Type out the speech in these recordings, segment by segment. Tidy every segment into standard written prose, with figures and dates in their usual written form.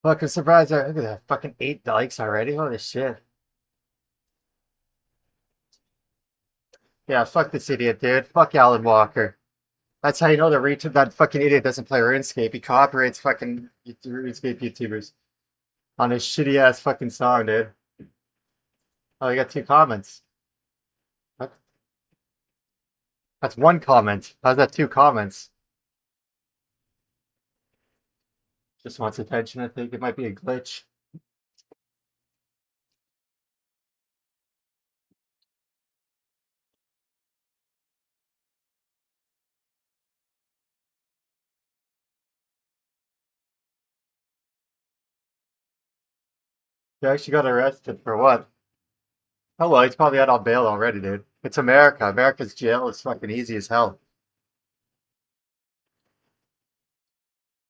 Fucking surprised. Look at that. Fucking 8 likes already. Holy shit. Yeah, fuck this idiot, dude. Fuck Alan Walker. That's how you know that fucking idiot doesn't play RuneScape. He copyrights fucking RuneScape YouTubers on his shitty ass fucking song, dude. Oh, you got 2 comments. What? That's 1 comment. How's that 2 comments? Just wants attention, I think. It might be a glitch. He actually got arrested for what? Oh well, he's probably out on bail already, dude. It's America. America's jail is fucking easy as hell.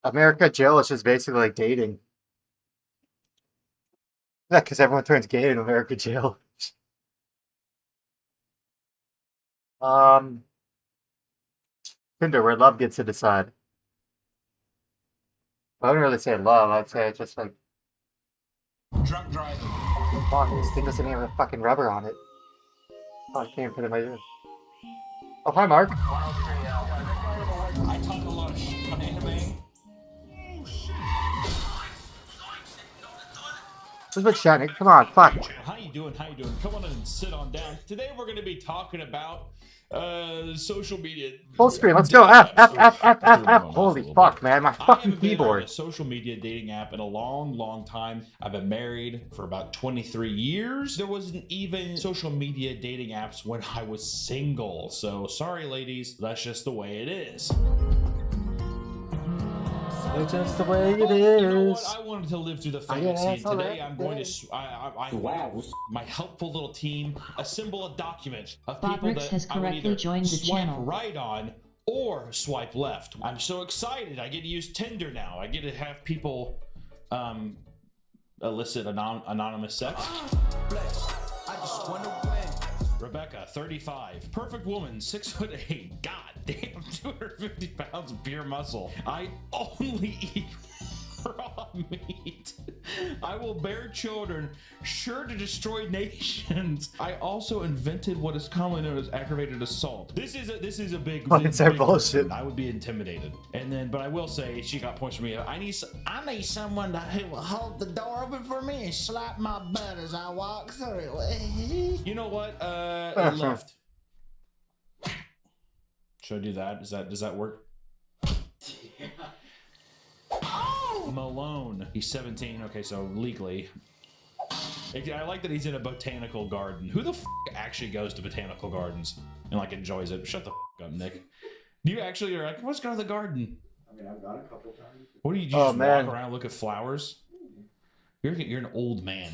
America jail is just basically like dating. Yeah, because everyone turns gay in America jail. Um, Tinder, where love gets to decide. I wouldn't really say love. I'd say it's just like, Drunk driving. fuck, this thing doesn't even have a fucking rubber on it. Oh, I can't put it in my ear. Oh, hi, Mark. I talk a lot of shit on anime. What's with Shannon? Come on, fuck. How you doing? How you doing? Come on and sit on down. Today we're going to be talking about social media. Full screen, let's go. F, F, F, F, F, F. Holy fuck, man. My I fucking haven't been on keyboard. a social media dating app in a long time. I've been married for about 23 years. There wasn't even social media dating apps when I was single. So sorry, ladies. That's just the way it is. It's just the way it You know what? is. I wanted to live through the fantasy. And today I'm going to Wow. my helpful little team assemble a document of Bob people Ricks that has I would correctly either joined the swipe channel. right on or swipe left. I'm so excited. I get to use Tinder now. I get to have people elicit anonymous sex. I just wanna win. Rebecca, 35. Perfect woman, 6'8". God damn, 250 pounds of pure muscle. I only eat raw meat. I will bear children, sure to destroy nations. I also invented what is commonly known as aggravated assault. This is a big. Fucking big say bullshit. person. I would be intimidated. And then, but I will say, she got points from me. I need someone who will hold the door open for me and slap my butt as I walk through. You know what? It left. Should I do that? Does that work? Yeah. Malone. He's 17. Okay, so legally. I like that he's in a botanical garden. Who the f actually goes to botanical gardens and like enjoys it? Shut the f up, Nick. Do you actually are like, let's go to the garden? I mean, I've gone a couple times. What do you Oh, just man. walk around, look at flowers? You're an old man.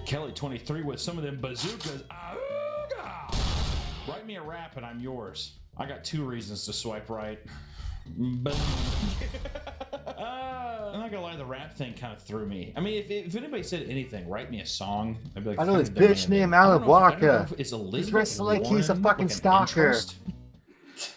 Kelly, 23, with some of them bazookas. Auga! Write me a rap and I'm yours. I got 2 reasons to swipe right. Boom. I'm not gonna lie, the rap thing kind of threw me. I mean, if anybody said anything, write me a song. I'd be like, I know this fucking bitch demanding. named I don't Alan know if- I don't know Walker. if it's Elizabeth He's dressed like he's a Warren fucking with an stalker. interest.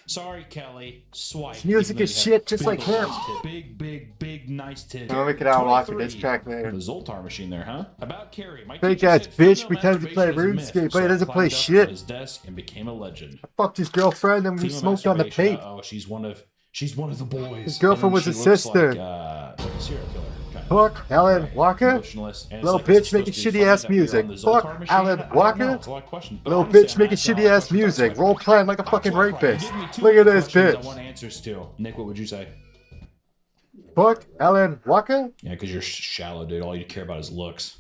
Sorry, Kelly. Swipe. His music even though is you have shit just big like him. nice tit. Big, nice tit. I'm gonna make it Alan Walker 23. diss track later. The Zoltar machine there, huh? About Carrie. My Fake teacher ass said bitch female pretends to play masturbation is a myth, RuneScape, but he so I doesn't play climbed up shit. on his desk and became a legend. I fucked his girlfriend and we Female smoked on the masturbation, tape. oh, she's one of the boys. His girlfriend And was she his looks sister. Like a serial killer. Kind of. Fuck Alan Walker. Emotionless. And it's Little like, is it bitch making supposed to be shitty funny ass that we were music. on the Fuck Zoltar machine? Alan I don't Walker. know. It's a lot of questions, but Little honestly, bitch I'm making asking a shitty lot of ass questions. music. That's Role why- playing like a that's fucking why I cried. rapist. Give me 2 Look at this questions I bitch. want answers to. Nick, what would you say? Fuck Alan Walker. Yeah, because you're shallow, dude. All you care about is looks.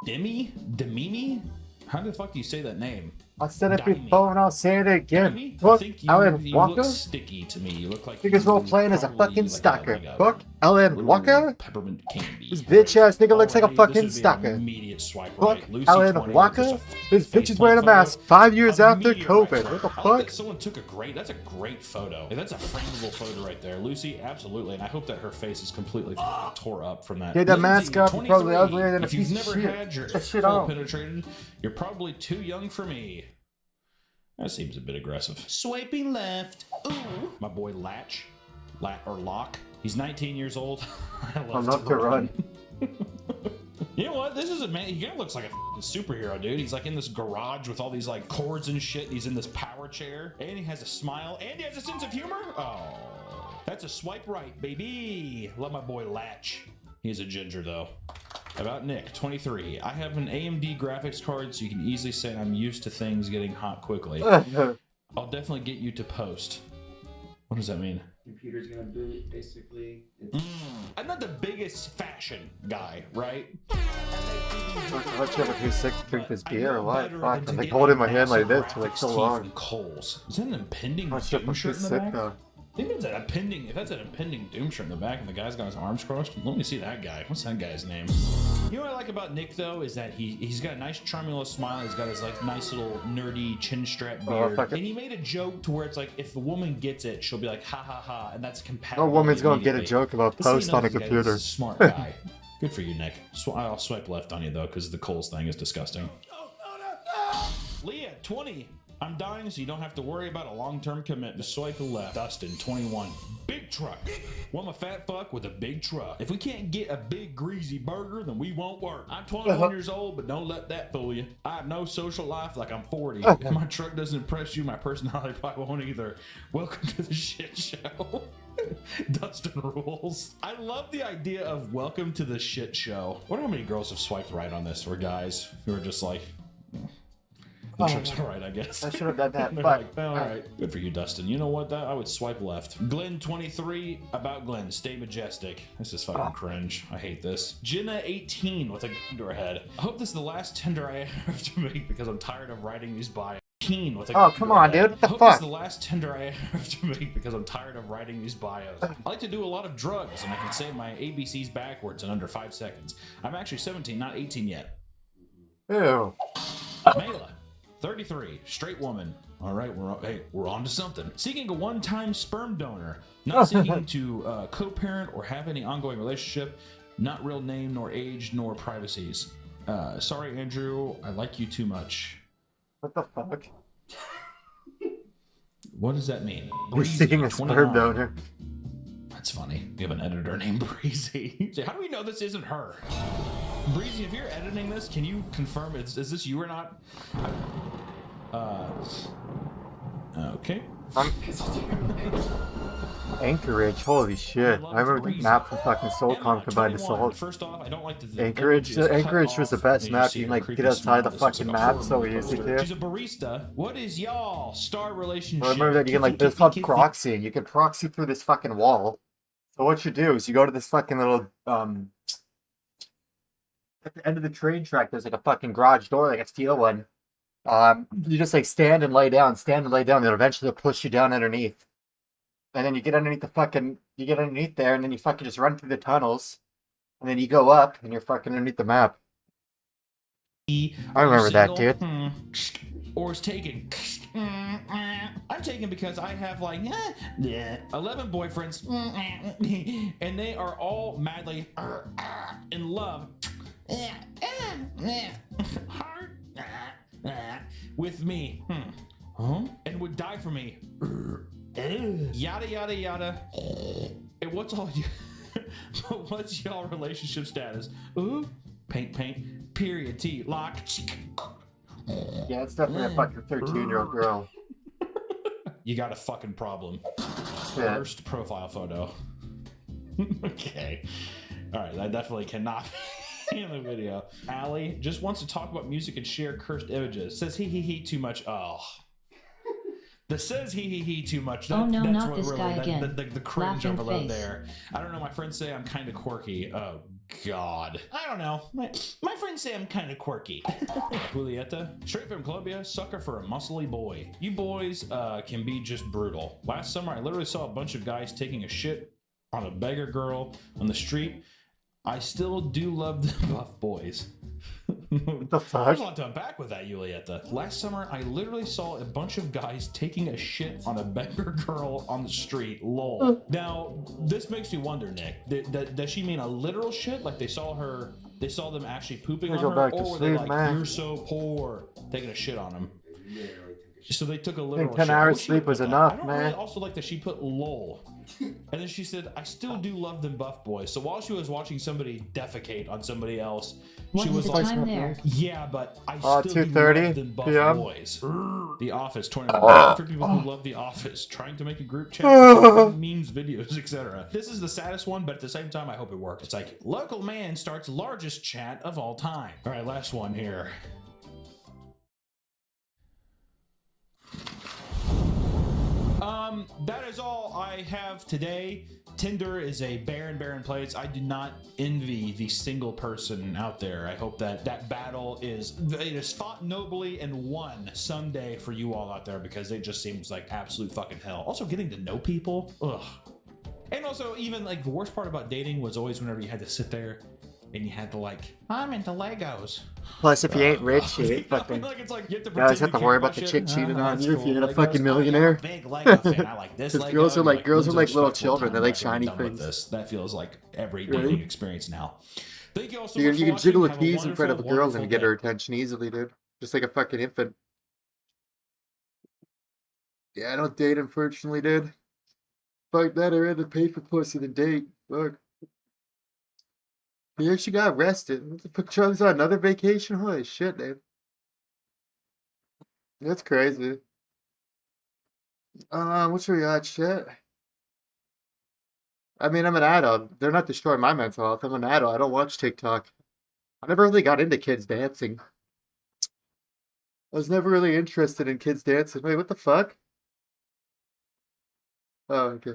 Demimi? How the fuck do you say that name? I said it Dimey. before and I'll say it again. Dimey? I Fuck think Alan you Walker. look sticky to me. You look like Niggas you role playing as a probably fucking like stalker. like a Fuck Alan little Walker. Peppermint candy. This bitch ass nigga looks like a Alrighty, fucking this would be an stalker. Immediate swipe Fuck right. Lucy, Alan 20, Walker. just a This bitch is face wearing a photo. mask 5 years after Immediate COVID. right What the swipe. I like fuck? that someone took that's a great photo. Like, that's a frameable photo right there. Lucy, absolutely. And I hope that her face is completely tore up from that. Get that Lindsay, mask off, you're probably 23. uglier than a If you've piece of never shit. had your Get that shit full on. penetrated, you're probably too young for me. That seems a bit aggressive. Swiping left. Ooh. My boy Latch. Or Lock. He's 19 years old. I love I'm not to run. You know what? This is a man. He kind of looks like a superhero, dude. He's like in this garage with all these like cords and shit. He's in this power chair, and he has a smile, and he has a sense of humor. Oh, that's a swipe right, baby. Love my boy Latch. He's a ginger though. About Nick, 23. I have an AMD graphics card, so you can easily say I'm used to things getting hot quickly. I'll definitely get you to post. What does that mean? Computer's gonna boot, basically. I'm not the biggest fashion guy, right? How much you ever too sick to drink this beer or what? Better Fuck, than I'm to like get holding a my hand like massive this for like so graphics tee long. from Kohl's. Is that an impending How much you doom ever shirt too in the sick back? though? I think it's an impending. If that's an impending doom shirt in the back, and the guy's got his arms crossed, let me see that guy. What's that guy's name? You know what I like about Nick though is that he's got a nice, charming little smile. He's got his like nice little nerdy chin strap beard, fuck it. and he made a joke to where it's like if the woman gets it, she'll be like ha ha ha, and that's compatible. No woman's gonna get a immediately. joke about Just so you post know, on a this guy's computer. smart guy. Good for you, Nick. I'll swipe left on you though, because the Kohl's thing is disgusting. Leah, 20. I'm dying, so you don't have to worry about a long-term commitment. Just swipe left. Dustin, 21. Big truck. Well, I'm a fat fuck with a big truck. If we can't get a big greasy burger, then we won't work. I'm 21 years old, but don't let that fool you. I have no social life like I'm 40. If my truck doesn't impress you, my personality probably won't either. Welcome to the shit show. Dustin rules. I love the idea of welcome to the shit show. I wonder how many girls have swiped right on this, or guys who are just like, the trick's alright, I guess. I should have done that. They're But like, all right, good for you, Dustin. You know what? I would swipe left. Glenn 23 about Glenn. Stay majestic. This is fucking cringe. I hate this. Jenna 18 with a gun to her head. I hope this is the last tender I have to make because I'm tired of writing these bios. With a oh come on, dude! What the I hope this is fuck? the last tender I have to make because I'm tired of writing these bios. I like to do a lot of drugs, and I can say my ABCs backwards in under 5 seconds. I'm actually 17, not 18 yet. Ew. Mela, 33, straight woman. All right, we're on to something. Seeking a one-time sperm donor, not seeking to co-parent or have any ongoing relationship, not real name nor age nor privacies. Sorry, Andrew, I like you too much. What the fuck? What does that mean? He's Breezy, seeking a 29. sperm donor. That's funny. We have an editor named Breezy. How do we know this isn't her? Breezy, if you're editing this, can you confirm is this you or not? Okay. Anchorage, holy shit. I remember the map from fucking Soulcom combined assault. First off, I don't like the Anchorage was the best map. You can like get outside the fucking map so easy She's too. a barista. What is y'all star relationship? I remember that you can like there's called proxy. You can proxy through this fucking wall. So what you do is you go to this fucking little at the end of the train track there's like a fucking garage door, like a steel one. You just like stand and lay down, and then eventually they'll push you down underneath. And then you get underneath there, and then you fucking just run through the tunnels. And then you go up, and you're fucking underneath the map. I remember that, dude. Or is taken. I'm taken because I have like 11 boyfriends, and they are all madly in love with me, and would die for me. Yada yada yada. And what's y'all relationship status? Ooh, paint, period, T, lock. Yeah, it's definitely a fucking 13-year-old girl. You got a fucking problem. Yeah. First profile photo. Okay. Alright, that definitely cannot be in the video. Allie just wants to talk about music and share cursed images. Says he too much. Oh. That says he too much. Oh no, that's not what this really, guy again. The cringe Laughing overload face. there. I don't know. My friends say I'm kind of quirky. Oh God. I don't know. My friends say I'm kind of quirky. Julieta, straight from Colombia, sucker for a muscly boy. You boys can be just brutal. Last summer, I literally saw a bunch of guys taking a shit on a beggar girl on the street. I still do love the buff boys. What the fuck? There's a lot to unpack with that, Julieta. Last summer, I literally saw a bunch of guys taking a shit on a beggar girl on the street. Lol. Now, this makes me wonder, Nick. Does she mean a literal shit? Like they saw them actually pooping on Go her? back to Or were they sleep, like, man. you're so poor, taking a shit on them? They literally took So they took a I literal think 10 shit. hours What she sleep put was that? enough, I don't man. really also like that she put lol. And then she said, I still do love them buff boys. So while she was watching somebody defecate on somebody else, What she was was the like, time there? yeah, but I still do 2:30 love them buff p.m. boys. The Office 21 for people who love The Office, trying to make a group chat, memes, videos, etc. This is the saddest one, but at the same time, I hope it worked. It's like, local man starts largest chat of all time. All right, last one here. That is all I have today. Tinder is a barren place. I do not envy the single person out there. I hope that that battle is fought nobly and won someday for you all out there, because it just seems like absolute fucking hell. Also, getting to know people, ugh. And also, even like the worst part about dating was always whenever you had to sit there and you had to like, I'm into Legos. Plus, if you ain't rich, you ain't fucking. Like, it's like you have to You always have pretend to you worry care about the shit. chick cheating on That's you if cool. you're a Legos? fucking Oh, yeah, I'm a millionaire. big Lego fan. I like this Because Lego. girls are like when's the little respectful children. They time like that we're shiny done with things. this? That feels like every Right? dating experience now. Thank you all so You much can for watching. jiggle a Have keys in front of a wonderful, girl and wonderful get day. her attention easily, dude. Just like a fucking infant. Yeah, I don't date, unfortunately, dude. Fuck that, I'd rather pay for pussy than date. Fuck. He actually got arrested. What the fuck? Charlie's on another vacation? Holy shit, dude. That's crazy. What's your yacht shit? I mean, I'm an adult. They're not destroying my mental health. I'm an adult. I don't watch TikTok. I never really got into kids dancing. I was never really interested in kids dancing. Wait, what the fuck? Oh, okay.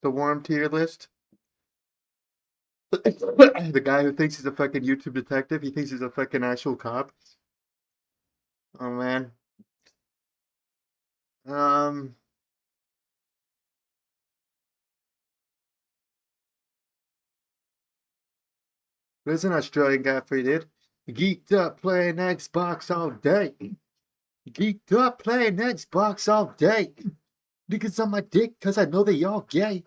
The warm tier list. The guy who thinks he's a fucking YouTube detective, he thinks he's a fucking actual cop. Oh man. Um, there's an Australian guy for you, dude. Geeked up playing Xbox all day. Geeked up playing Xbox all day. Niggas on my dick because I know they all gay.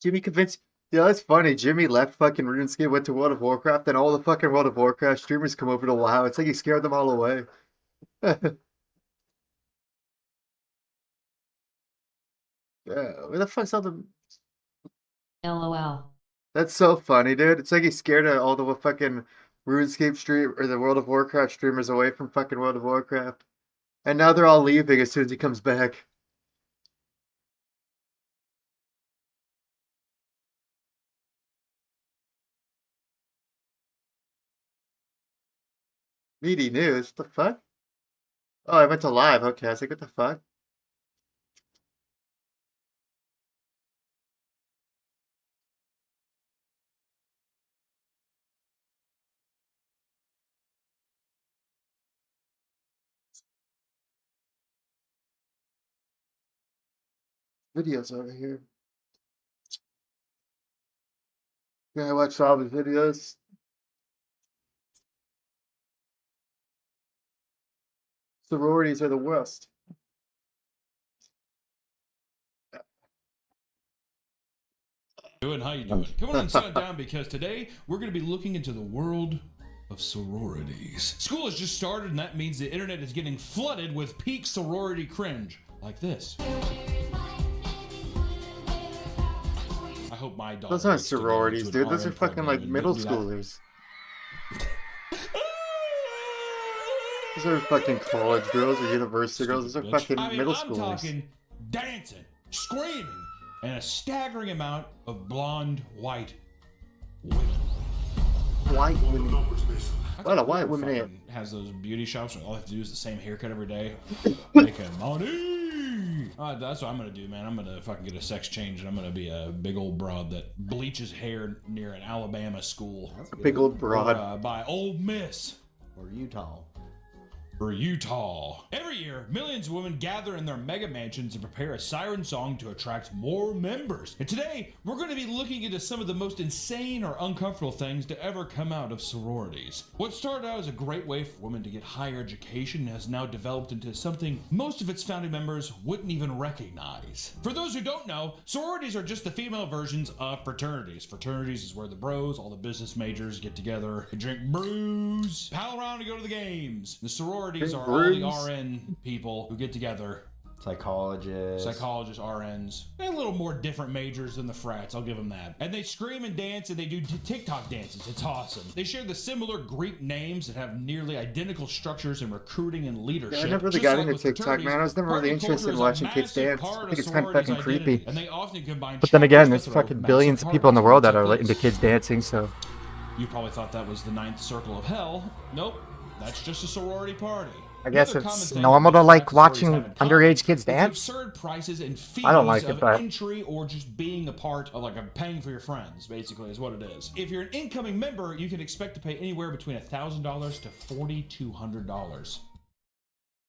Jimmy convinced. Yeah, that's funny. Jimmy left fucking RuneScape, went to World of Warcraft, and all the fucking World of Warcraft streamers come over to WoW. It's like he scared them all away. Yeah, where the fuck's all the... LOL. That's so funny, dude. It's like he's scared of all the fucking RuneScape stream or the World of Warcraft streamers away from fucking World of Warcraft. And now they're all leaving as soon as he comes back. Meaty news? What the fuck? Oh, I went to live. Okay, I was like, what the fuck? Videos over here. Yeah, I watched all the videos. Sororities are the worst. Doing? How you doing? Come on and sit down, because today we're going to be looking into the world of sororities. School has just started, and that means the internet is getting flooded with peak sorority cringe like this. I hope my dog. Those aren't waits to go sororities, to an dude. Those are RN fucking program like and middle do that. schoolers. Those are fucking college girls or university girls. Those are Bitch. fucking I mean, middle I'm schoolers. talking dancing, screaming, and a staggering amount of blonde white women. White women. What a white Whoever woman fucking has those beauty shops where all they have to do is the same haircut every day. Making money. That's what I'm gonna do, man. I'm gonna fucking get a sex change, and I'm gonna be a big old broad that bleaches hair near an Alabama school. Big old broad. By Old Miss. Or Utah. For Utah. Every year, millions of women gather in their mega mansions and prepare a siren song to attract more members. And today, we're going to be looking into some of the most insane or uncomfortable things to ever come out of sororities. What started out as a great way for women to get higher education has now developed into something most of its founding members wouldn't even recognize. For those who don't know, sororities are just the female versions of fraternities. Fraternities is where the bros, all the business majors get together and drink brews, pal around and go to the games. The sororities are all the RN people who get together. Psychologists, RNs. They're a little more different majors than the frats, I'll give them that. And they scream and dance and they do TikTok dances. It's awesome. They share the similar Greek names that have nearly identical structures in recruiting and leadership. Yeah, I never really got into TikTok, man. I was never really interested in watching kids dance. I think it's kind of fucking creepy. And they often combine but then again, there's fucking billions of people in the world that are into kids dancing, so... You probably thought that was the ninth circle of hell. Nope. That's just a sorority party. I guess it's normal to like watching underage kids dance. Absurd prices and fees I don't like it, of but entry or just being a part of paying for your friends, basically, is what it is. If you're an incoming member, you can expect to pay anywhere between $1,000 to $4,200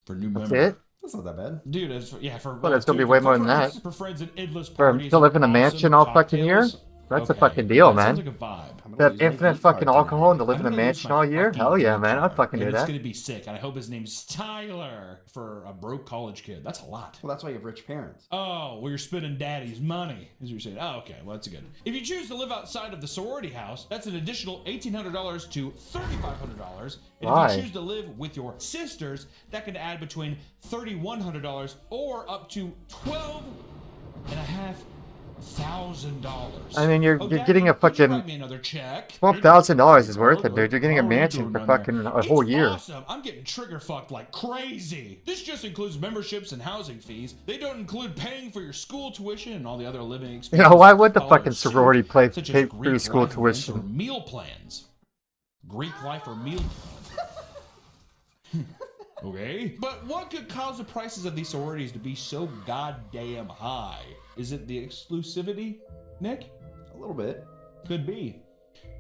for new members. That's it? That's not that bad. Dude, for Well, it's gonna be way more than that. For friends and endless For parties to live in a and mansion awesome all fucking year? cocktails. That's a Okay, fucking deal, that sounds man. like a vibe. To have infinite fucking alcohol and to live in a mansion all year? Hell yeah, man. I'd fucking do And it's that. gonna be sick, and I hope his name's Tyler for a broke college kid. That's a lot. Well, that's why you have rich parents. Oh, well, you're spending daddy's money, as you're saying. Oh, okay, well, that's good. If you choose to live outside of the sorority house, that's an additional $1,800 to $3,500. And Why? if you choose to live with your sisters, that can add between $3,100 or up to $12,500. I mean, you're getting a Could you fucking write me another check? $12,000 is worth it, dude. You're getting a mansion for fucking a whole It's year. Awesome. I'm getting trigger fucked like crazy. This just includes memberships and housing fees. They don't include paying for your school tuition and all the other living You expenses. know, why would the college fucking too, sorority pay such as for your Greek school life events or tuition? meal plans. Greek life or meal. Okay. But what could cause the prices of these sororities to be so goddamn high? Is it the exclusivity, Nick? A little bit. Could be.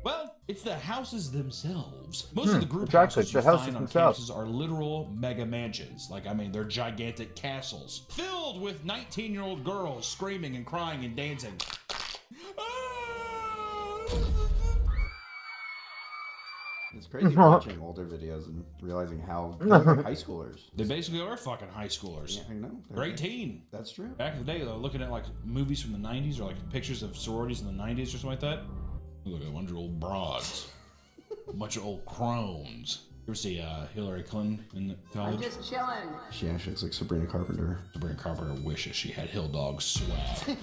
Well, it's the houses themselves. Most of the group exactly, houses it's the you houses find on themselves. campuses are literal mega mansions. They're gigantic castles filled with 19-year-old girls screaming and crying and dancing. It's crazy watching older videos and realizing how they're like high schoolers. They basically are fucking high schoolers. Yeah, I know. They're 18. That's true. Back in the day, they're looking at movies from the 90s or pictures of sororities in the 90s or something like that. Look at a bunch of old broads. A bunch of old crones. You ever see Hillary Clinton in college? I'm just chilling. She actually looks like Sabrina Carpenter. Sabrina Carpenter wishes she had Hill Dog swag.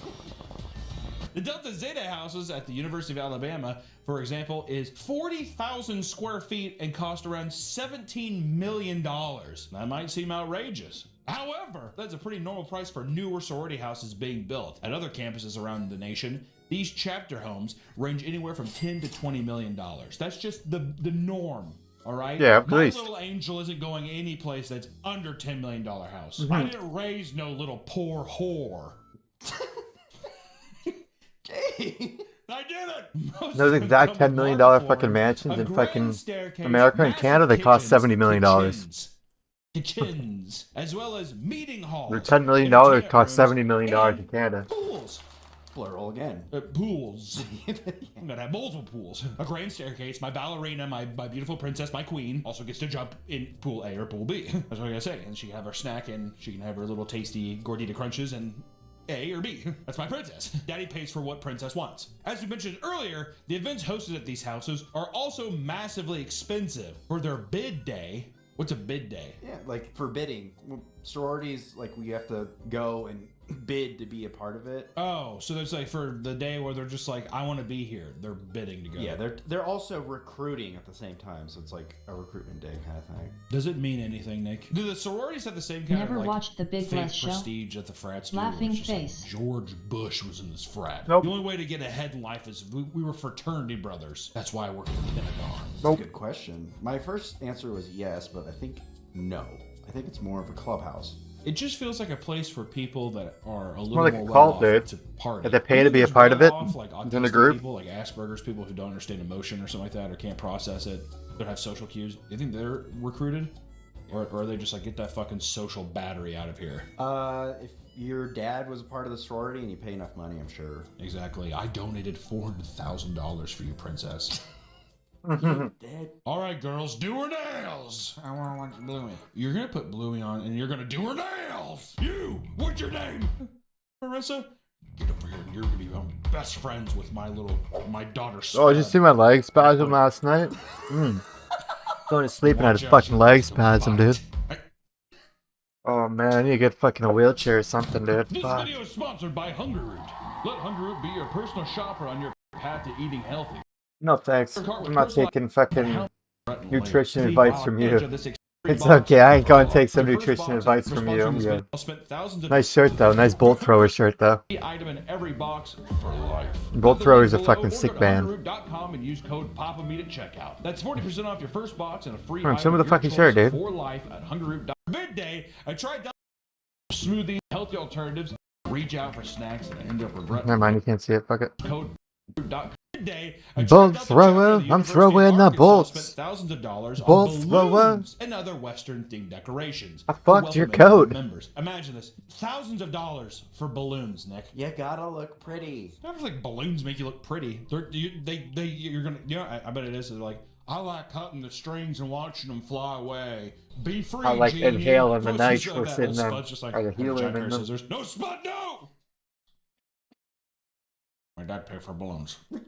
The Delta Zeta houses at the University of Alabama, for example, is 40,000 square feet and cost around $17 million. That might seem outrageous. However, that's a pretty normal price for newer sorority houses being built. At other campuses around the nation, these chapter homes range anywhere from $10 to $20 million. That's just the norm. All right? Yeah, at My least. little angel isn't going any place that's under $10 million house. I didn't raise no little poor whore. I did it! Those exact $10 million fucking mansions in fucking America and Canada, they cost $70 million. Kitchens, as well as meeting halls. Their $10 million entertainment cost rooms, $70 million and in Canada. Pools. Plural again. Pools. I'm gonna have multiple pools. A grand staircase, my ballerina, my beautiful princess, my queen, also gets to jump in pool A or pool B. That's what I gotta say. And she can have her snack and she can have her little tasty gordita crunches and A or B. That's my princess. Daddy pays for what princess wants. As we mentioned earlier, the events hosted at these houses are also massively expensive. For their bid day, what's a bid day? Yeah, like for bidding. Sororities, we have to go and bid to be a part of it. Oh, so there's for the day where they're just I want to be here. They're bidding to go. Yeah, they're also recruiting at the same time, so it's like a recruitment day kind of thing. Does it mean anything, Nick? Do the sororities have the same kind Never of watched the Big fake Les show? prestige that the frats do? Laughing It's just face. George Bush was in this frat. Nope. The only way to get ahead in life is we were fraternity brothers. That's why I work at the Pentagon. That's a good question. My first answer was yes, but I think no. I think it's more of a clubhouse. It just feels like a place for people that are a little more like a more cult, well-off dude. to party. That they pay to be a There's part of it well-off, in the autistic group. People like Asperger's, people who don't understand emotion or something like that, or can't process it, don't have social cues. Do you think they're recruited? Or are they just like, get that fucking social battery out of here? If your dad was a part of the sorority and you pay enough money, I'm sure. Exactly. I donated $400,000 for you, princess. Dad. All right, girls, do her nails. I want to watch Bluey. You're gonna put Bluey on, and you're gonna do her nails. You, what's your name? Marissa. Get over here. You're gonna be best friends with my daughter. Oh, did you see my leg spasm last night? Going to sleep and I had a fucking leg spasm, dude. Oh man, I need to get fucking a wheelchair or something, dude. This Fuck. video is sponsored by Hungaroot. Let Hungaroot be your personal shopper on your path to eating healthy. No thanks. I'm not taking fucking nutrition advice from you. It's okay, I ain't gonna take some nutrition advice from you. I'm good. Nice shirt though, nice bolt thrower shirt though. Item in every box for life. Bolt thrower's a fucking sick band. And use code PAPAMeat at checkout. That's 40% off your first box and a free Show me the fucking shirt, dude. For life at Hungaroot. Midday, I tried smoothies, healthy alternatives, reach out for snacks and end up regretting. Never mind, you can't see it. Fuck it. Code Midday, bolt thrower, I'm throwing the bolts. Spent thousands of dollars bolt on thrower balloons and other Western themed decorations. I fucked your code. Members. Imagine this: thousands of dollars for balloons, Nick. You gotta look pretty. I don't think balloons make you look pretty. You're gonna, you know, I bet it is. They're like, I like cutting the strings and watching them fly away. Be free. I like genie. inhaling the night That we're little sitting there. Spud's just like, Or the helium giant pair in of them. scissors. No, Spud, no! My dad paid for balloons. You're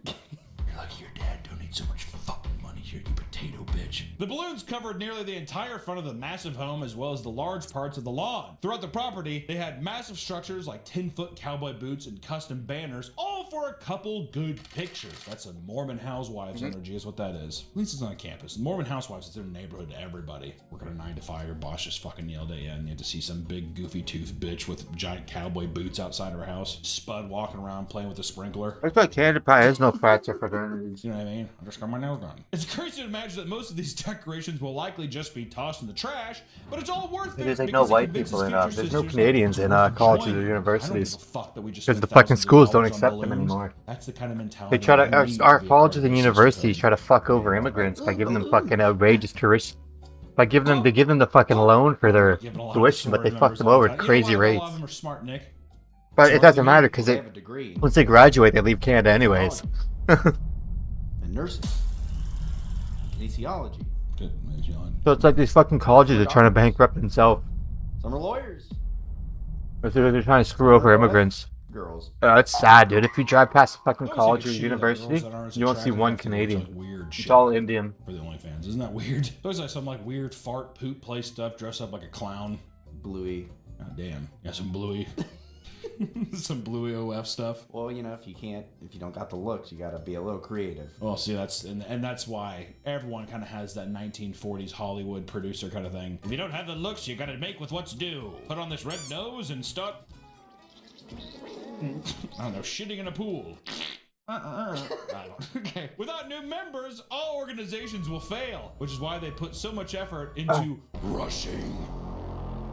like, your dad donates so much fucking money here, you potato bitch. The balloons covered nearly the entire front of the massive home as well as the large parts of the lawn. Throughout the property, they had massive structures like 10-foot cowboy boots and custom banners, all for a couple good pictures. That's a Mormon Housewives energy is what that is. At least it's on a campus. Mormon Housewives is in the neighborhood to everybody. Working a 9 to 5, your boss just fucking yelled at you and you had to see some big goofy tooth bitch with giant cowboy boots outside her house. Spud walking around playing with a sprinkler. Looks like candy pie has no fracture for fraternities. You know what I mean? I just got my nails done. It's crazy to imagine that most of these decorations will likely just be tossed in the trash, but it's all worth it. There's like no white people in there's no Canadians in colleges or universities. Because the fucking schools don't accept them anymore. That's the kind of mentality. They try to our colleges and universities try to fuck over immigrants by giving them fucking outrageous tuition. By giving them they give them the fucking loan for their tuition, but they fuck them over at crazy rates. A lot of them are smart, Nick. But it doesn't matter because have a degree. once they graduate, they leave Canada anyways. And nursing. Kinesiology. Good. So it's like these fucking colleges are trying to bankrupt themselves. Some are lawyers. They're trying to screw over immigrants. Girls. It's sad, dude. If you drive past a fucking Those college like or shitty university, girls that aren't as you won't see attractive one after they Canadian. look like weird It's shit. all Indian. For the OnlyFans. Isn't that weird? There's like some like weird fart poop play stuff, dress up like a clown. Bluey. God damn. Got some Bluey. Some Bluey OF stuff. Well, you know, if you don't got the looks, you gotta be a little creative. Well, see, and that's why everyone kind of has that 1940s Hollywood producer kind of thing. If you don't have the looks, you gotta make with what's due. Put on this red nose and start, I don't know, shitting in a pool. I don't. Okay. Without new members, all organizations will fail, which is why they put so much effort into rushing.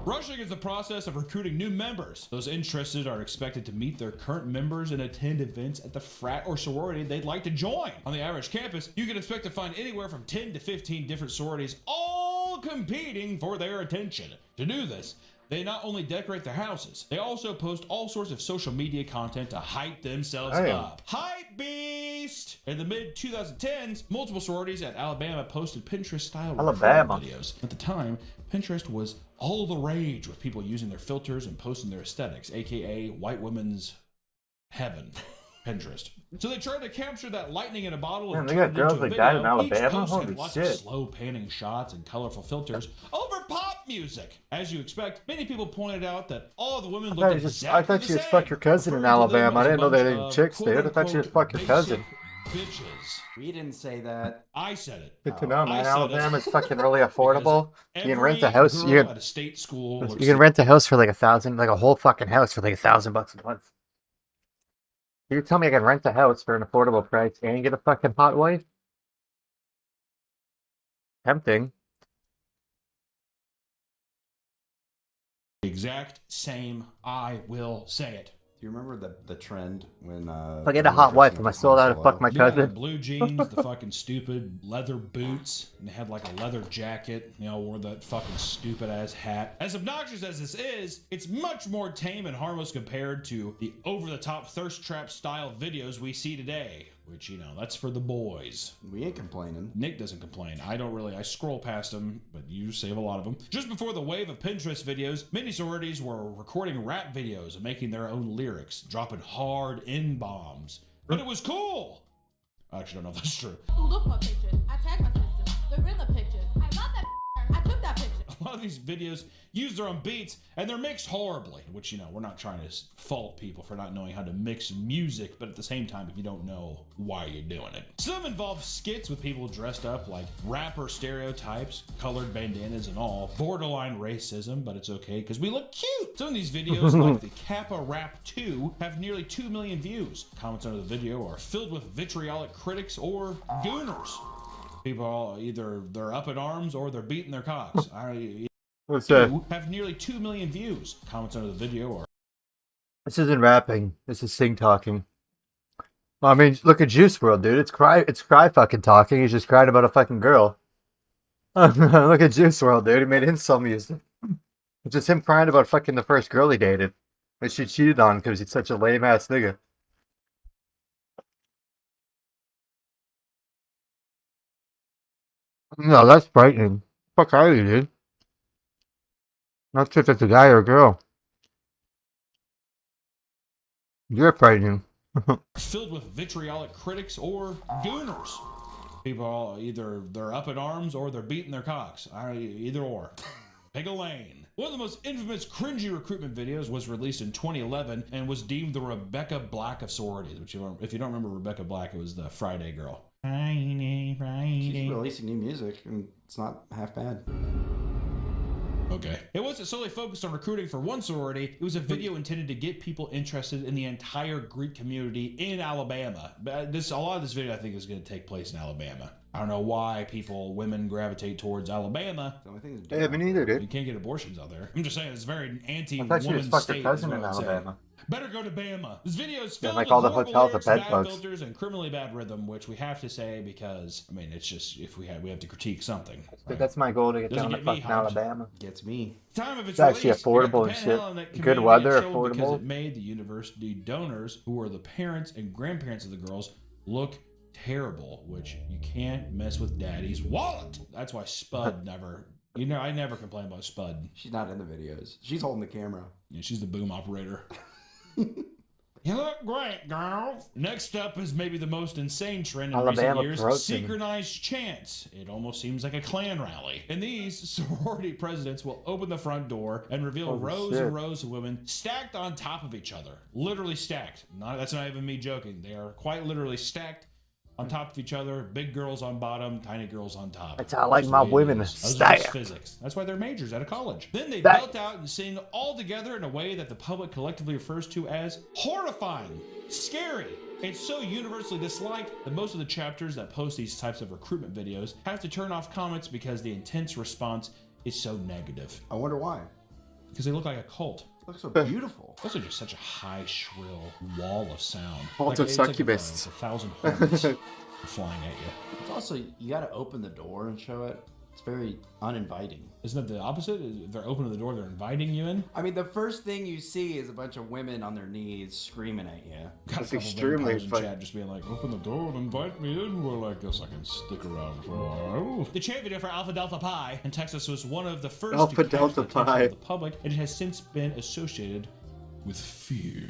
Rushing is the process of recruiting new members. Those interested are expected to meet their current members and attend events at the frat or sorority they'd like to join. On the average campus, you can expect to find anywhere from 10 to 15 different sororities, all competing for their attention. To do this, they not only decorate their houses, they also post all sorts of social media content to hype themselves up. Hype beast! In the mid-2010s, multiple sororities at Alabama posted Pinterest-style videos. At the time, Pinterest was all the rage with people using their filters and posting their aesthetics, aka white women's heaven. Pinterest. So they tried to capture that lightning in a bottle. Man, and they turn got it girls into a like that in video. Alabama? Each post had Holy lots shit. of slow panning shots and colorful filters over pop music. As you expect, many people pointed out that all the women looked exactly I thought the you just same, fucked your cousin in referring to them Alabama. I as a didn't know they bunch were of chicks, dude. I thought you just fucked your cousin. Bitches. We didn't say that. I said it. Good to know, I man. said it. Alabama's fucking really affordable. You can rent a Every house. girl at a state school. looks You can rent a house for like $1,000, like a whole fucking house for like $1,000 a month. You tell me I can rent a house for an affordable price and get a fucking hot wife? Tempting. the exact same. I will say it. you remember the trend when If I get a hot wife, am I still allowed to fuck my Yeah, the cousin? blue jeans, the fucking stupid leather boots, and they had like a leather jacket, you know, wore that fucking stupid ass hat. As obnoxious as this is, it's much more tame and harmless compared to the over-the-top thirst trap style videos we see today. Which, you know, that's for the boys. We ain't complaining. Nick doesn't complain. I don't really. I scroll past them, but you save a lot of them. Just before the wave of Pinterest videos, many sororities were recording rap videos and making their own lyrics, dropping hard N-bombs. But it was cool! I actually don't know if that's true. Look my pictures. I tagged my sisters. The gorilla pictures. I love that. I took that picture. A lot of these videos use their own beats, and they're mixed horribly, which, you know, we're not trying to fault people for not knowing how to mix music, but at the same time, if you don't know, why are you doing it? Some involve skits with people dressed up like rapper stereotypes, colored bandanas and all, borderline racism, but it's okay because we look cute. Some of these videos, like the Kappa Rap 2, have nearly 2 million views. Comments under the video are filled with vitriolic critics or gooners. People are either they're up in arms or they're beating their cocks. What's that? Have nearly 2 million views. Comments under the video are This isn't rapping. This is sing talking. Well, I mean, look at Juice WRLD, dude. It's cry fucking talking. He's just crying about a fucking girl. Look at Juice WRLD, dude. He made insult music. It's just him crying about fucking the first girl he dated, that she cheated on because he's such a lame ass nigga. No, that's frightening. Fuck are you, dude? Not sure if it's a guy or a girl. You're frightening. filled with vitriolic critics or gooners. People are either they're up in arms or they're beating their cocks. Either or. Pick a lane. One of the most infamous cringy recruitment videos was released in 2011 and was deemed the Rebecca Black of sororities. Which, if you don't remember Rebecca Black, it was the Friday girl. She's releasing new music, and it's not half bad. Okay. It wasn't solely focused on recruiting for one sorority. It was a video intended to get people interested in the entire Greek community in Alabama. A lot of this video, I think, is going to take place in Alabama. I don't know why women gravitate towards Alabama. The only thing is, Yeah, me neither, You dude. can't get abortions out there. I'm just saying, it's very I anti-woman thought she was fucked her state. cousin is in what I'm saying. Alabama. Better go to Bama. This video is filled like with all the horrible hotels lyrics, are bed bad bugs. filters, and criminally bad rhythm, which we have to say because, I mean, it's just, if we have to critique something. But right? that's my goal, to get Doesn't down to get me fucking hyped. Alabama. gets me. Time of its It's actually release, we got affordable the and shit. Pen Helen that Good community weather, had showed because affordable. it made the university donors, who are the parents and grandparents of the girls, look terrible, which you can't mess with daddy's wallet. That's why Spud never, I never complain about Spud. She's not in the videos. She's holding the camera. Yeah, she's the boom operator. You look great, girl. Next up is maybe the most insane trend in Alabama recent years, protein. synchronized chants. It almost seems like a Klan rally. In these, sorority presidents will open the front door and reveal Holy rows shit. and rows of women stacked on top of each other. Literally stacked. That's not even me joking. They are quite literally stacked on top of each other. Big girls on bottom, tiny girls on top. That's how I like Just my the way it women, is. Those are just stacked. physics. That's why they're majors out of college. Then they Stacked. belt out and sing all together in a way that the public collectively refers to as horrifying, scary. It's so universally disliked that most of the chapters that post these types of recruitment videos have to turn off comments because the intense response is so negative. I wonder why. Because they look like a cult. It looks so beautiful. Those are just such a high, shrill wall of sound. Cult of it's like succubists. a 1,000 hornets flying at you. It's also, you gotta open the door and show it. It's very uninviting. Isn't that the opposite? If they're opening the door, they're inviting you in? I mean, the first thing you see is a bunch of women on their knees screaming at you. Got That's a couple extremely vampires in funny. chat just being like, open the door and invite me in. Well, I guess I can stick around for a while. The chant video for Alpha Delta Pi in Texas was one of the first Alpha to catch Delta the attention Pi. of the public, and it has since been associated with fear.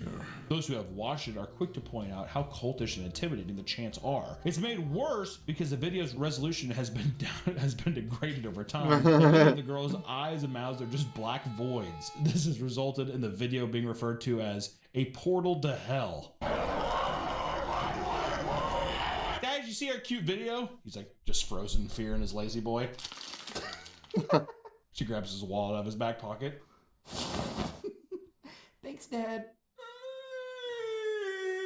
Those who have watched it are quick to point out how cultish and intimidating the chants are. It's made worse because the video's resolution has been degraded over time. And many of the girls' eyes and mouths are just black voids. This has resulted in the video being referred to as a portal to hell. Dad, did you see our cute video? He's like just frozen in fear in his lazy boy. She grabs his wallet out of his back pocket. Thanks, Dad.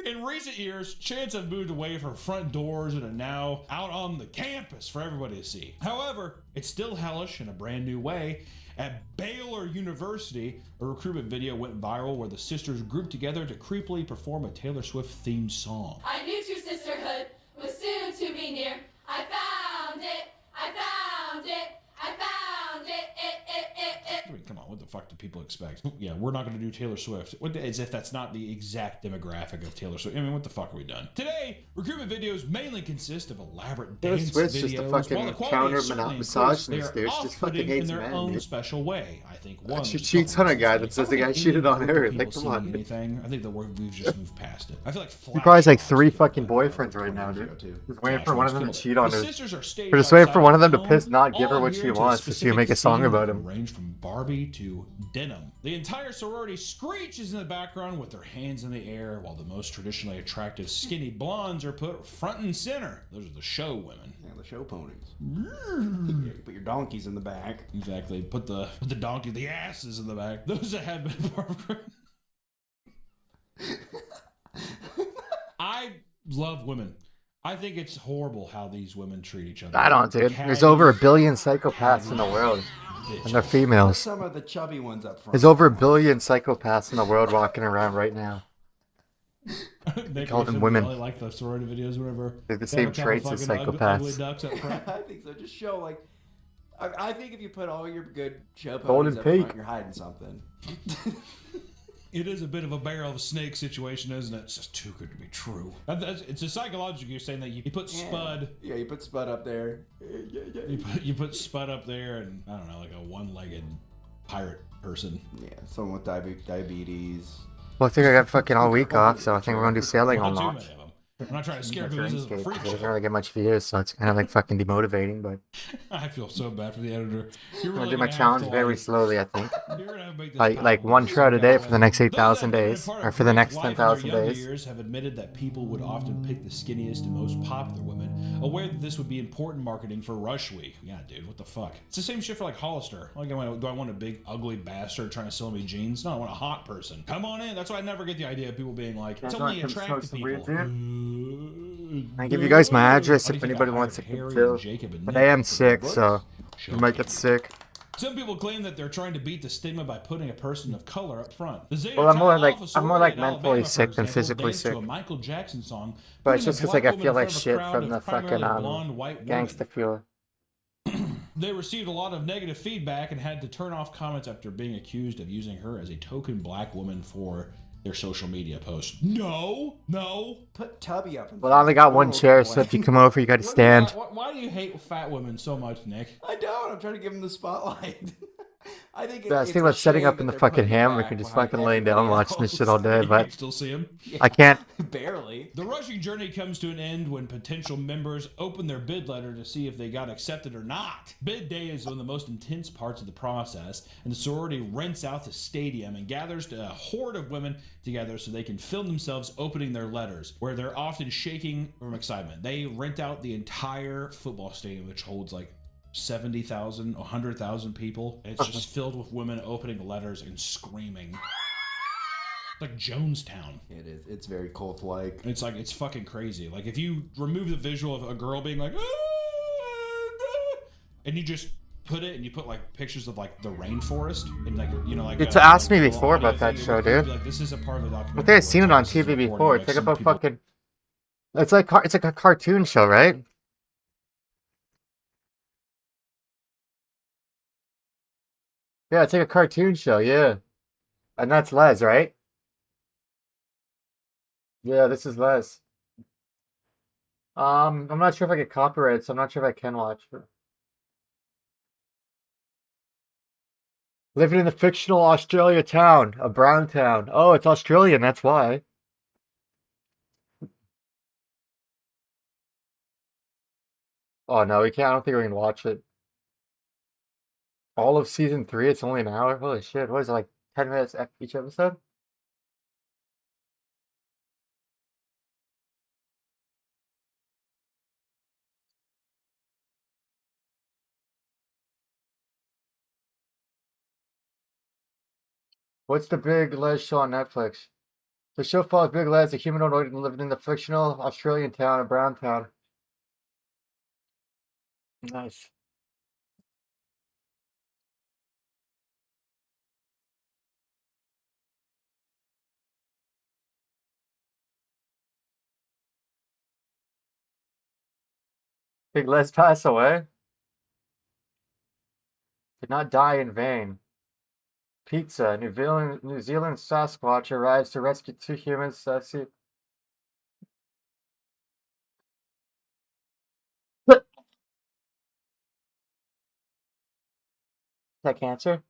In recent years, chants have moved away from front doors and are now out on the campus for everybody to see. However, it's still hellish in a brand new way at Baylor Baylor University, a recruitment video went viral where the sisters grouped together to creepily perform a Taylor Swift themed song. I knew true sisterhood was soon to be near. I found it. I found it. I found it. I mean, come on, what the fuck do people expect? Yeah, we're not going to do Taylor Swift. As if that's not the exact demographic of Taylor Swift. I mean, what the fuck are we done? Today, recruitment videos mainly consist of elaborate Taylor dance Swift's videos. just a while fucking the quality counter is certainly misogynist, increased, dude. they She are just fucking off-putting hates in their men, own dude. special way. I think one. She there's a cheats couple on a guy reasons. that says the I guy think cheated on any her. group of Like, people come on, singing dude. anything. I think that we've just moved past it. I feel like He probably has like 3 Flash fucking Mobs boyfriends right now, 20 years dude. ago, too. Just waiting Flash for one of Mobs them to killed cheat it. on The her. sisters are staged We're just waiting for outside one of them to home, piss, not give her all what she adhering to a wants, so she can make a specific song theme about that him. can range from Barbie to denim. The entire sorority screeches in the background with their hands in the air, while the most traditionally attractive skinny blondes are put front and center. Those are the show women. Yeah, the show ponies. You put your donkeys in the back. Exactly. Put the donkey, the asses in the back. Those that have been part of I love women. I think it's horrible how these women treat each other. I don't, dude. There's over 1 billion psychopaths in the world, and they're Put females. some of the chubby ones up front. There's over 1 billion psychopaths in the world walking around right now. They call them women. Really like the sorority videos, whatever. They're the They have same a couple traits as fucking psychopaths. Ugly ducks up front. I think so. Just show like. I think if you put all your good show Golden ponies up Peak. front, you're hiding something. It is a bit of a barrel of a snake situation, isn't it? It's just too good to be true. It's a psychological. You're saying that you put Spud. Yeah, you put Spud up there. You put Spud up there, and I don't know, like a one-legged pirate person. Yeah, someone with diabetes. Well, I think I got fucking all week off, so I think we're gonna do sailing all Not too night. many of them. I'm not trying to scare people. It This is a freak doesn't show. really get much views, so it's kind of like fucking demotivating. But I feel so bad for the editor. You're I'm gonna really do my gonna have challenge to, very like, slowly, I think. you're gonna have to make this Like palatable. one trout a day for the next Those 8,000 that have been a days, part or of for the Greek next life in 10,000 their younger days. years have admitted that people would often pick the skinniest and most popular women, aware that this would be important marketing for Rush Week. Yeah, dude, what the fuck? It's the same shit for like Hollister. Like, do I want a big ugly bastard trying to sell me jeans? No, I want a hot person. Come on in. That's why I never get the idea of people being like, it's Guys only wanna come attractive smoke some people. weed, I give you guys my address if anybody wants to come chill. But I am sick, so you might get sick. Some people claim that they're trying to beat the stigma by putting a person of color up front. The Zeta Well, I'm more Tau like- Alpha I'm more like sorority in mentally Alabama, sick for than example, physically danced to sick. a Michael Jackson song, But it's putting a just 'cause, like, black I woman feel in like front of a shit crowd from of the fucking, primarily blonde, white women. Gangsta fuel. They received a lot of negative feedback and had to turn off comments after being accused of using her as a token black woman for their social media posts. No. Put Tubby up. Well, I only got one chair, so if you come over, you got to stand. Why do you hate fat women so much, Nick? I don't. I'm trying to give him the spotlight. I think. Yeah, I was it's thinking a about setting shame up in that the they're fucking putting it hammock back and just behind fucking laying down everybody watching this else. shit all day, You but can still see him. I can't. Barely. The rushing journey comes to an end when potential members open their bid letter to see if they got accepted or not. Bid day is one of the most intense parts of the process, and the sorority rents out the stadium and gathers a horde of women together so they can film themselves opening their letters, where they're often shaking from excitement. They rent out the entire football stadium, which holds like 70,000, 100,000 people. It's just filled with women opening letters and screaming. Like Jonestown. It is. It's very cult-like. It's like, it's fucking crazy. Like, if you remove the visual of a girl being like, "Ah, ah," and you just put it and you put like pictures of like the rainforest and like, you know, like It's asked me like, before audio about that thing, show, it would be dude. Like, this is a part of the documentary. I think I've seen it on This is TV recording, before. like, Think some about people- fucking. It's like a cartoon show, right? Yeah, it's like a cartoon show, yeah. And that's Les, right? Yeah, this is Les. I'm not sure if I get copyrighted, so I'm not sure if I can watch it. Living in the fictional Australia town, a brown town. Oh, it's Australian, that's why. Oh no, we can't. I don't think we can watch it. All of season 3, it's only an hour. Holy shit! What is it, like 10 minutes each episode? What's the Big Les show on Netflix? The show follows Big Les, a humanoid living in the fictional Australian town of Browntown. Nice. Did Les pass away? Did not die in vain. Pizza. New Zealand Sasquatch arrives to rescue two humans. Is that cancer?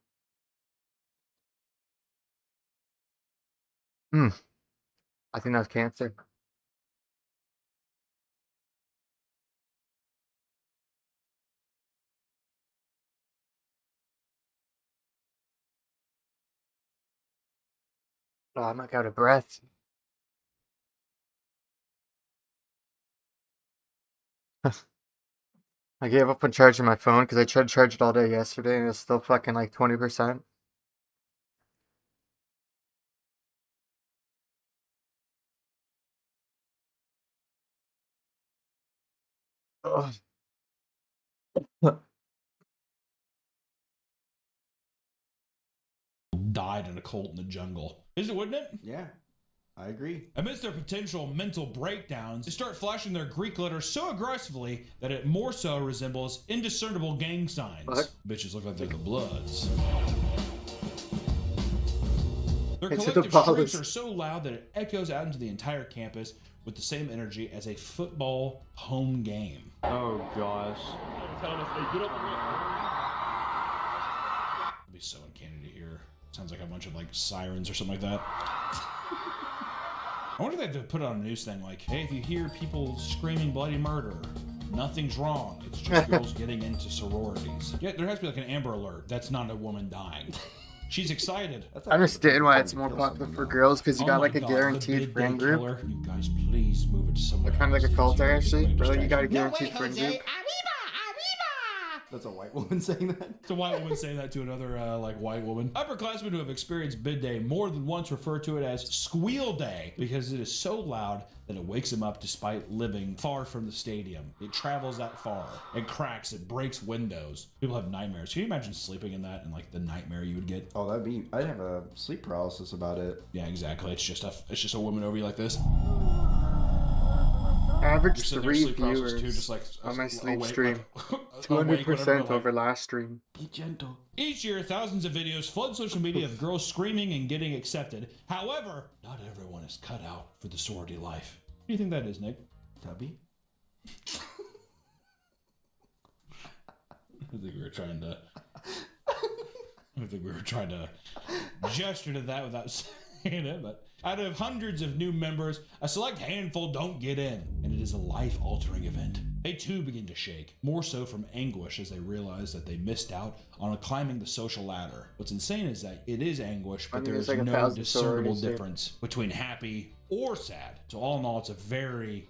Hmm. I think that's cancer. Oh, I'm like out of breath. I gave up on charging my phone because I tried to charge it all day yesterday and it's still fucking like 20%. Ugh. Died in a cult in the jungle. Is it, wouldn't it? Yeah, I agree. Amidst their potential mental breakdowns, they start flashing their Greek letters so aggressively that it more so resembles indiscernible gang signs. What? Bitches look like they're the Bloods. Their It's the collective Bloods. shrieks are so loud that it echoes out into the entire campus with the same energy as a football home game. Oh gosh. It'd be so uncanny to hear. Sounds like a bunch of like sirens or something like that. I wonder if they have to put it on a news thing like, hey, if you hear people screaming bloody murder, nothing's wrong. It's just girls getting into sororities. Yeah, there has to be like an Amber Alert. That's not a woman dying. She's excited. I understand why it's more popular for girls because you got Oh like my a God, guaranteed the big friend day group. killer. You guys, please move it to somewhere. Kind of like a else. cult actually. It's Really, you got a distraction. guaranteed friend group. That's a white woman saying that. It's a white woman saying that to another like white woman. Upperclassmen who have experienced bid day more than once refer to it as squeal day because it is so loud that it wakes them up despite living far from the stadium. It travels that far. It cracks. It breaks windows. People have nightmares. Can you imagine sleeping in that and like the nightmare you would get? Oh, I'd have a sleep paralysis about it. Yeah, exactly. It's just a woman over you like this. You're Average sitting there 3 sleep paralysis viewers too, just like on my sleep awake, stream. like, awake, whatever, 200% like- over last stream. Be gentle. Each year, thousands of videos flood social media of girls screaming and getting accepted. However, not everyone is cut out for the sorority life. What do you think that is, Nick? Tubby? I think we were trying to gesture to that without saying it, but out of hundreds of new members, a select handful don't get in, and it is a life-altering event. They too begin to shake, more so from anguish as they realize that they missed out on climbing the social ladder. What's insane is that it is anguish, but there there's is like no 1,000 discernible sororities here. difference between happy or sad. So all in all, it's a very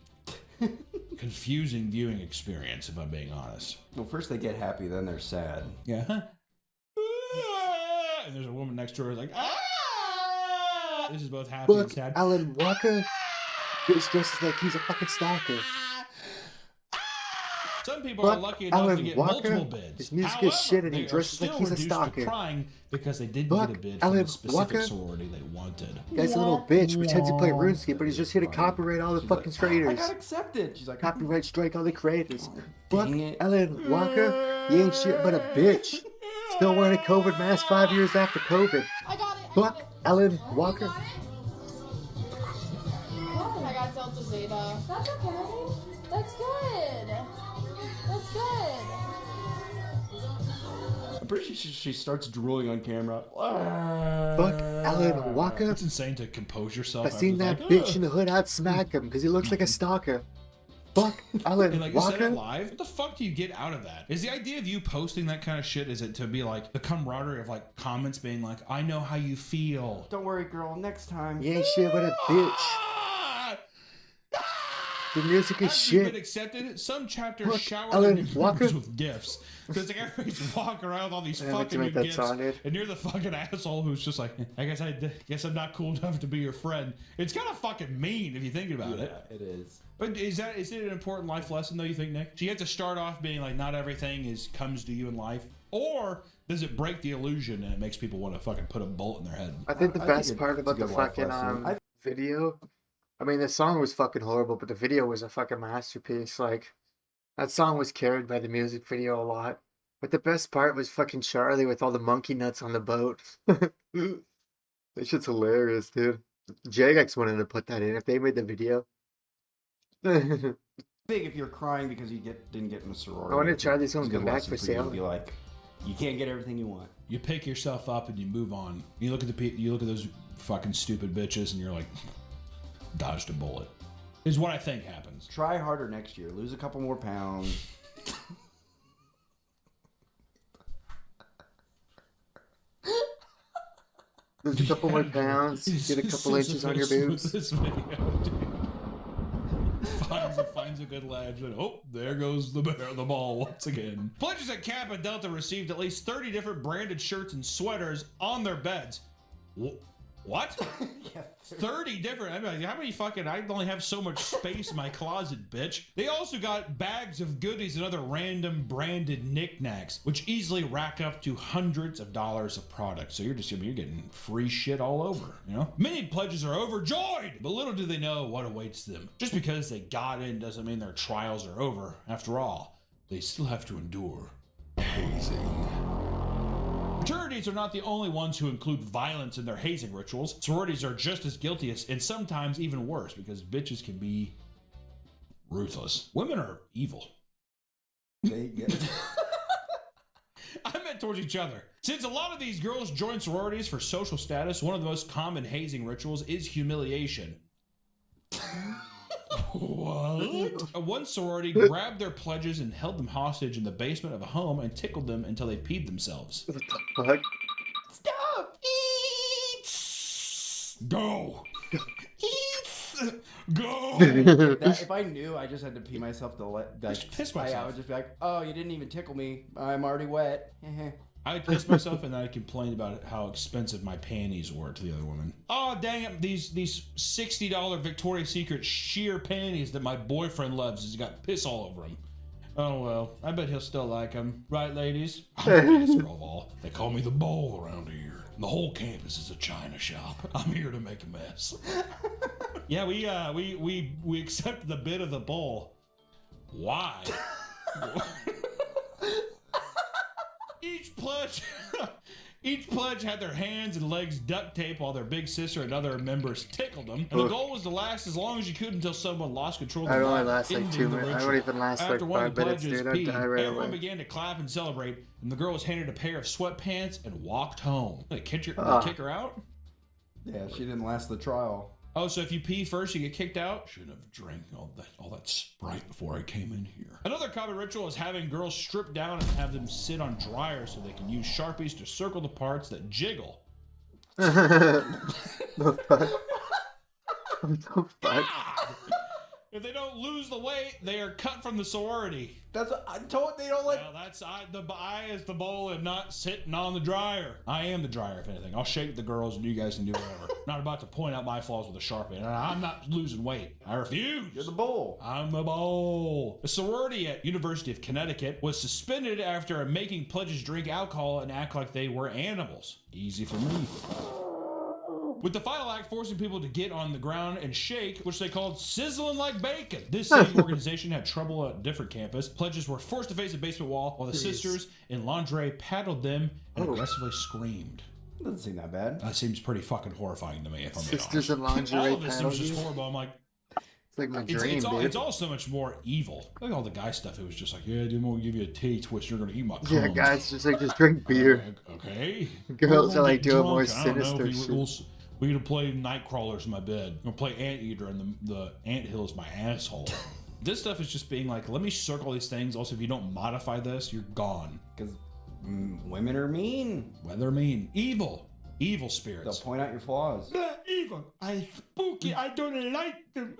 confusing viewing experience, if I'm being honest. Well, first they get happy, then they're sad. Yeah. And there's a woman next to her who's like, ah! This is both happy and Look, sad. Alan Walker is dressed like he's a fucking stalker. Some people are Look, lucky enough Alan to get Walker, multiple bids. his music is However, shit and he they are dresses like still he's a reduced to stalker. crying because they didn't Look, get a bid from Alan the specific Walker. sorority they wanted. Guy's a little bitch, pretends to play RuneScape, but he's just here to copyright all the She's fucking like, creators. I got accepted. She's like, Copyright strike all the creators. dang Fuck it. Alan Walker, you ain't shit but a bitch. Still wearing a COVID mask 5 years after COVID. I got it. Fuck Alan Walker. I got Delta Zeta. That's okay. That's good. That's good. I'm pretty sure she starts drooling on camera. Fuck Alan Walker. It's insane to compose yourself. I seen that after, bitch in the hood outsmack him because he looks like a stalker. Fuck Alan And like you said it Walker. live, what the fuck do you get out of that? Is the idea of you posting that kind of shit, is it to be like the camaraderie of like comments being like, I know how you feel? Don't worry, girl. Next time. You ain't shit but a bitch. Ah! The music is After you've been shit. accepted, some chapters Look, shower Alan their members Walker. with gifts. Because like everybody's walking around with all these Yeah, like to fucking make new that gifts, song, dude. and you're the fucking asshole who's just like, I guess I'm not cool enough to be your friend. It's kind of fucking mean if you think about it. Yeah, it is. But is it an important life lesson though? You think, Nick? Do you have to start off being like, not everything comes to you in life, or does it break the illusion and it makes people want to fucking put a bullet in their head? I think the I best think part it's a about the good life fucking lesson. video, I mean, the song was fucking horrible, but the video was a fucking masterpiece. Like, That song was carried by the music video a lot. But the best part was fucking Charlie with all the monkey nuts on the boat. That shit's hilarious, dude. Jagex wanted to put that in if they made the video. I Big if you're crying because you didn't get in a sorority. wonder if Charlie's gonna It's a come good back for lesson you to sale. Be like, you can't get everything you want. You pick yourself up and you move on. You look at you look at those fucking stupid bitches and you're like, dodged a bullet. Is what I think happens. Try harder next year. Lose a couple more pounds. Lose a couple more pounds, get a couple inches on your boobs. This video, dude. Finds a good ledge, and oh, there goes the ball once again. Pledges at Kappa Delta received at least 30 different branded shirts and sweaters on their beds. What? Yeah, 30 different. I mean, how many fucking? I only have so much space in my closet, bitch. They also got bags of goodies and other random branded knickknacks, which easily rack up to hundreds of dollars of product. So you're getting free shit all over, you know? Many pledges are overjoyed, but little do they know what awaits them. Just because they got in doesn't mean their trials are over. After all, they still have to endure hazing. Fraternities are not the only ones who include violence in their hazing rituals. Sororities are just as guilty and sometimes even worse because bitches can be ruthless. Women are evil. They get I meant towards each other. Since a lot of these girls join sororities for social status, one of the most common hazing rituals is humiliation. What? One sorority grabbed their pledges and held them hostage in the basement of a home and tickled them until they peed themselves. What the fuck? Stop! Eat! Go! Eat! Go! if I knew I just had to pee myself to let Just piss I myself. would just be like, oh, you didn't even tickle me. I'm already wet. I'd piss myself and then I'd complain about how expensive my panties were to the other woman. Oh, dang it. These $60 Victoria's Secret sheer panties that my boyfriend loves has got piss all over them. Oh, well. I bet he'll still like them. Right, ladies? I'm the biggest girl of all. They call me the bowl around here. The whole campus is a china shop. I'm here to make a mess. Yeah, we accepted the bid of the bowl. Why? Each pledge had their hands and legs duct taped while their big sister and other members tickled them. And the goal was to last as long as you could until someone lost control of I the only body, last like ending 2 the minutes. I ritual. don't even last like After one 5 of the minutes, pledges dude. I'd peed, die right everyone away. began to clap and celebrate, and the girl was handed a pair of sweatpants and walked home. They kick her out? Yeah, she didn't last the trial. Oh, so if you pee first, you get kicked out? Should have drank all that Sprite before I came in here. Another common ritual is having girls strip down and have them sit on dryers so they can use Sharpies to circle the parts that jiggle. The fuck? What the fuck? God! If they don't lose the weight, they are cut from the sorority. That's what I told. They don't like. Well, that's I is the bowl and not sitting on the dryer. I am the dryer, if anything. I'll shake the girls and you guys can do whatever. Not about to point out my flaws with a Sharpie. And I'm not losing weight. I refuse. You're the bowl. I'm the bowl. A sorority at University of Connecticut was suspended after making pledges drink alcohol and act like they were animals. Easy for me. With the final act forcing people to get on the ground and shake, which they called sizzling like bacon. This same organization had trouble at a different campus. Pledges were forced to face a basement wall while the sisters in lingerie paddled them and aggressively screamed. Doesn't seem that bad. That seems pretty fucking horrifying to me, if I'm being Sisters honest. in lingerie All of this paddle seems just you? horrible. I'm like, It's like my dream, dude. it's all so much more evil. Like all the guy stuff, it was just like, yeah, dude, we'll give you a titty twist, you're gonna eat my cum. Yeah, guys, just drink beer. Okay. Girls We'll are get doing drunk. more I don't know sinister if shit. we're gonna play night crawlers in my bed. We're gonna play anteater, and the anthill is my asshole. This stuff is just being like, let me circle these things. Also, if you don't modify this, you're gone. Because women are mean. Well, they're mean, evil They'll spirits. point out your flaws. Evil. I spooky. I don't like them.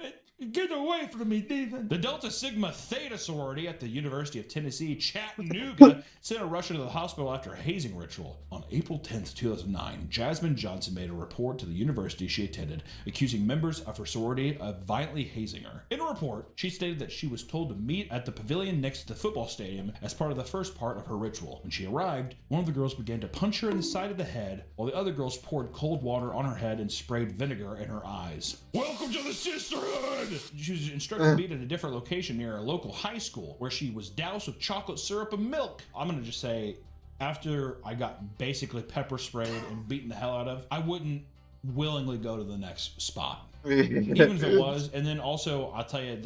Get away from me, Nathan. The Delta Sigma Theta sorority at the University of Tennessee, Chattanooga, sent a Russian to the hospital after a hazing ritual. On April 10th, 2009, Jasmine Johnson made a report to the university she attended, accusing members of her sorority of violently hazing her. In a report, she stated that she was told to meet at the pavilion next to the football stadium as part of the first part of her ritual. When she arrived, one of the girls began to punch her in the side of the head, while the other girls poured cold water on her head and sprayed vinegar in her eyes. Welcome to the sisterhood! She was instructed to meet at a different location near a local high school where she was doused with chocolate syrup and milk. I'm gonna just say, after I got basically pepper sprayed and beaten the hell out of, I wouldn't willingly go to the next spot. Even if it was. And then also, I'll tell you,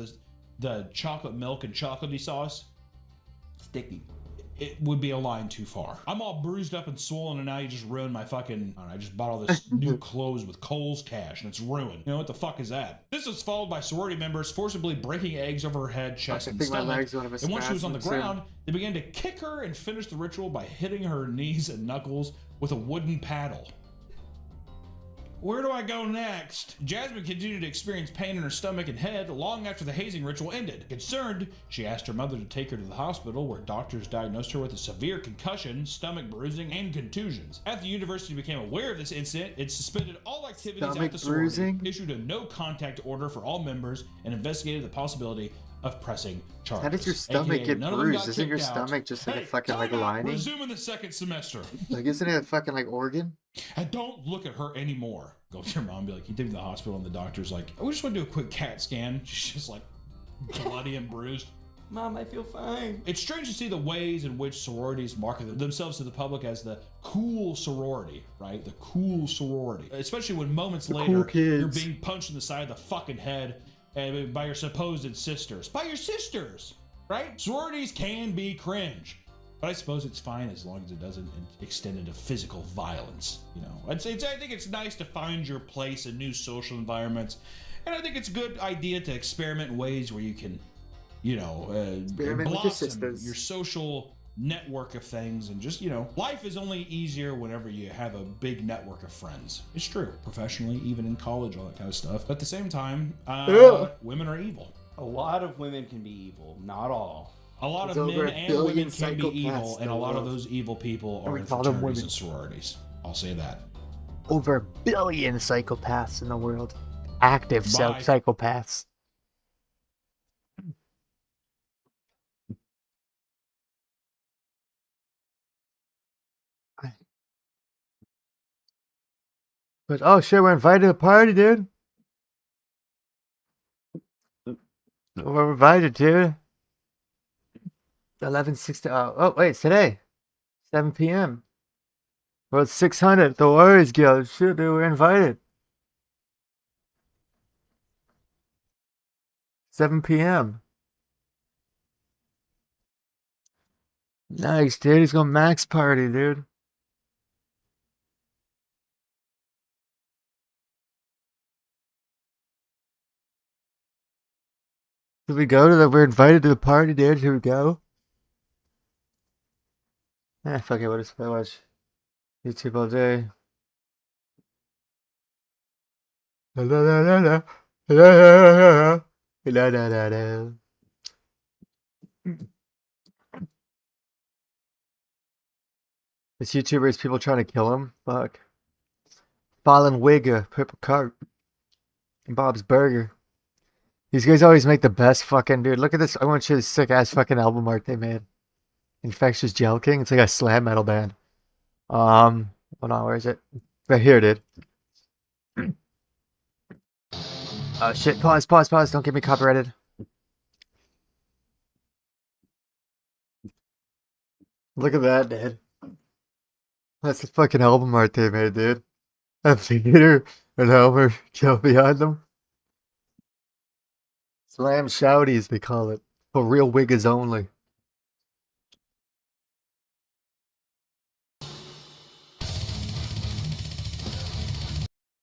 the chocolate milk and chocolatey sauce, Sticky. it would be a line too far. I'm all bruised up and swollen, and now you just ruined my fucking... I just bought all this new clothes with Kohl's cash, and it's ruined. You know, what the fuck is that? This was followed by sorority members forcibly breaking eggs over her head, chest, and stomach. And once she was on the ground, they began to kick her and finish the ritual by hitting her knees and knuckles with a wooden paddle. Where do I go next? Jasmine continued to experience pain in her stomach and head long after the hazing ritual ended. Concerned, she asked her mother to take her to the hospital, where doctors diagnosed her with a severe concussion, stomach bruising, and contusions. After the university became aware of this incident, it suspended all activities at the sorority, issued a no-contact order for all members, and investigated the possibility of pressing charges. How does your stomach get bruised? Isn't your stomach just like a fucking like lining? Resuming the second semester. Like, isn't it a fucking like organ? And don't look at her anymore. Go to your mom and be like, you take me to the hospital, and the doctor's like, we just want to do a quick CAT scan. She's just like bloody and bruised. Mom, I feel fine. It's strange to see the ways in which sororities market themselves to the public as the cool sorority, right? The cool sorority. Especially when moments later, you're being punched in the side of the fucking head by your supposed sisters. By your sisters, right? Sororities can be cringe. But I suppose it's fine as long as it doesn't extend into physical violence. You know, I think it's nice to find your place in new social environments. And I think it's a good idea to experiment in ways where you can, you know, blossom your social network of things, and just, you know, life is only easier whenever you have a big network of friends. It's true, professionally, even in college, all that kind of stuff. But at the same time, women are evil. A lot of women can be evil, not all. A lot of men and women can be evil, and a lot of those evil people are in fraternities and sororities. I'll say that. Over 1 billion psychopaths in the world. Active psychopaths. But oh shit, we're invited to a party, dude. We're invited, dude. 11:60. Oh wait, it's today. 7 p.m. Well, it's 600 at the Warriors Guild. Shit, dude, we're invited. 7 p.m. Nice, dude. He's going max party, dude. Should we go to the... We're invited to the party, dude. Should we go? Fuck it. What is I watch YouTube all day? La la la la la. La la la la la la. This YouTuber is people trying to kill him. Fuck. Fallen Wigger, Purple Cart, and Bob's Burger. These guys always make the best fucking... Dude, look at this. I want to show you this sick ass fucking album art they made. Infectious Gel King. It's like a slam metal band. Hold on, where is it? Right here, dude. Oh shit, pause. Don't get me copyrighted. Look at that, dude. That's the fucking album art they made, dude. A theater and Homer go behind them. Slam shouties, they call it. For real wiggers only.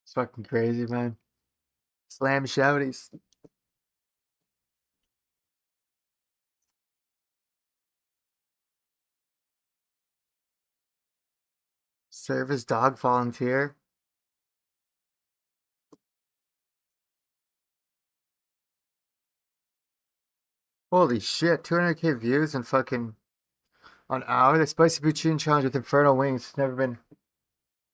It's fucking crazy, man. Slam shouties. Service dog volunteer. Holy shit, 200k views and fucking on hour. The spicy poutine challenge with infernal wings. Never been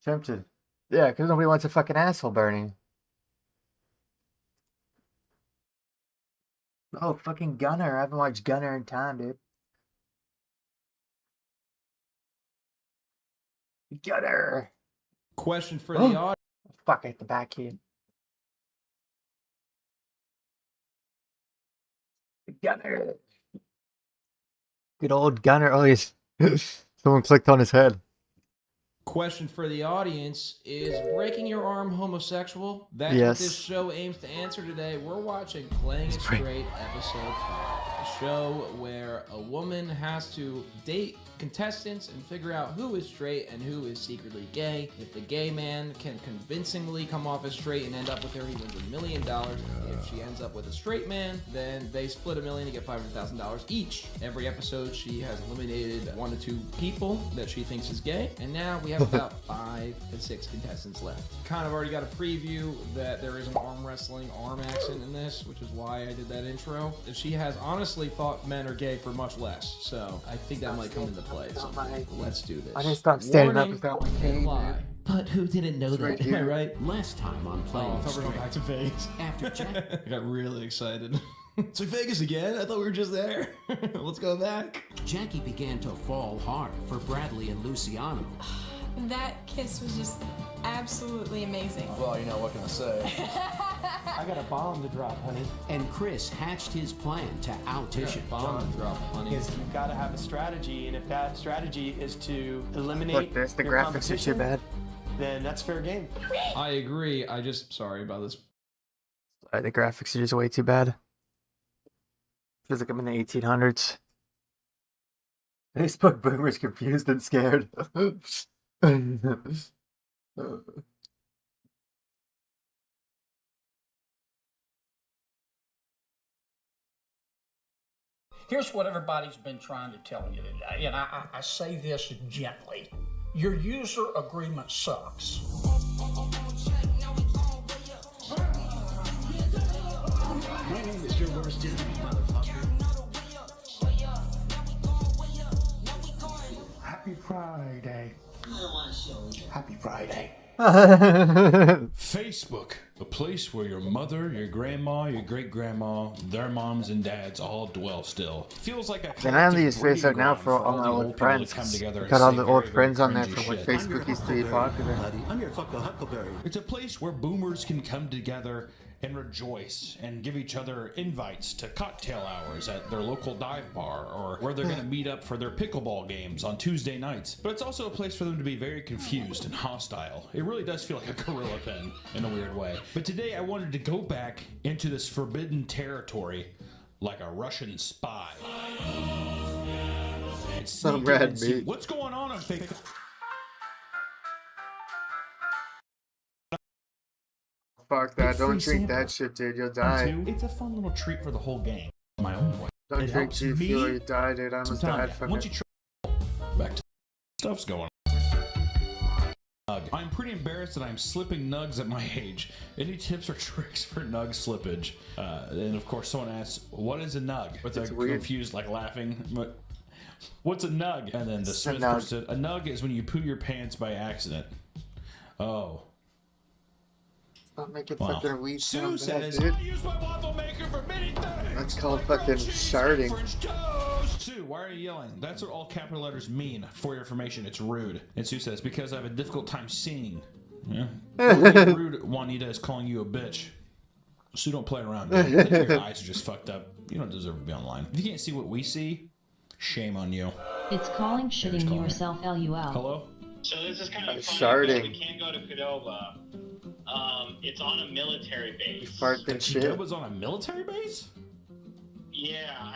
tempted. Yeah, because nobody wants a fucking asshole burning. Oh, fucking Gunner. I haven't watched Gunner in time, dude. Gunner. Question for the audience. Fuck, I hit the back key. Gunner. Good old Gunner. Oh, he's someone clicked on his head. Question for the audience: is breaking your arm homosexual? That's what Yes. this show aims to answer today. We're watching Playing It Straight episode 5, a show where a woman has to date contestants and figure out who is straight and who is secretly gay. If the gay man can convincingly come off as straight and end up with her, he wins $1 million. If she ends up with a straight man, then they split $1 million to get $500,000 each. Every episode, she has eliminated 1 to 2 people that she thinks is gay, and now we have about 5 to 6 contestants left. Kind of already got a preview that there is an arm wrestling arm accent in this, which is why I did that intro. She has honestly thought men are gay for much less, so I think that might come into play. So let's do this. I didn't stop standing up Warning, without my cane, lie. dude. But who didn't know right that? Am I here. right? Last time on Oh, Playing I It thought we were Straight, going back to Vegas. after Jack I got really excited. To Vegas again? I thought we were just there. Let's go back. Jackie began to fall hard for Bradley and Luciano. That kiss was just absolutely amazing. Well, you know, what can I say? I got a bomb to drop, honey. And Chris hatched his plan to out-Tish it. Bomb drop, honey. Because you've got to have a strategy, and if that strategy is to eliminate Look, this. The your graphics are too competition, bad. then that's fair game. I agree. Sorry about this. The graphics are just way too bad. Feels like I'm in the 1800s. Facebook boomers confused and scared. Here's what everybody's been trying to tell you today, and I say this gently. Your user agreement sucks. My name is your worst enemy, motherfucker. Happy Friday. Happy Friday. Facebook, a place where your mother, your grandma, your great-grandma, their moms and dads all dwell still. Feels like a Then I only use collective Facebook now breeding for ground all my the old people that friends. come together and Got all say the old very, friends very on there cringy from when shit. Facebook used to be popular. Buddy. I'm your fucking huckleberry. It's a place where boomers can come together and rejoice and give each other invites to cocktail hours at their local dive bar or where they're going to meet up for their pickleball games on Tuesday nights. But it's also a place for them to be very confused and hostile. It really does feel like a gorilla pen in a weird way. But today I wanted to go back into this forbidden territory like a Russian spy. And Some sneak in red and see meat. what's going on Facebook. Fuck that. It's Don't free drink sample. that shit, dude. You'll die. It's a fun little treat for the whole gang. My own way. Don't It drink helps G me Fuel or you die, dude. I almost Tell died ya, from once it. you try, back to stuff's going on. I'm pretty embarrassed that I'm slipping nugs at my age. Any tips or tricks for nug slippage? And of course, someone asks, "What is a nug?" With a It's weird. confused, like laughing. But what's a nug? And then the It's a Smith nug. person, a nug is when you poo your pants by accident. Oh. Stop making Wow. fucking weed Sue sound bad, says, dude. I use my waffle maker for many things. That's called fucking sharding. French toast. Sue, why are you yelling? That's what all capital letters mean. For your information, it's rude. And Sue says, because I have a difficult time seeing. Yeah. Really rude, Juanita is calling you a bitch. Sue, don't play around. Man. I think your eyes are just fucked up. You don't deserve to be online. If you can't see what we see, shame on you. It's calling shitting calling. yourself LUL. Hello? So this is kind of funny Sharding. because we can't go to Qdoba. It's on a military base. Fart and shit. Qdoba's on a military base? Yeah,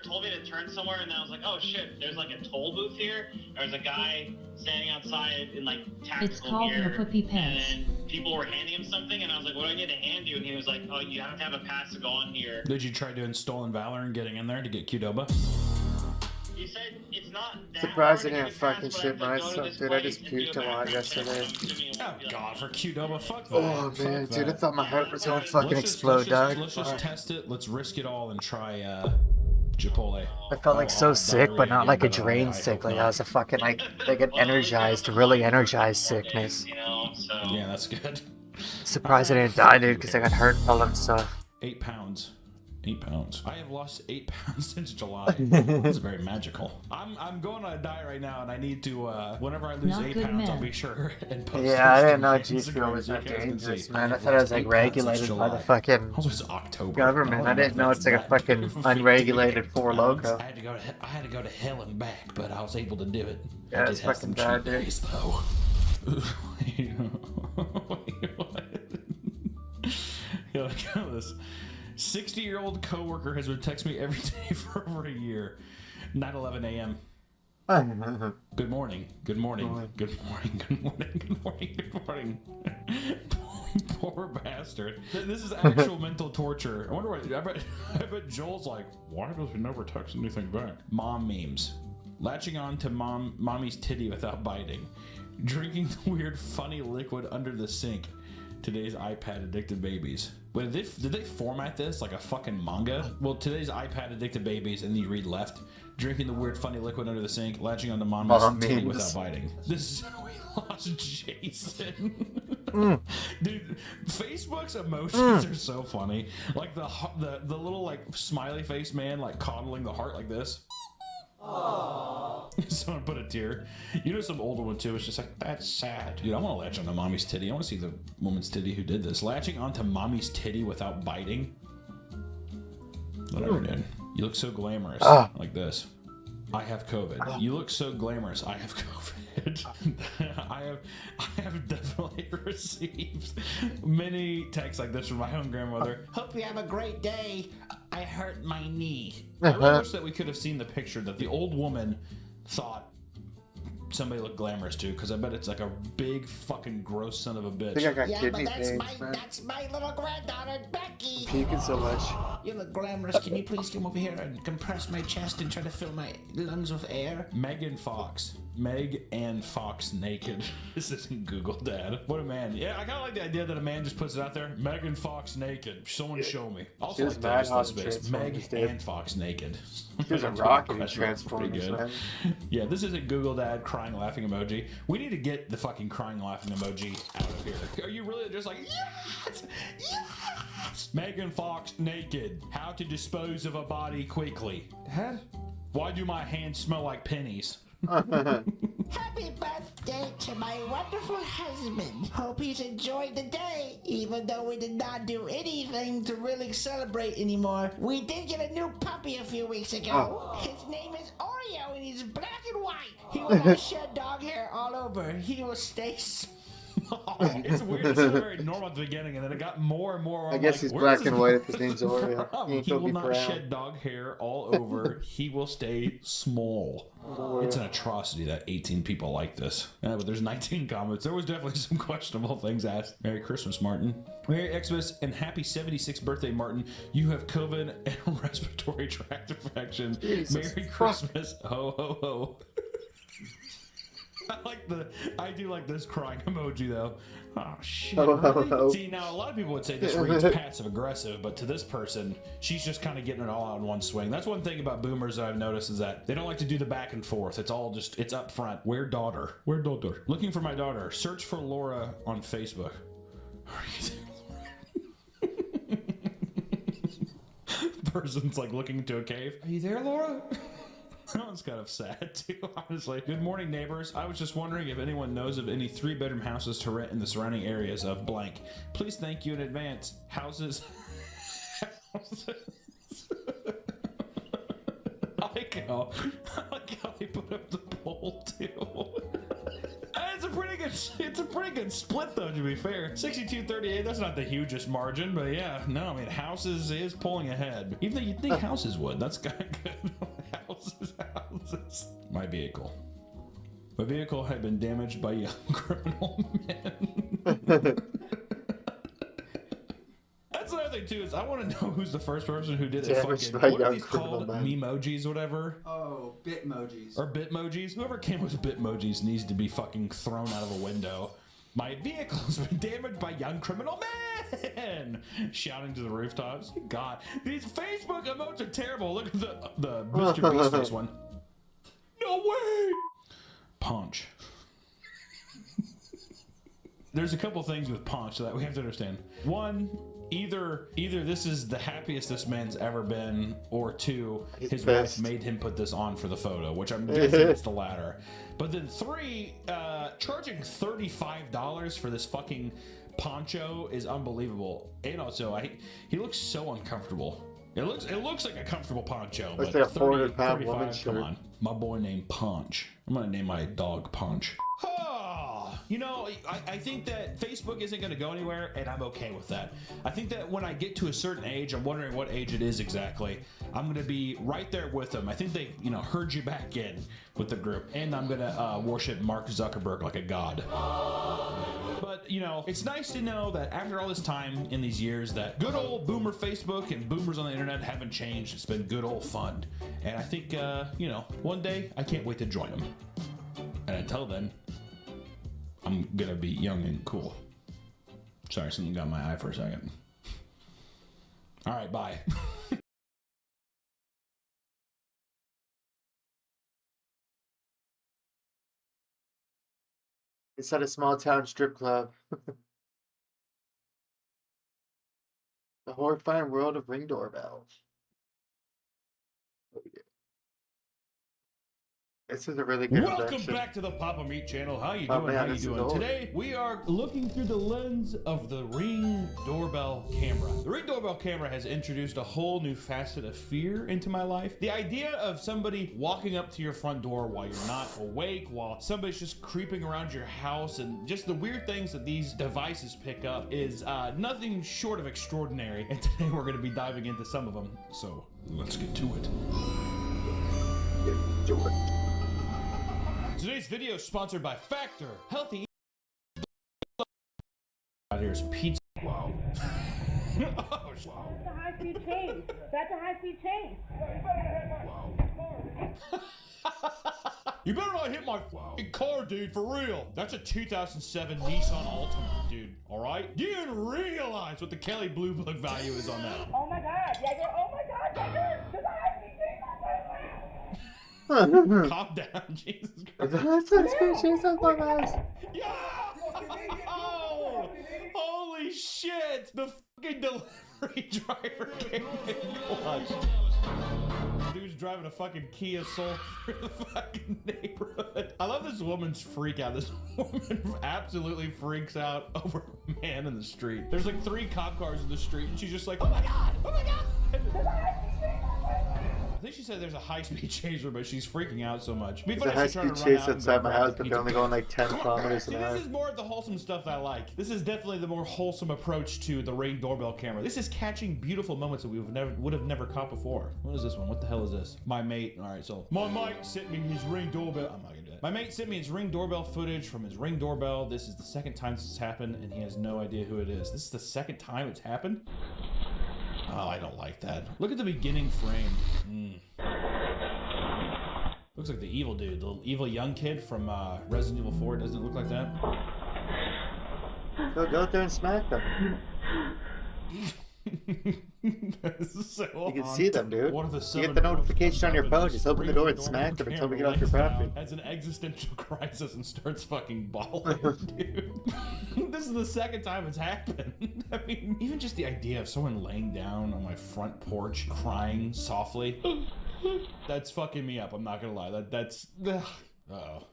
told me to turn somewhere, and then I was like, oh shit, there's like a toll booth here. There's a guy standing outside in like tactical It's called gear, your puppy pants. and then people were handing him something, and I was like, what do I need to hand you? And he was like, oh, you have to have a pass to go on here. Did you try doing stolen valor and getting in there to get Qdoba? He said it's not that Surprised hard I to didn't get a pass, fucking but shit I have to go to myself, this dude. I place just and do puked a lot background check, yesterday. so I'm assuming it Oh won't be like god, for Qdoba, fuck that. Oh Fuck man, dude, I that. thought my heart was gonna Let's fucking Let's explode, dog. Let's just test it. Let's risk it all and try Chipotle. I felt like so sick, but not like a drain sick. Like I was a fucking like an energized, really energized sickness. You know, so Yeah, that's good. Surprised I didn't die, dude, because I got hurt and all that stuff. 8 pounds 8 pounds. I have lost 8 pounds since July. That's very magical. I'm going on a diet right now, and I need to, whenever I lose Not 8 good pounds, I'll men. be sure and post Yeah, I this didn't to know my G Fuel Instagram was so you that guys can dangerous, see. man. I have thought it was lost like 8 pounds since regulated by the July. fucking Also, it's October. government. I didn't know it's like a fucking unregulated Four Loko. I had to go to hell and back, but I was able to do it. Yeah, I did it's have fucking some bad, cheat dude. days, though. Wait, what? Yo, look at this. 60-year-old coworker has been texting me every day for over a year. 9:11 a.m. Good morning. Good morning. Good morning. Good morning. Good morning. Good morning. Poor bastard. This is actual mental torture. I wonder what. I bet Joel's like, why does he never text anything back? Mom memes. Latching on to mommy's titty without biting. Drinking the weird funny liquid under the sink. Today's iPad addicted babies. Wait, did they format this like a fucking manga? Well, today's iPad addicted babies, and then you read left. Drinking the weird funny liquid under the sink, latching onto mommy's titty memes. without biting. This is how we lost Jason. Dude, Facebook's emotions are so funny. Like the little like smiley face man like coddling the heart like this. Someone put a tear. You know, some older one too. It's just like, that's sad. Dude, I want to latch onto mommy's titty. I want to see the woman's titty who did this. Latching onto mommy's titty without biting. Whatever, dude. You look so glamorous. Like this. I have COVID. You look so glamorous. I have COVID. I have definitely received many texts like this from my own grandmother. Hope you have a great day. I hurt my knee. I really wish that we could have seen the picture that the old woman thought somebody looked glamorous too, because I bet it's like a big fucking gross son of a bitch. I think I got Yeah, kidney but pains, man. that's my little granddaughter, Becky. Puking so much. You look glamorous. Can you please come over here and compress my chest and try to fill my lungs with air? Megan Fox. Meg and Fox naked. This isn't Google, Dad. What a man. Yeah, I kind of like the idea that a man just puts it out there. Megan Fox naked. Someone show me. Also, was like mad just how this the space. Meg Transformers did. and Fox naked. He was a That's rocket in pretty Transformers, good. man. Yeah, this isn't Google, Dad. Crying laughing emoji. We need to get the fucking crying laughing emoji out of here. Are you really just like, yes, yes? Megan Fox naked. How to dispose of a body quickly. Dad? Why do my hands smell like pennies? Happy birthday to my wonderful husband. Hope he's enjoyed the day, even though we did not do anything to really celebrate anymore. We did get a new puppy a few weeks ago. His name is Oreo, and he's black and white. He will not shed dog hair all over. He will stay small. It's weird. It sounded very normal at the beginning, and then it got more and more. I guess he's black and white if his name's Oreo. He ain't He gonna will be not brown. shed dog hair all over. He will stay small. It's an atrocity that 18 people like this. Yeah, but there's 19 comments. There was definitely some questionable things asked. Merry Christmas, Martin. Merry Xmas and happy 76th birthday, Martin. You have COVID and respiratory tract infection. Merry Christmas. Ho, ho, ho. I do like this crying emoji though. Oh shit. Really? See, now a lot of people would say this reads passive aggressive, but to this person, she's just kind of getting it all out in one swing. That's one thing about boomers that I've noticed is that they don't like to do the back and forth. It's all just, it's up front. Where daughter? Where daughter? Looking for my daughter. Search for Laura on Facebook. Are you there? Person's like looking into a cave. Are you there, Laura? That one's kind of sad too, honestly. Good morning, neighbors. I was just wondering if anyone knows of any 3-bedroom houses to rent in the surrounding areas of blank. Please thank you in advance. Houses. I like how they put up the poll too. It's a pretty good split though, to be fair. 62-38, that's not the hugest margin, but yeah, no, I mean, Houses is pulling ahead. Even though you'd think Houses would, that's kind of good. Houses. My vehicle had been damaged by young criminal men. That's another thing too, is I want to know who's the first person who did it. Damaged Fucking, by what are young these criminal called? men. Memojis, whatever. Oh, Bitmojis. Or Bitmojis. Whoever came with Bitmojis needs to be fucking thrown out of a window. My vehicle has been damaged by young criminal men! Shouting to the rooftops. God, these Facebook emotes are terrible. Look at the Mr. Beast face one. No way! Punch. there's a couple things with Punch that we have to understand. One, either this is the happiest this man's ever been, or two, his wife made him put this on for the photo, which I'm guessing it's the latter. But then three, charging $35 for this fucking poncho is unbelievable. And also, he looks so uncomfortable. It looks like a comfortable poncho, Looks but like a 400-pound woman 35, come on. My boy named Punch. I'm gonna name my dog Punch. You know, I think that Facebook isn't going to go anywhere, and I'm okay with that. I think that when I get to a certain age, I'm wondering what age it is exactly, I'm going to be right there with them. I think they, you know, herd you back in with the group, and I'm going to worship Mark Zuckerberg like a god. But, you know, it's nice to know that after all this time in these years that good old boomer Facebook and boomers on the internet haven't changed. It's been good old fun. And I think, you know, one day I can't wait to join them. And until then, I'm gonna be young and cool. Sorry, something got my eye for a second. All right, bye. It's at a small town strip club. The horrifying world of Ring doorbells. Oh, yeah. This is a really good Welcome introduction. back to the Papa Meat channel. How you Oh, doing? man, How you this is doing? old. Today we are looking through the lens of the Ring doorbell camera. The Ring doorbell camera has introduced a whole new facet of fear into my life. The idea of somebody walking up to your front door while you're not awake, while somebody's just creeping around your house, and just the weird things that these devices pick up is nothing short of extraordinary. And today we're going to be diving into some of them. So let's get to it. Do it. Today's video is sponsored by Factor. Healthy. Here's pizza. Wow. Oh, wow. That's a high-speed chase. That's a high-speed chase. You better not hit my fucking car, dude, for real. That's a 2007 Nissan Altima, dude, all right? You didn't realize what the Kelly Blue Book value is on that. Oh my God, Jagger. Oh my God, Jagger. There's a high-speed chase on my way. Calm down, Jesus Christ. That's a species of my mouse. Yeah! Oh, holy shit! The fucking delivery driver came in clutch. Dude's driving a fucking Kia Soul through the fucking neighborhood. I love this woman's freak out. This woman absolutely freaks out over a man in the street. There's like 3 cop cars in the street, and she's just like, oh my God! Oh my God! I think she said there's a high-speed chaser, but she's freaking out so much. There's a high-speed chase outside my house, but they're only going like 10 kilometers an hour. This is more of the wholesome stuff that I like. This is definitely the more wholesome approach to the Ring doorbell camera. This is catching beautiful moments that we would have never caught before. What is this one? What the hell is this? My mate. All right, so my mate sent me his Ring doorbell. I'm not gonna do that. My mate sent me his Ring doorbell footage from his Ring doorbell. This is the second time this has happened, and he has no idea who it is. This is the second time it's happened? Oh, I don't like that. Look at the beginning frame. Looks like the evil dude, the evil young kid from Resident Evil 4. Doesn't it look like that? Go out there and smack them. So you can see them, dude. One of the you get the notification on your phone. Just open the door and smack them until we get off your property. Has an existential crisis and starts fucking bawling, dude. This is the second time it's happened. I mean, even just the idea of someone laying down on my front porch crying softly, that's fucking me up. I'm not gonna lie. That's. Uh-oh.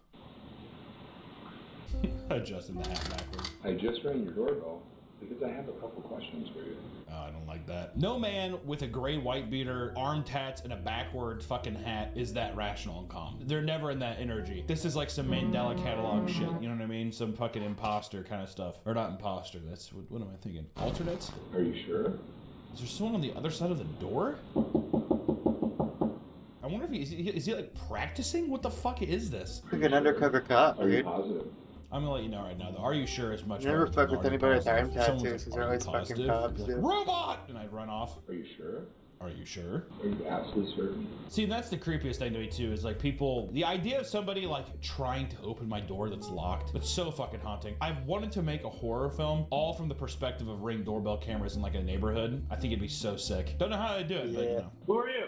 Adjusting the hat backwards. I just rang your doorbell because I have a couple questions for you. Oh, I don't like that. No man with a gray white beater, arm tats, and a backward fucking hat is that rational and calm. They're never in that energy. This is like some Mandela catalog shit. You know what I mean? Some fucking imposter kind of stuff. Or not imposter. That's what am I thinking? Alternates? Are you sure? Is there someone on the other side of the door? I wonder if is he like practicing? What the fuck is this? Like an undercover cop, Are you dude. positive? I'm gonna let you know right now. The "Are you sure" is much. Never fuck with anybody with arm Someone's tattoos, like, because they're "Are you always fucking positive?" cops, I'd be like, dude. Robot! And I'd run off. Are you sure? Are you sure? Are you absolutely certain? See, that's the creepiest thing to me too, is like people, the idea of somebody like trying to open my door that's locked, that's so fucking haunting. I've wanted to make a horror film all from the perspective of Ring doorbell cameras in like a neighborhood. I think it'd be so sick. Don't know how to do it, but you know. Who are you?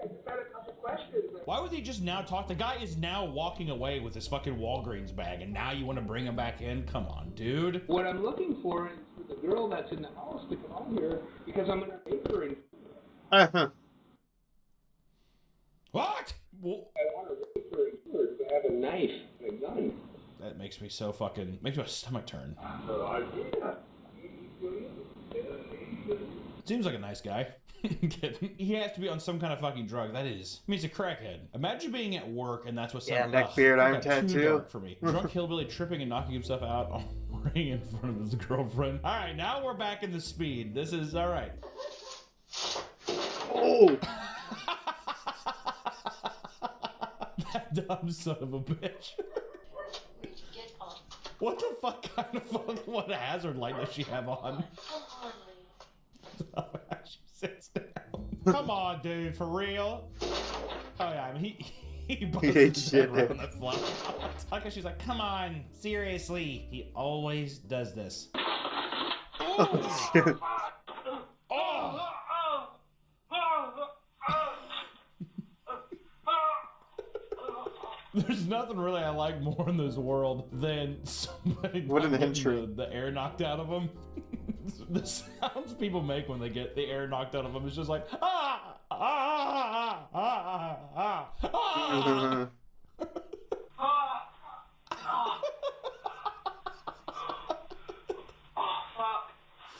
Just got a couple questions, Why would he just now talk? The guy is now walking away with his fucking Walgreens bag, and now you want to bring him back in? Come on, dude. What I'm looking for is for the girl that's in the house to come out here because I'm gonna make her in. What? Well, I want to rape her in here to have a knife and a gun. that makes me so fucking, makes my stomach turn. Seems like a nice guy. He has to be on some kind of fucking drug. That is, I mean, he's a crackhead. Imagine being at work and that's what. Yeah, neck beard, iron tattoo. For me, drunk hillbilly tripping and knocking himself out, right in front of his girlfriend. All right, now we're back in the speed. This is all right. Oh. That dumb son of a bitch. What the fuck kind of what hazard light does she have on? She sits down. Come on, dude, for real? Oh yeah, I mean he busted shit around the floor. Like she's like, come on, seriously. He always does this. Oh, shit. Oh. There's nothing really I like more in this world than somebody getting the air knocked out of them. The sounds people make when they get the air knocked out of them is just like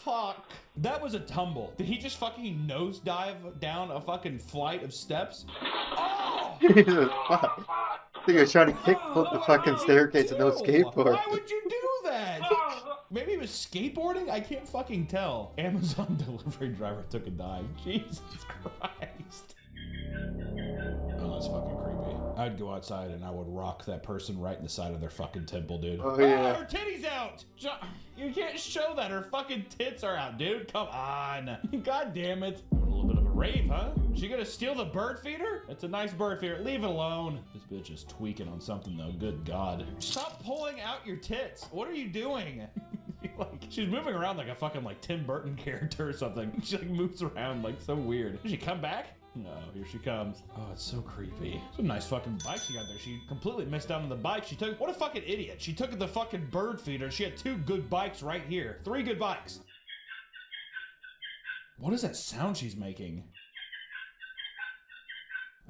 Fuck. That was a tumble. Did he just fucking nosedive down a fucking flight of steps? Oh! Jesus fuck. I think I was trying to kickflip the fucking staircase and no skateboard. Why would you do that? Maybe he was skateboarding? I can't fucking tell. Amazon delivery driver took a dive. Jesus Christ. Oh, that's fucking creepy. I'd go outside and I would rock that person right in the side of their fucking temple, dude. Oh, yeah. Her titty's out! You can't show that. Her fucking tits are out, dude. Come on. God damn it. A little bit of a rave, huh? She gonna steal the bird feeder? It's a nice bird feeder. Leave it alone. This bitch is tweaking on something, though. Good God. Stop pulling out your tits. What are you doing? Like, she's moving around like a fucking like Tim Burton character or something. She like moves around like so weird. Did she come back? No, here she comes. Oh, it's so creepy. Some nice fucking bike she got there. She completely missed out on the bike. She took, what a fucking idiot. She took the fucking bird feeder. She had 2 good bikes right here. 3 good bikes. What is that sound she's making?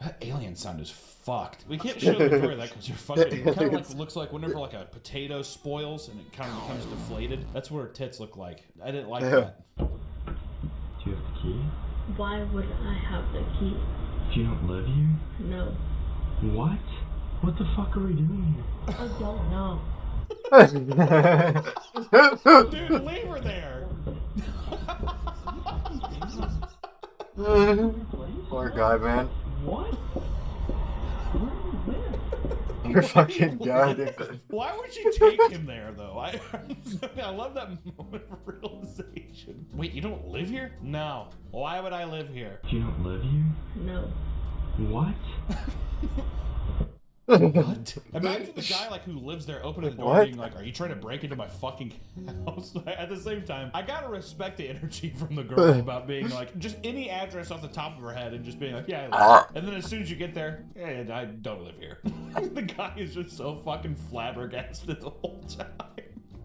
That alien sound is fucked. We can't show Victoria that because you're fucking. It kind of like looks like whenever like a potato spoils and it kind of becomes deflated. That's what her tits look like. I didn't like that. Do you have the key? Why would I have the key? Do you not live here? No. What? What the fuck are we doing here? I don't know. Dude, leave her there. Poor guy, man. What? You're fucking god. Why would you take him there, though? I love that moment of realization. Wait, you don't live here? No. Why would I live here? Do you not live here? No. What? What? Imagine the guy like who lives there opening the door being like, are you trying to break into my fucking house? At the same time, I gotta respect the energy from the girl about being like, just any address off the top of her head and just being like, yeah, I live here. And then as soon as you get there, yeah, I don't live here. The guy is just so fucking flabbergasted the whole time.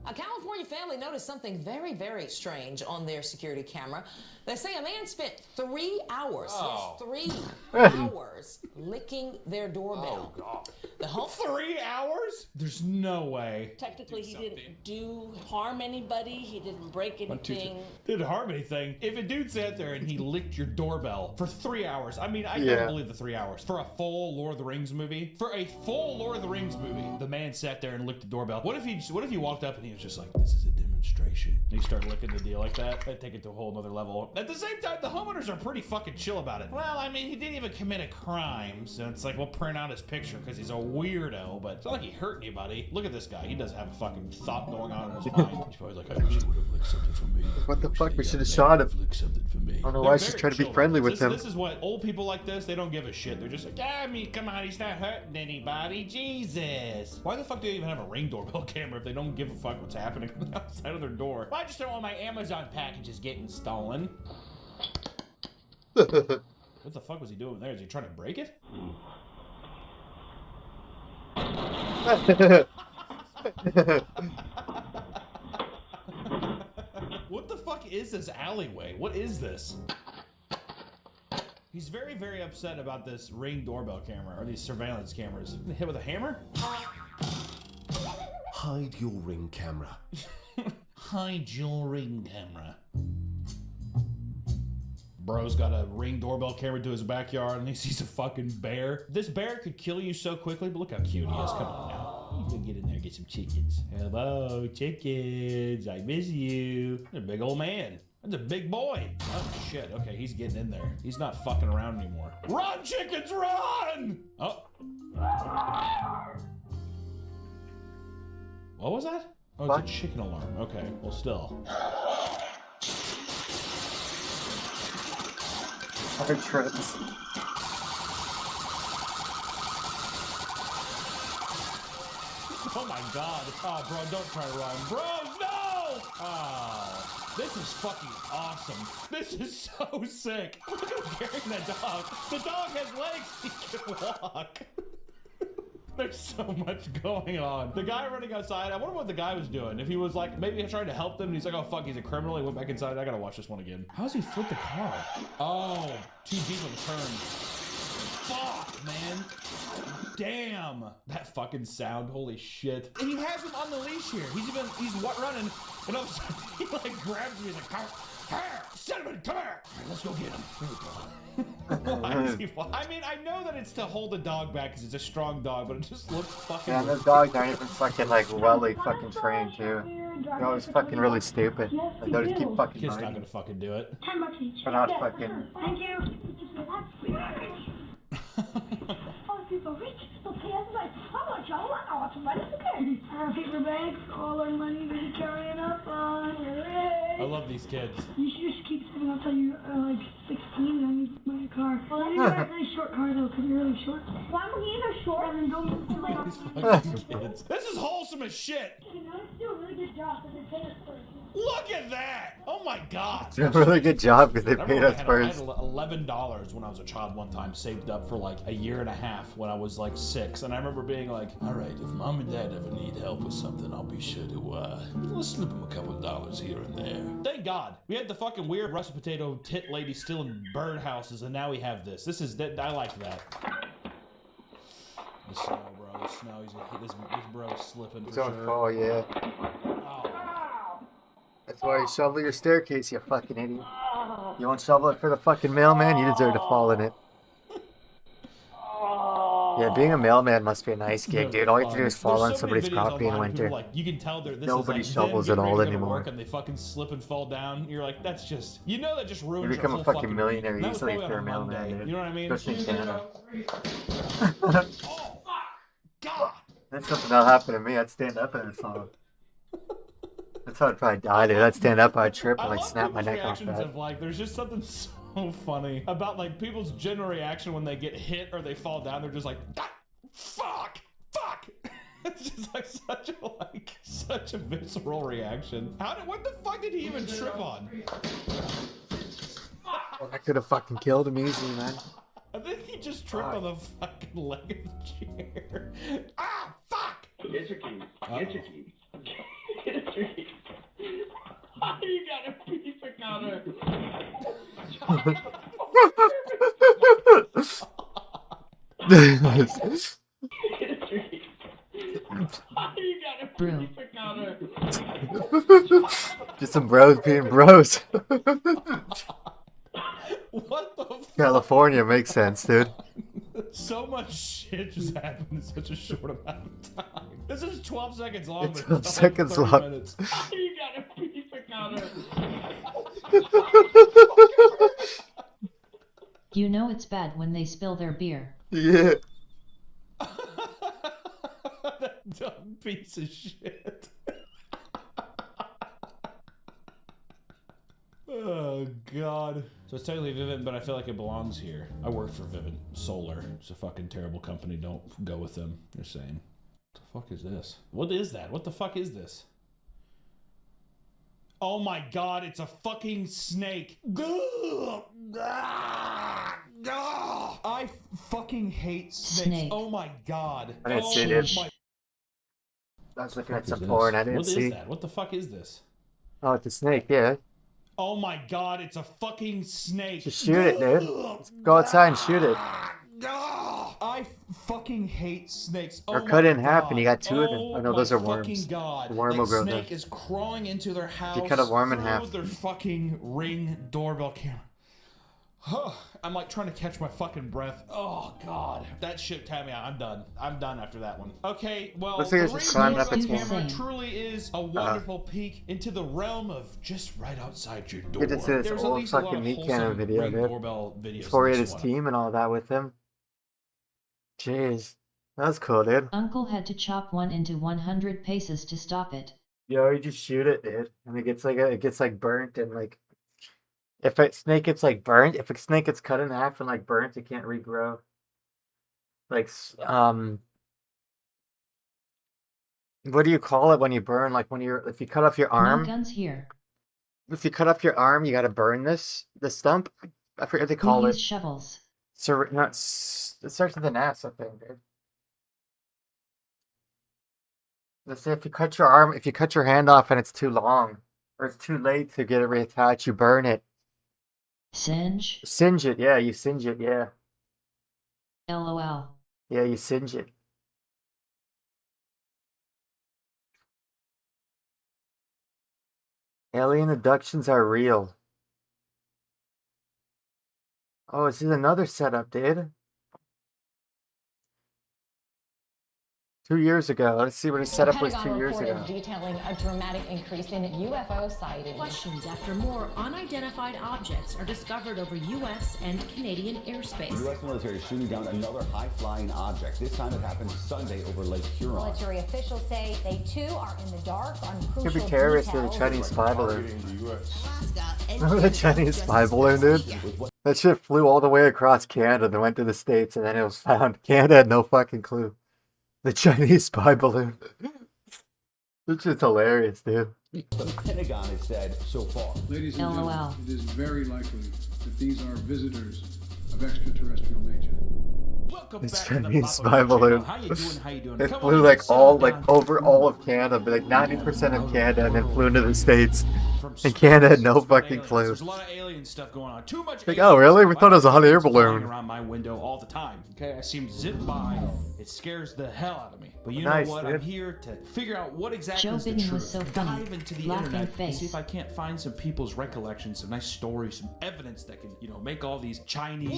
A California family noticed something very, very strange on their security camera. They say a man spent 3 hours, yes, 3 hours, licking their doorbell. Oh, God. The home 3 hours? There's no way. Technically, he didn't harm anybody. He didn't break anything. Didn't harm anything. If a dude sat there and he licked your doorbell for 3 hours, I mean, I don't believe the 3 hours. For a full Lord of the Rings movie, the man sat there and licked the doorbell. What if he walked up and he was just like, this is a demonstration. And he started licking the deal like that. That'd take it to a whole nother level. At the same time, the homeowners are pretty fucking chill about it. Well, I mean, he didn't even commit a crime, so it's like, we'll print out his picture because he's a weirdo, but it's not like he hurt anybody. Look at this guy. He doesn't have a fucking thought going on in his mind. He's probably like, I wish he would have licked something for me. What the fuck? We should have shot him. I don't know why she's trying to be friendly with him. This is what old people like this, they don't give a shit. They're just like, I mean, come on, he's not hurting anybody. Jesus. Why the fuck do they even have a Ring doorbell camera if they don't give a fuck what's happening outside of their door? Well, I just don't want my Amazon packages getting stolen. What the fuck was he doing there? Is he trying to break it? What the fuck is this alleyway? What is this? He's very, very upset about this Ring doorbell camera, or these surveillance cameras. Hit with a hammer? Hide your Ring camera. Hide your Ring camera. Bro's got a Ring doorbell camera to his backyard and he sees a fucking bear. This bear could kill you so quickly, but look how cute he is. Come on now. He's gonna get in there and get some chickens. Hello, chickens. I miss you. You're a big old man. That's a big boy. Oh shit, okay, he's getting in there. He's not fucking around anymore. Run, chickens, run! Oh. What was that? Oh, it's a chicken alarm. Okay, well still. Other trips. Oh my god. Oh, bro, don't try to run. Bro, no! Oh, this is fucking awesome. This is so sick. Look at him carrying that dog. The dog has legs. He can walk. There's so much going on. The guy running outside, I wonder what the guy was doing. If he was like, maybe trying to help them, and he's like, oh fuck, he's a criminal. He went back inside. I gotta watch this one again. How does he flip the car? Oh, too deep of a turn. Fuck, man. Damn. That fucking sound, holy shit. And he has him on the leash here. He's what running, and all of a sudden he like grabs me. He's like, come here, cinnamon, come here. All right, let's go get him. Here we go. I mean, I know that it's to hold the dog back because it's a strong dog, but it just looks fucking. Yeah, those dogs aren't even fucking like fucking trained too. They're always fucking really stupid. Like they'll just keep fucking. Kid's not gonna fucking do it. $10 each. They're not fucking. Thank you. Oh, people rich. They'll pay us like how much? A whole lot. Oh, it's money. Okay. Paper bags, all our money that you're carrying up. I love these kids. You should just keep saving until you're like 16 and then you buy a car. Well, you got a really short car though, because you're really short. Why would you either short and then don't like These fucking kids. This is wholesome as shit. You know, it's doing a really good job because they pay us for it. Look at that! Oh my god! It's a really good job because they paid us first. I had $11 when I was a child one time, saved up for like a year and a half when I was like 6, and I remember being like, all right, if mom and dad ever need help with something, I'll be sure to slip them a couple of dollars here and there. Thank God. We had the fucking weird russet potato tit lady stealing birdhouses, and now we have this. This is that. I like that. The snow, bro. The snow. This bro is slipping for sure. Oh yeah. That's why you shovel your staircase, you fucking idiot. You won't shovel it for the fucking mailman? You deserve to fall in it. Yeah, being a mailman must be a nice gig, dude. All you have to do is fall on somebody's property in winter. Like, you can tell this nobody is shovels them it all ready to go to anymore. work and they fucking slip and fall down. You're like, that's just, you know, that just ruins You your become whole a fucking fucking millionaire week. easily That was if you're a probably on mailman, Monday. dude. You know what I mean? Especially in Canada. Oh, God. That's something that'll happen to me. I'd stand up in a song. That's how I'd probably die, dude. I'd stand up, I'd trip, and like snap my neck off reactions that. of like, there's just something so funny about like people's general reaction when they get hit or they fall down. They're just like, ah, fuck. It's just like such a visceral reaction. What the fuck did he even trip on? Well, I could have fucking killed him easily, man. I think he just tripped on the fucking leg of the chair. Ah, fuck! Get your keys. Get your keys. Get your keys. You got a piece of counter. Broom. Just some bros being bros. What the fuck? California makes sense, dude. So much shit just happened in such a short amount of time. This is 12 seconds long. It's but 12 it's seconds 30 long. minutes. You got a piece of counter. You know it's bad when they spill their beer. Yeah. That dumb piece of shit. Oh, God. So it's technically Vivint, but I feel like it belongs here. I work for Vivint Solar. It's a fucking terrible company. Don't go with them. They're saying. What the fuck is this? What is that? What the fuck is this? Oh my God, it's a fucking snake. I fucking hate snakes. Snake. Oh my God. I didn't oh see it. my I was looking at some porn I didn't What see. is that? What the fuck is this? Oh, it's a snake, yeah. Oh my god, it's a fucking snake. Just shoot it, dude. Let's go outside and shoot it. I fucking hate snakes. Or Oh cut it my in half and you got two of them. Oh Oh no, those are my worms. fucking god. The worm That will grow snake there. is crawling into their house. You cut a worm in half. through their fucking Ring doorbell camera. I'm like trying to catch my fucking breath. Oh god, that shit tapped me out. I'm done. I'm done after that one. Okay, well, Looks like the it's Ring just climbing up doorbell its camera wall. truly is a wonderful peek into the realm of just right outside your door. Get into this There's at old least a lot fucking of meat wholesome cannon video, Ring dude. doorbell videos. Before he in had this his one. team and all that with him. Jeez. That was cool, dude. Uncle had to chop one into 100 paces to stop it. Yo, you just shoot it, dude. And it gets like burnt and like if a snake gets like burnt, if a snake gets cut in half and like burnt, it can't regrow. Like what do you call it when you burn? Like when if you cut off your No arm, guns here. if you cut off your arm, you gotta burn the stump. I forget what they We call use it. shovels. So not it starts with an S, I think, dude. Let's say if you cut your arm, if you cut your hand off and it's too long, or it's too late to get it reattached, you burn it. Singe. Singe it, yeah, you singe it, yeah. LOL. Yeah, you singe it. Alien abductions are real. Oh, this is another setup, dude. 2 years ago. Let's see what his setup was 2 years ago. Detailing a dramatic increase in UFO sightings. Questions after more unidentified objects are discovered over U.S. and Canadian airspace. The U.S. military is shooting down another high-flying object. This time it happened Sunday over Lake Huron. Military officials say they too are in the dark on crucial Could be terrorists with a details. Chinese spy balloon. Remember the Chinese spy balloon, dude? That shit flew all the way across Canada, then went to the States, and then it was found. Canada had no fucking clue. The Chinese spy balloon. It's just hilarious, dude. The Pentagon has said so far. Ladies and LOL. gentlemen, it is very likely that these are visitors of extraterrestrial nature. Welcome It's back to the Chinese Papa spy Channel. balloon. How you doing? How you doing? It Come flew on, like settle all down. over all of Canada, but like 90% of Canada, and then flew into the States. And Canada had no fucking clue. There's a lot of alien stuff going on. Too much. Like, alien oh really? stuff. We thought it was a hot air Flying balloon. around my window all the time. Okay, I see them zip by. It scares the hell out of me. But you Nice, know what? dude. I'm here to figure out what exactly Joe is the Biden truth. was so funny. Dive into the Laughing internet and face. see if I can't find some people's recollections, some nice stories, some evidence that can, make all these Chinese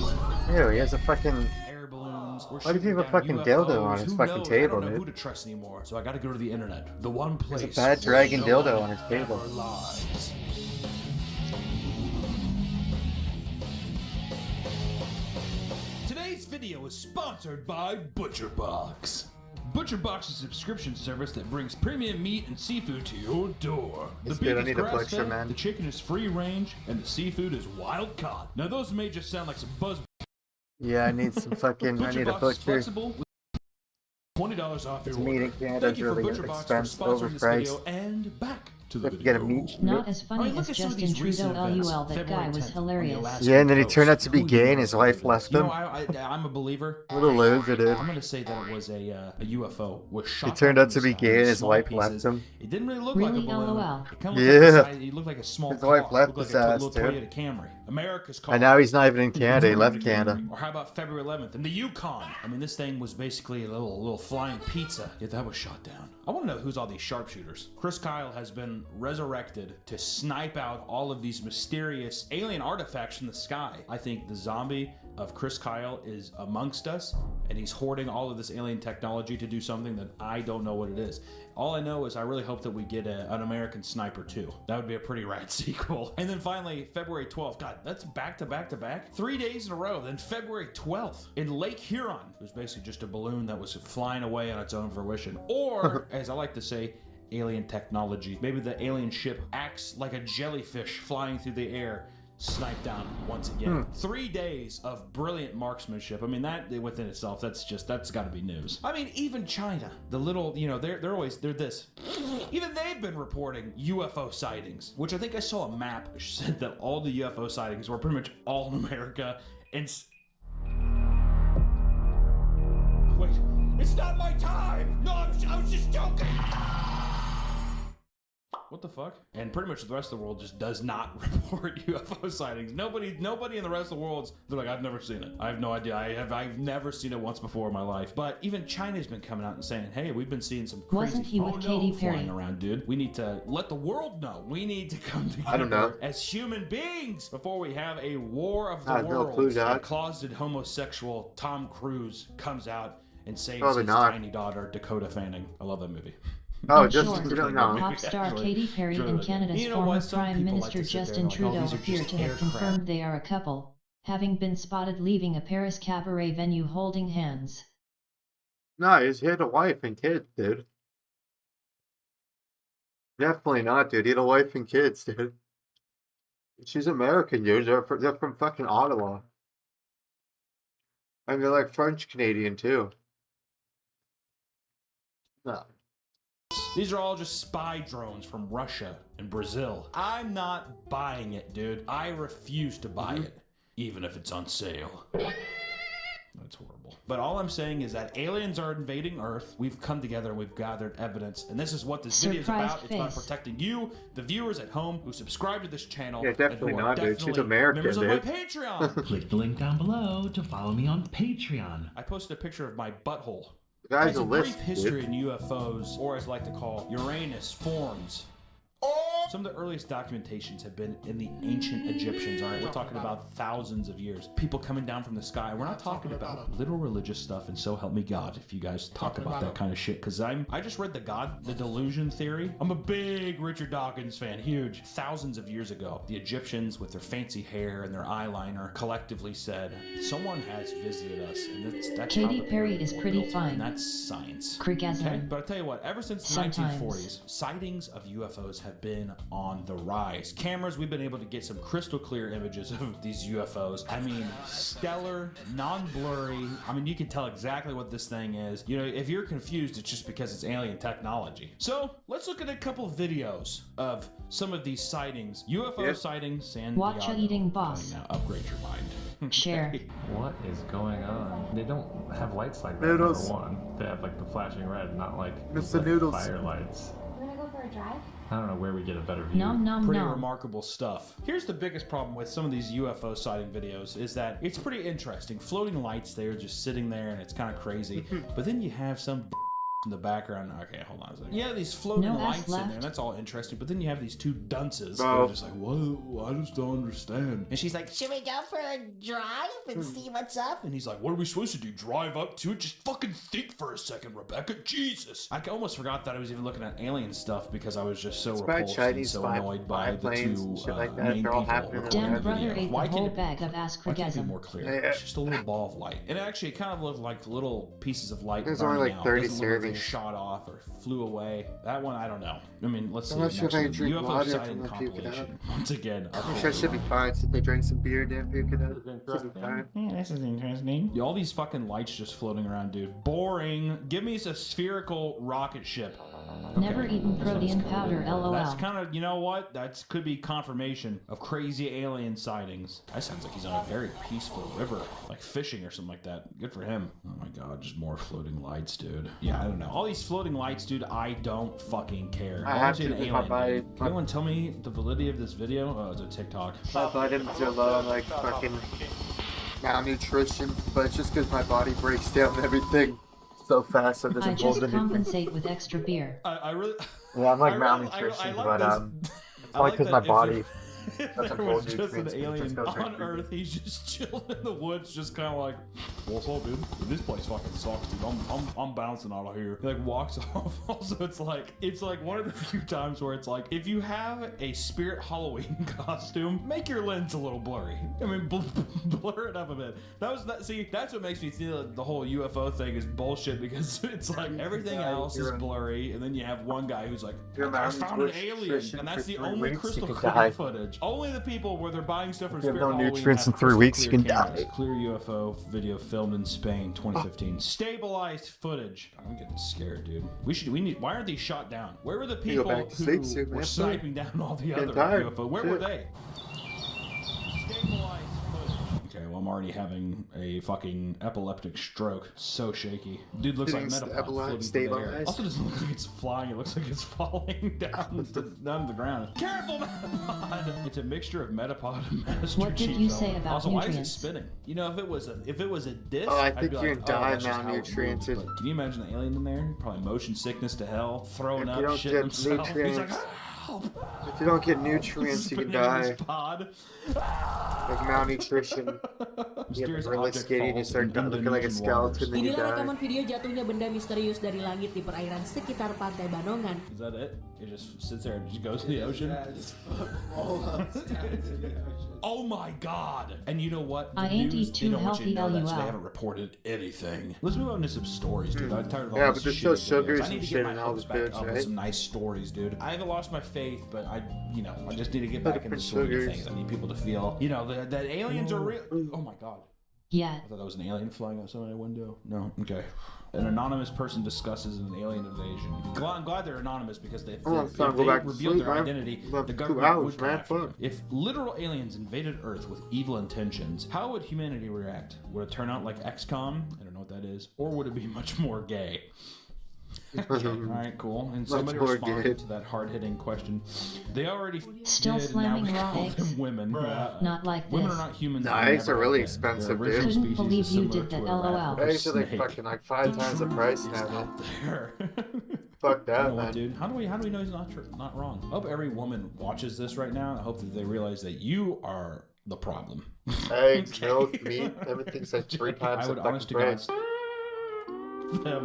Ew, he has a fucking... air balloons. We're Why do you shooting have a down fucking dildo UFOs. on his Who fucking knows? table, I don't know dude? who to trust anymore. So I got to go to the internet. The one place. There's a bad where dragon no dildo one on his table. ever lies. Today's video is sponsored by ButcherBox. ButcherBox is a subscription service that brings premium meat and seafood to your door. The Yes, beef dude, I is need a butcher, grass-fed, man. the chicken is free range, and the seafood is wild caught. Now those may just sound like some buzz. Yeah, I need some fucking... I need a ButcherBox is butcher. flexible with $20 off your This meat in order. Canada Thank is you for really ButcherBox for expensive, sponsoring this overpriced. video, and back to the You have to get a video. meat... Not as funny look as at some of Justin these recent Trudeau events. LUL. That February guy was 10th on the hilarious. Alaskan Yeah, and then he coast. turned out to be Who gay knew and his wife left You him. know, I'm a believer. What a loser, dude. I'm gonna say that it was a UFO. Was shot He turned down out in to be the sky gay in and his small wife pieces. left him. It didn't really look Really, like a balloon. LOL. It kind of Yeah. he looked like a small His wife car. left Looked his like a ass, little dude. Toyota Camry. America's car. And now he's not even in Canada. He left Canada. Or how about February 11th in the Yukon? I mean, this thing was basically a little flying pizza. Yet that was shot down. I want to know who's all these sharpshooters. Chris Kyle has been resurrected to snipe out all of these mysterious alien artifacts from the sky. I think the zombie of Chris Kyle is amongst us, and he's hoarding all of this alien technology to do something that I don't know what it is. All I know is I really hope that we get an American Sniper too. That would be a pretty rad sequel. And then finally, February 12th. God, that's back to back to back. 3 days in a row. Then February 12th in Lake Huron. It was basically just a balloon that was flying away on its own fruition. Or, as I like to say, alien technology. Maybe the alien ship acts like a jellyfish flying through the air. Sniped down once again. 3 days of brilliant marksmanship. I mean, that within itself, that's got to be news. I mean, even China, the little, they're this. Even they've been reporting UFO sightings, which I think I saw a map which said that all the UFO sightings were pretty much all in America. And wait, It's not my time! No, I was just joking! What the fuck? And pretty much the rest of the world just does not report UFO sightings. Nobody in the rest of the world, they're like, I've never seen it. I have no idea. I've never seen it once before in my life. But even China's been coming out and saying, hey, we've been seeing some crazy Wasn't he with Katy Perry flying around, dude. We need to let the world know. We need to come together I don't know. as human beings before we have a war of the I have no worlds. clue, A Dad. closeted homosexual Tom Cruise comes out and saves Probably his not. tiny daughter, Dakota Fanning. I love that movie. Oh, In just short, you don't know. pop star Katy Perry and Canada's You know former what? Some Prime people Minister like to sit there Justin like, oh, Trudeau these are appear just to have aircraft. confirmed they are a couple, having been spotted leaving a Paris cabaret venue holding hands. No, he had a wife and kids, dude. Definitely not, dude. He had a wife and kids, dude. She's American, dude. They're from fucking Ottawa. And they're like French Canadian too. No. These are all just spy drones from Russia and Brazil. I'm not buying it, dude. I refuse to buy it, even if it's on sale. That's horrible. But all I'm saying is that aliens are invading Earth. We've come together and we've gathered evidence. And this is what this video is about. It's about protecting you, the viewers at home who subscribe to this channel. Yeah, definitely and who are not, dude. She's definitely American, members dude. of my Patreon. Click the link down below to follow me on Patreon. I posted a picture of my butthole. The guy's It's a a brief list, history dude. in UFOs, or as I like to call Uranus forms. Some of the earliest documentations have been in the ancient Egyptians. All right, we're talking about thousands of years. People coming down from the sky. We're not talking about little religious stuff, and so help me God if you guys talk about that kind of shit. Because I just read the delusion theory. I'm a big Richard Dawkins fan, huge. Thousands of years ago, the Egyptians with their fancy hair and their eyeliner collectively said, someone has visited us, and that's Katy how the Perry pyramid is was pretty built, fine. and that's science. Crickasm. Okay, but I tell you what, ever since the Sometimes. 1940s, sightings of UFOs have been on the rise. Cameras, we've been able to get some crystal clear images of these UFOs. I mean, stellar, non-blurry. I mean, you can tell exactly what this thing is. You know, if you're confused, it's just because it's alien technology. So let's look at a couple videos of some of these sightings. UFO sightings and Watch beyond. a eating boss. Now upgrade your mind. Share. What is going on? They don't have lights like that, Noodles. number one. They have like the flashing red, not like Mr. like Noodles. fire lights. You wanna go for a drive? I don't know where we get a better view. Nom nom Pretty nom. remarkable stuff. Here's the biggest problem with some of these UFO sighting videos is that it's pretty interesting. Floating lights there just sitting there and it's kind of crazy. But then you have some in the background. Okay, hold on a second. Yeah, these floating No ass lights in left. there, and that's all interesting. But then you have these two dunces. Bro. They're just like, whoa, I just don't understand. And she's like, Should we go for a drive and see what's up? and he's like, what are we supposed to do? Drive up to it? Just fucking think for a second, Rebecca. Jesus. I almost forgot that I was even looking at alien stuff because I was just so It's about repulsed and Chinese so spy annoyed by the planes two and shit like that. main They're all people happening recording Damn the brother video. ate Why the can whole it- bag of ass Why can't it be crickasm. more clear? Yeah. It's just a little ball of light. And actually, it kind of looked like little pieces of light. There's only burning like out. 30 Doesn't look like they servings. shot off or flew away. That one, I don't know. I mean, let's see. I'm not sure if I next drink one. UFO water sighting from the puke it out. compilation. Once again, I'm sure it should be fine since they drank some beer and didn't puke it out. Should be fine. yeah, this is interesting. Yeah, all these fucking lights just floating around, dude. Boring. Give me a spherical rocket ship. Never eaten protein powder, lol. That's kind of, you know what? That could be confirmation of crazy alien sightings. That sounds like he's on a very peaceful river, like fishing or something like that. Good for him. Oh my god, just more floating lights, dude. Yeah, I don't know. All these floating lights, dude, I don't fucking care. I Why have is it to an with my alien, body. dude? Can anyone tell me the validity of this video? Oh, it's a TikTok. My vitamins are low, like fucking malnutrition, but it's just because my body breaks down everything so fast so it I doesn't hold just anything. compensate with extra beer. I really... Yeah, I'm like I malnutrition, like but this. it's I only like because that my if body If doesn't there hold was just an nutrients, it just alien goes right on through Earth, he's just chilling in the woods, just kind of like, what's up, dude? This place fucking sucks, dude. I'm bouncing out of here. He like walks off. Also, it's like one of the few times where it's like, if you have a Spirit Halloween costume, make your lens a little blurry. I mean, blur it up a bit. See, that's what makes me feel like the whole UFO thing is bullshit, because it's like everything else is blurry, and then you have one guy who's like, I found an alien, and that's the only crystal clear footage. Only the people where they're buying stuff from If you have Spirit no Halloween nutrients have in 3 crystal weeks, you clear can cameras. die. Clear UFO video filmed in Spain, 2015. Stabilized footage. I'm getting scared, dude. Why aren't these shot down? Where were the You go people back to sleep who soon, were man. sniping down all the Getting other tired. UFO? Where Shit. were they? Stabilized footage. Okay, well, I'm already having a fucking epileptic stroke. So shaky. Dude looks like Metapod floating through the air. Also doesn't look like it's flying. It looks like it's falling down to the ground. Careful, Metapod! It's a mixture of Metapod and Master What did Chief. you say about Also, why is it nutrients? spinning? You know, if it was a disc, Oh, I I'd think be you're like, dying that's just how it moves. malnutriented. But can you imagine the alien in there? Probably motion sickness to hell, throwing If up, you don't shitting get himself. He's like, nutrients, if you don't get nutrients, you can spinning in his die. pod. Like malnutrition. You get really skinny and you start looking like a skeleton and you Inilah die. rekaman video jatuhnya benda misterius dari langit di perairan sekitar pantai Banongan. Is that it? It just sits there and just goes to the ocean? Oh my god! And you know what? The I ain't news, eat they too don't want you to healthy, know that, so they LUL. haven't reported anything. Let's move on to some stories, dude. I'm tired of all Yeah, this but there's shitty still sugars videos. I and need to shit get my in all hopes the back bits, up with right? some nice stories, dude. I haven't lost my faith, but I just need to get back in the Different swing of sugars. things. I need people to feel, that aliens are real. Oh my god. Yeah. I thought that was an alien flying outside my window. No, okay. An anonymous person discusses an alien invasion. I'm glad they're anonymous because if they revealed their identity, the government would come after them. If literal aliens invaded Earth with evil intentions, how would humanity react? Would it turn out like XCOM? I don't know what that is. Or would it be much more gay? Alright, cool. And somebody responded to that hard-hitting question. They already Still did, slamming now we raw call eggs? them women. Not like Women this. are not humans. Nah, They eggs are never really have been. Their expensive, original dude. Couldn't species believe is you similar did to the a rat LOL. or Eggs are like snake. fucking like 5 times the price now, man. There. Fuck You know that, what, man. dude? How do we know he's not wrong? I hope every woman watches this right now. I hope that they realize that you are the problem. Eggs, milk, meat, everything's like 3 times I the would honest fucking to price. God.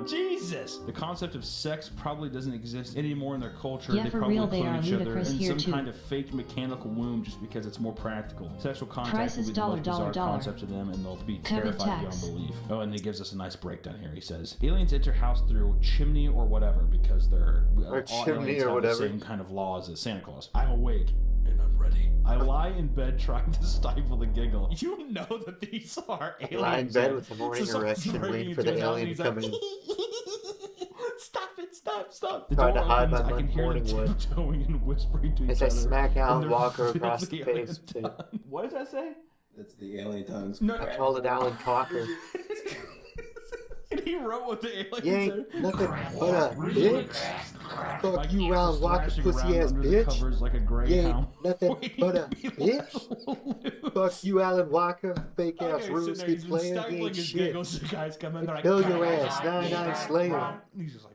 Jesus! The concept of sex probably doesn't exist anymore in their culture. Yeah, they for probably real, they clone are each other ludicrous in here some too. kind of fake mechanical womb just because it's more practical. Sexual contact Price will is be the most dollar, bizarre dollar. concept to them, and they'll be Covered terrified tax. beyond belief. Oh, and he gives us a nice breakdown here. He says, aliens enter house through chimney or whatever because they're all chimney aliens or have whatever. the same kind of laws as Santa Claus. I'm awake and I'm ready. I lie in bed trying to stifle the giggle. You know that these are aliens. Lie in bed man. with the morning So arrest and someone's wait for breaking the into his house and alien to he's come in. Stop it, stop. The Trying door to hide opens, my I can hear them morning wood. tiptoeing and whispering to each As other. I smack Alan and they're Walker across the vividly face, too. done. What does that say? That's the alien tongues. No, I called it Alan Cocker. And he wrote what the aliens You said. ain't nothing but a bitch. Fuck you, Alan Walker, Thrashing pussy around ass under the bitch. covers like a You greyhound. ain't nothing but a bitch. Fuck you, Alan Walker, fake ass Okay, rules so keep he's playing. You stifling ain't his shit. giggles. The guys come in, they're like, Kill your ass, 9-9 Slayer. He's just like,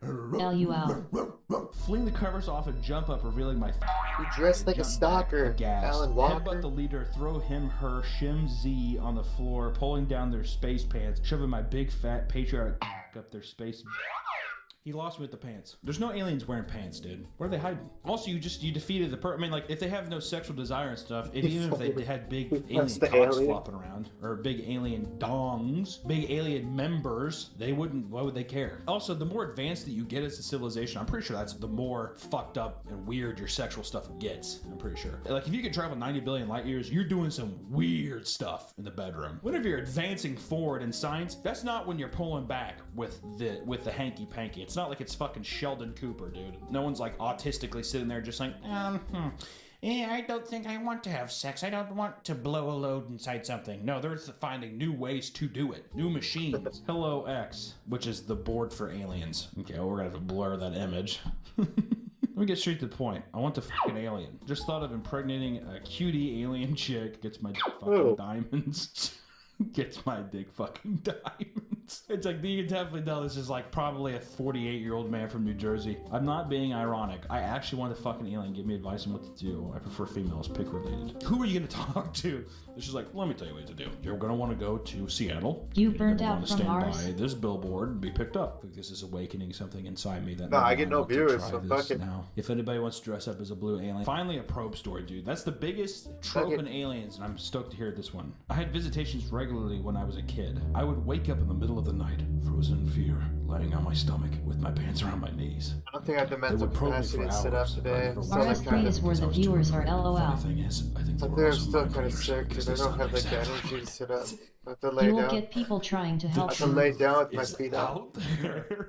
LUL. fling the covers off and jump up, revealing my You dressed like a stalker, Alan Walker. Headbutt the leader, throw him, her, shim Z on the floor, pulling down their space pants, shoving my big fat patriarch up their space. He lost me with the pants. There's no aliens wearing pants, dude. Where are they hiding? Also, you defeated the I mean, like, if they have no sexual desire and stuff, even if they had big alien the cocks alien. flopping around, or big alien dongs, big alien members, why would they care? Also, the more advanced that you get as a civilization, I'm pretty sure that's the more fucked up and weird your sexual stuff gets. I'm pretty sure. Like, if you could travel 90 billion light years, you're doing some weird stuff in the bedroom. Whenever you're advancing forward in science, that's not when you're pulling back with the hanky panky. It's not like it's fucking Sheldon Cooper, dude. No one's like autistically sitting there just like, yeah, I don't think I want to have sex. I don't want to blow a load inside something. No, they're finding new ways to do it. New machines. Hello X, which is the board for aliens. Okay, well, we're gonna have to blur that image. Let me get straight to the point. I want the fucking alien. Just thought of impregnating a cutie alien chick. Gets my fucking diamonds. Gets my dick fucking diamonds. It's like, you can definitely tell this is like probably a 48-year-old man from New Jersey. I'm not being ironic. I actually want the fucking alien give me advice on what to do. I prefer females, pick related. Who are you gonna talk to? It's just like, let me tell you what to do. You're gonna want to go to Seattle. You You're burnt gonna out wanna from stand Mars. by this billboard and be picked up. I think this is awakening something inside me that No, I maybe get no want to viewers, try so this fuck it. now. If anybody wants to dress up as a blue alien, finally a probe story, dude. That's the biggest trope in aliens, and I'm stoked to hear this one. I had visitations regularly when I was a kid. I would wake up in the middle of the night, frozen in fear, lying on my stomach with my pants around my knees. I don't think I have the They mental would probe me capacity for to sit up hours, but I today. never So was. like kind RS3 is of, where the viewers are LOL. Funny thing is, I think they I were think I'm also still mind kind of readers sick because because I they don't sound have like the exact. energy to sit up. I have to lay You will down. get people trying to I help have to you. lay down with my Is feet up. out there.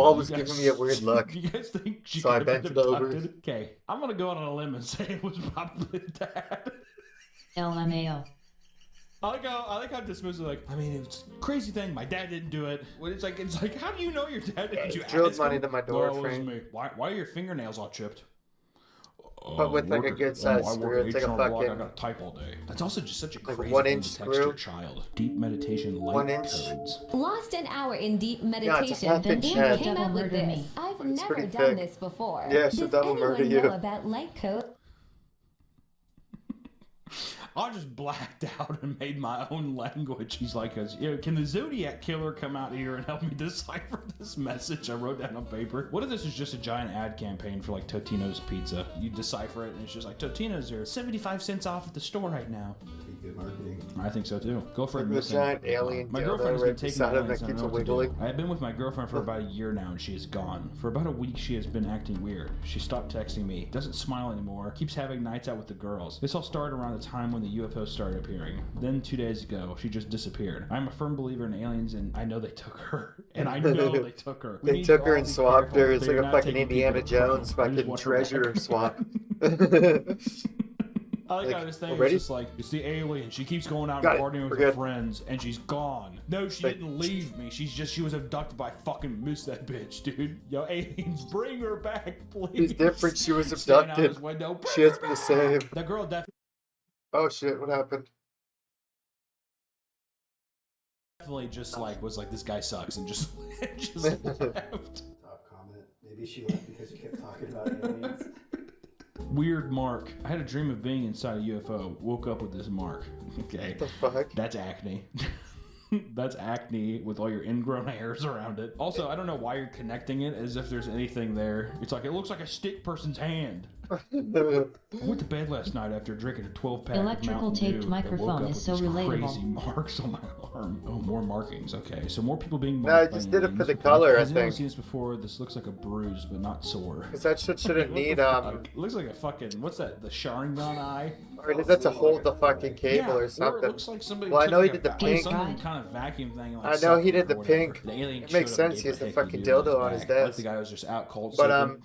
wall was giving me a weird look. Do you guys think she So I could have bent been it over. abducted? Okay, I'm gonna go out on a limb and say it was probably the dad. LMAO. I like how dismissive, like, I mean, it's a crazy thing. My dad didn't do it. It's like, how do you know your dad didn't do it? Drilled money to my door No, it wasn't frame. me. Why are your fingernails all chipped? But with like a good sized screw, it's like a I fucking gotta type all day. That's also just such a like crazy 1 thing inch to text screw. your child. Deep meditation, light 1 inch. codes. Lost an hour in deep Yeah, it's a meditation, half then inch Andy head. came up with Murder this. me. I've It's never pretty done thick. this before. Yeah, she'll Does double murder anyone you. know about light code? I just blacked out and made my own language. He's like, can the Zodiac Killer come out here and help me decipher this message I wrote down on paper? What if this is just a giant ad campaign for like Totino's Pizza? You decipher it and it's just like, Totino's are 75 cents off at the store right now. Good marketing. I think so too. Go for it. Like the giant alien My dildo girlfriend has right been taking beside my him that aliens, I don't keeps know what to do. wiggling. I have been with my girlfriend for about a year now and she is gone. For about a week she has been acting weird. She stopped texting me, doesn't smile anymore, keeps having nights out with the girls. This all started around the time when the UFOs started appearing. Then 2 days ago, she just disappeared. I'm a firm believer in aliens and I know they took her. And I know they took her. They took her and swapped her. It's like a fucking Indiana Jones fucking treasure swap. I like how this thing ready? is just like, it's the alien. She keeps going out Got and it. partying with We're her good. friends, and she's gone. No, she didn't leave me. She was abducted by fucking miss that bitch, dude. Yo, aliens, bring her back, please. She's different. She was Stand out abducted. this window. Bring She has her been the back. same. That girl Oh shit, what happened? definitely just like was like, this guy sucks, and just left. Top comment. Maybe she left because you kept talking about aliens. Weird mark. I had a dream of being inside a UFO. Woke up with this mark. Okay. What the fuck? That's acne. That's acne with all your ingrown hairs around it. Also, I don't know why you're connecting it as if there's anything there. It's like, it looks like a stick person's hand. I went to bed last night after drinking a 12-pack Electrical of Mountain taped Dew. microphone I woke up is with so these relatable. crazy marks on my arm. Oh, more markings. Okay, so more people being No, marked. I just by did it for aliens. the color, I Has anyone think. seen this before? This looks like a bruise, but not sore. Because that shit shouldn't What the need fuck? It looks like a fucking, what's that? The Sharingan eye? Or that's to hold the fucking cable or It something. looks like somebody Well, I took know he like did the pink. some kind of vacuum thing. Like I know sucked he it did or the whatever. pink. The alien It makes showed up and sense. He gave has the a fucking hickey dildo on his back. Like desk. the guy was just out cold. But sleeping.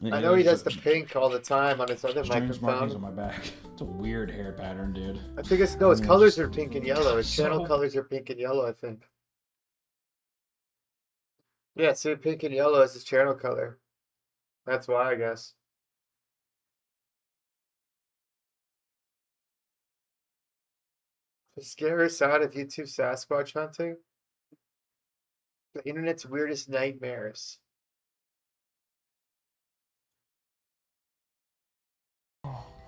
And the I know he alien's does the like, pink all the time on his other strange markings on microphone. my back. It's a weird hair pattern, dude. I think it's no, his I mean, colors just- are pink and yellow. His channel So- colors are pink and yellow, I think. Yeah, see, pink and yellow is his channel color. That's why, I guess. The scary side of YouTube Sasquatch hunting? The internet's weirdest nightmares.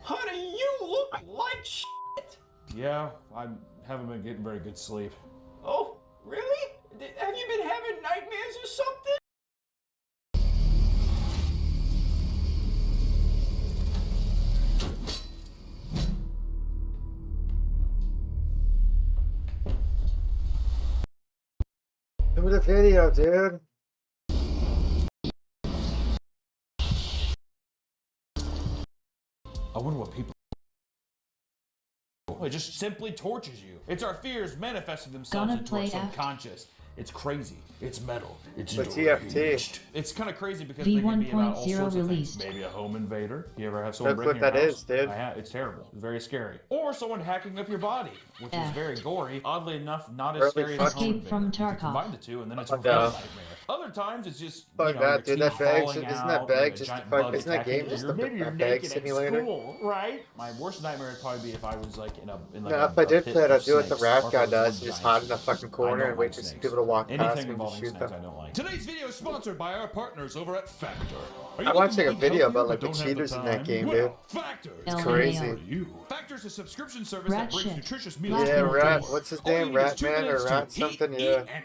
Honey, you look like shit. Yeah, I haven't been getting very good sleep. Oh, really? Have you been having nightmares or something? Do the video, dude. I wonder what people. It just simply tortures you. It's our fears manifesting themselves Gonna into our play after. subconscious. It's crazy. It's metal. It's But TFT. It's kind of crazy because they can be about all 1.0 sorts of released. things. Maybe a home invader. You ever have someone That's break what your that house? is, dude. I have. It's terrible. It's very scary. Or someone hacking up your body, which is very gory. Oddly enough, not as Early scary as a home Escape invader. from You Tarkov. combine the two, and then it's a Fuck real no. nightmare. Other times it's just Fuck you know, that, your dude. That teeth bag, falling isn't out, that bag a just giant a fuck? bug Isn't that attacking game you. just Or maybe a you're bag naked simulator? at school, right? My worst nightmare would probably be if I was like in like No, a, if I did pit play it, of I'd do what the snakes, rat or if guy I was does, one just giant hide in a snake. fucking corner I don't and wait like for some snakes. people to walk past Anything me and involving shoot snakes them. I don't like. Today's video is sponsored by our partners over at Factor. Are you I watched looking like a to eat video healthier about like but the don't have cheaters in that time? game, Well, dude. Factor. It's LMAO. crazy. You. Factor's a subscription service Rat that brings shit. nutritious meals Rat to Yeah, your Rat. door. What's his All you name? need is Rat 2 Man or minutes to Rat something? eat Yeah. and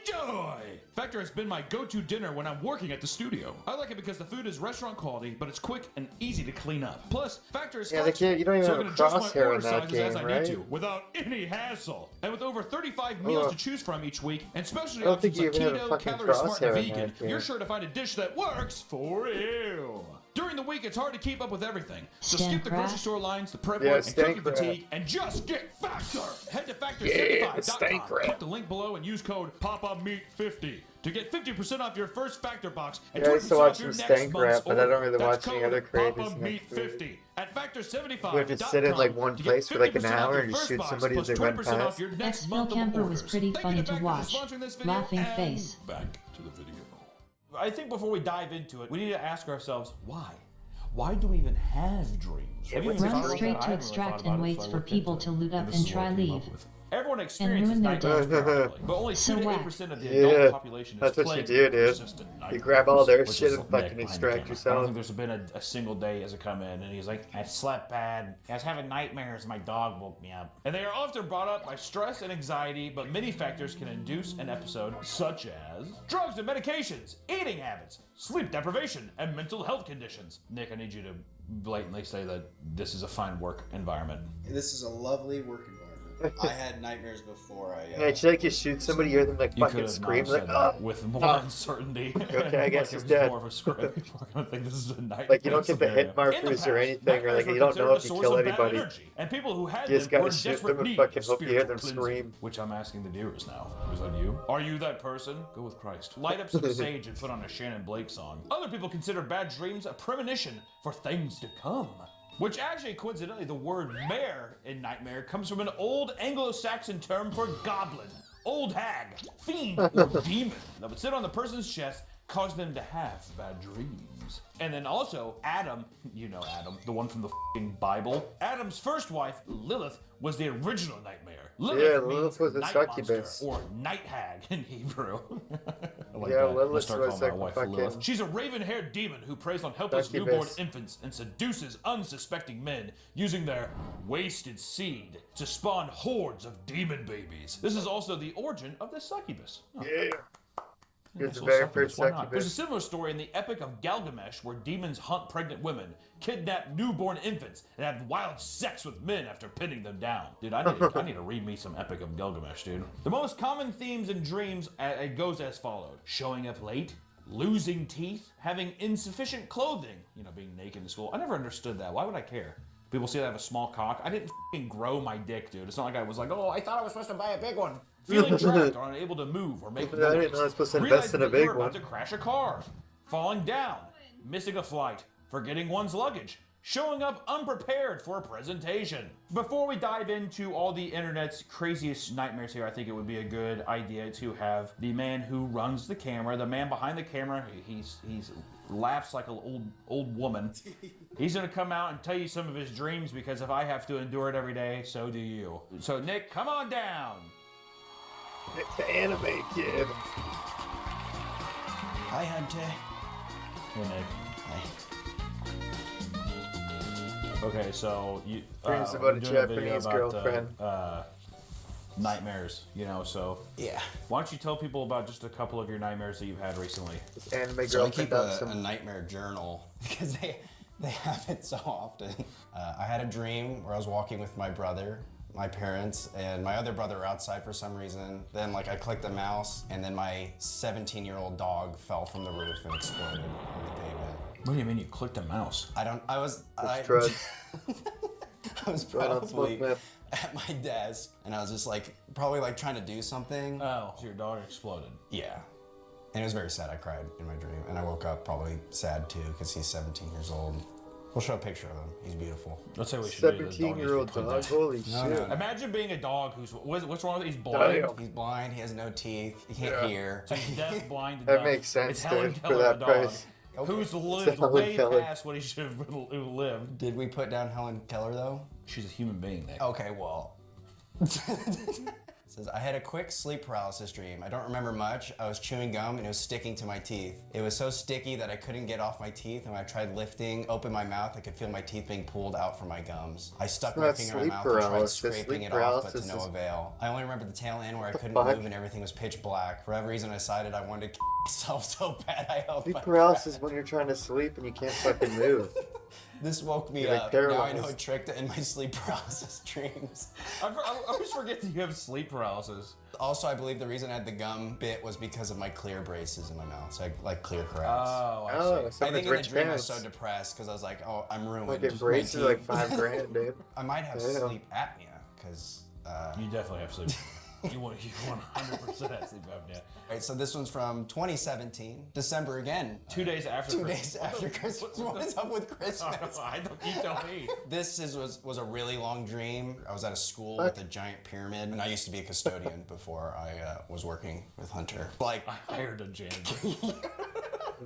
enjoy. Factor has been my go-to dinner when I'm working at the studio. I like it because the food is restaurant quality, but it's quick and easy to clean up. Plus, Factor is Yeah, they can't. You don't even so I have can a adjust my crosshair order in that sizes as game, I right? need to without any hassle. And with over 35 meals Ugh. to choose from each week, and specialty I don't think options like you even have a keto, fucking calorie smart, and crosshair in vegan, that game. you're sure to find a dish that works for you. During the week, it's hard to keep up with everything. So skip the grocery store lines, the prep Yeah, work, and stank cooking rat. fatigue, and just get Factor. Head to Yeah, factor75.com. stank rat. Click the link below and use code PAPAMEAT50 to get 50% off your first Factor box and Yeah, I used to 20% watch off your some next stank month's rap, but I order. don't really That's watch any code other creators Papa in Meat that 50 at Factor75.com. You have to sit in like one to place get for like an 50% off hour your and just first shoot box somebody as plus they run 20% off past. your next Ex-Phil month of Camper was orders. pretty Thank funny you to Factor for watch. sponsoring this video, Laughing and face. back to the video. I think before we dive into it, we need to ask ourselves why. Why do we even have dreams? Have you even thought Run about that? straight I to haven't really extract thought about and it, waits so I for looked people into to it. loot up This and is what try I came leave. up with. Everyone And experiences ruin their nightmares day. periodically, but only 2 So to what? 8% of the Yeah, adult population is that's what you plagued do, with dude. persistent You nightmares, grab all their which shit is and Nick fucking behind the extract camera. I don't yourself. think there's been a single day as a come in and he's like, I slept bad. I was having nightmares. My dog woke me up. And they are often brought up by stress and anxiety, but many factors can induce an episode, such as drugs and medications, eating habits, sleep deprivation, and mental health conditions. Nick, I need you to blatantly say that this is a fine work environment. This is a lovely work environment. I had nightmares before I. Yeah, should like you shoot somebody, you hear them like You fucking could have scream not like, said oh, that with more oh. uncertainty. Okay, I guess Like he's it was dead. more of a script. People are gonna think this is a nightmare. Like you don't get the scenario. hit markers In the or past, anything, or nightmares like were you don't know considered if a you source kill of bad anybody. energy, and people who had You just them were gotta in shoot desperate them and need fucking of hope you hear spiritual them cleansing, scream. which I'm asking the viewers now. Is that you? Are you that person? Go with Christ. Light up some sage and put on a Shannon Blake song. Other people consider bad dreams a premonition for things to come. Which actually, coincidentally, the word mare in nightmare comes from an old Anglo-Saxon term for goblin, old hag, fiend, or demon that would sit on the person's chest, cause them to have bad dreams. And then also, Adam, you know Adam, the one from the f***ing Bible. Adam's first wife, Lilith, was the original nightmare. Yeah, means Lilith was a night succubus. monster, or night hag in Hebrew. I like Yeah, that. Lilith Let's start was calling my like wife fucking Lilith. She's a raven-haired demon who preys on helpless succubus. newborn infants and seduces unsuspecting men using their wasted seed to spawn hordes of demon babies. This is also the origin of the succubus. Oh. Yeah. It's Nice the little very first Why not? There's a succubus. similar story in the Epic of Gilgamesh where demons hunt pregnant women, kidnap newborn infants, and have wild sex with men after pinning them down. Dude, I need to read me some Epic of Gilgamesh, dude. The most common themes in dreams, it goes as followed. Showing up late, losing teeth, having insufficient clothing, being naked in school. I never understood that. Why would I care? People say I have a small cock. I didn't f***ing grow my dick, dude. It's not like I was like, oh, I thought I was supposed to buy a big one. Feeling trapped or unable to move or make I noise. didn't know I was supposed to invest Realizing in a that you big were about one. to crash a car. Falling down. Missing a flight. Forgetting one's luggage. Showing up unprepared for a presentation. Before we dive into all the internet's craziest nightmares here, I think it would be a good idea to have the man who runs the camera, the man behind the camera, he's laughs like an old woman. He's gonna come out and tell you some of his dreams, because if I have to endure it every day, so do you. So Nick, come on down. It's the anime kid. Hi, Hunter. Hey, Nick. Hi. Okay, so you Dreams about we're a doing video Japanese about, girlfriend. Nightmares, so Yeah. why don't you tell people about just a couple of your nightmares that you've had recently? This anime So I girlfriend keep got a some. nightmare journal because they have it so often. I had a dream where I was walking with my brother, my parents, and my other brother were outside for some reason. Then I clicked the mouse, and then my 17-year-old dog fell from the roof and exploded on the pavement. What do you mean you clicked a mouse? I was drugs. I was Right on probably smoke meth. at my desk, and I was just probably trying to do something. Oh, so your dog exploded. Yeah. And it was very sad. I cried in my dream, and I woke up probably sad too because he's 17 years old. We'll show a picture of him. He's beautiful. Let's say we should do. 17-year-old dog. Holy shit. Imagine being a dog what's wrong with it? He's blind. Damn. He's blind. He has no teeth. He can't hear. So he's deaf, blind, and That dumb. makes sense, It's Helen dude, Keller, for that the dog, price. who's lived Helen way Keller. past what he should have lived. Did we put down Helen Keller though? She's a human being, Nick. Okay, well. Says, I had a quick sleep paralysis dream. I don't remember much. I was chewing gum and it was sticking to my teeth. It was so sticky that I couldn't get off my teeth, and when I tried open my mouth, I could feel my teeth being pulled out from my gums. I stuck my Not finger in my sleep mouth and tried paralysis. scraping Sleep it off, but to paralysis no is- avail. I only remember the tail end where I couldn't fuck? move and everything was pitch black. For whatever reason, I decided I wanted to kill myself so bad I held Sleep my paralysis is when you're trying to sleep and you can't fucking move. This woke me You're, like, up. Now I paralyzed. know a trick to end my sleep paralysis dreams. I always forget that you have sleep paralysis. Also, I believe the reason I had the gum bit was because of my clear braces in my mouth. So I like clear cracks. Oh, I Oh, see. I some think in the rich dream I was parents. so depressed because I was like, oh, I'm ruined. Fucking My braces are like teeth. $5 grand, dude. I might have Damn. sleep apnea because You definitely have sleep. You want 100% sleep apnea. Right, so this one's from 2017, December again. 2 days after. 2 days after Christmas. What is up with Christmas? I don't. You tell me. This was a really long dream. I was at a school with a giant pyramid, and I used to be a custodian before I was working with Hunter. Like, I hired a janitor.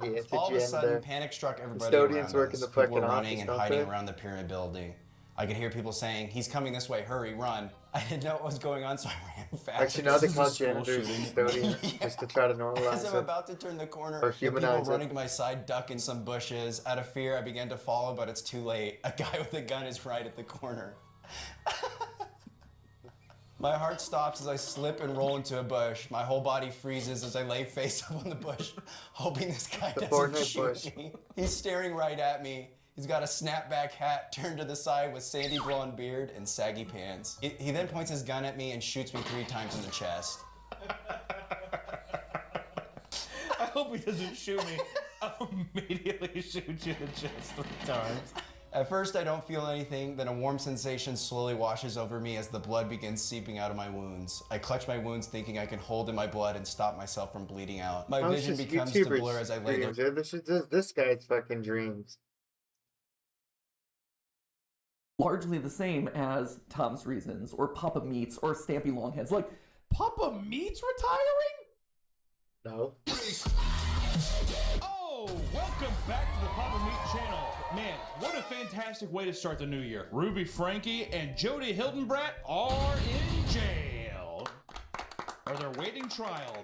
Yeah, all of a sudden, panic struck everybody Custodians around work in us. the People fucking were running office, and don't hiding they? around the pyramid building. I could hear people saying, "He's coming this way, hurry, run." I didn't know what was going on, so I ran fast. Actually, now they This is call a school janitors shooting. custodians just to try to As normalize I'm it. about to turn the corner, Or there are people humanize it. running to my side, ducking some bushes. Out of fear, I began to follow, but it's too late. A guy with a gun is right at the corner. My heart stops as I slip and roll into a bush. My whole body freezes as I lay face up on the bush, hoping this guy The doesn't Fortnite shoot bush. me. He's staring right at me. He's got a snapback hat turned to the side with sandy blonde beard and saggy pants. He then points his gun at me and shoots me 3 times in the chest. I hope he doesn't shoot me. I'll immediately shoot you in the chest 3 times. At first, I don't feel anything, then a warm sensation slowly washes over me as the blood begins seeping out of my wounds. I clutch my wounds thinking I can hold in my blood and stop myself from bleeding out. My Oh, it's vision just becomes to YouTubers' blur as I lay there. dreams. This is this guy's fucking dreams. Largely the same as Tom's Reasons or Papa Meats or Stampy Longheads. Like, Papa Meat's retiring? No. Oh, welcome back to the Papa Meat channel. Man, what a fantastic way to start the new year. Ruby Frankie and Jody Hildenbrat are in jail. Or they're waiting trial.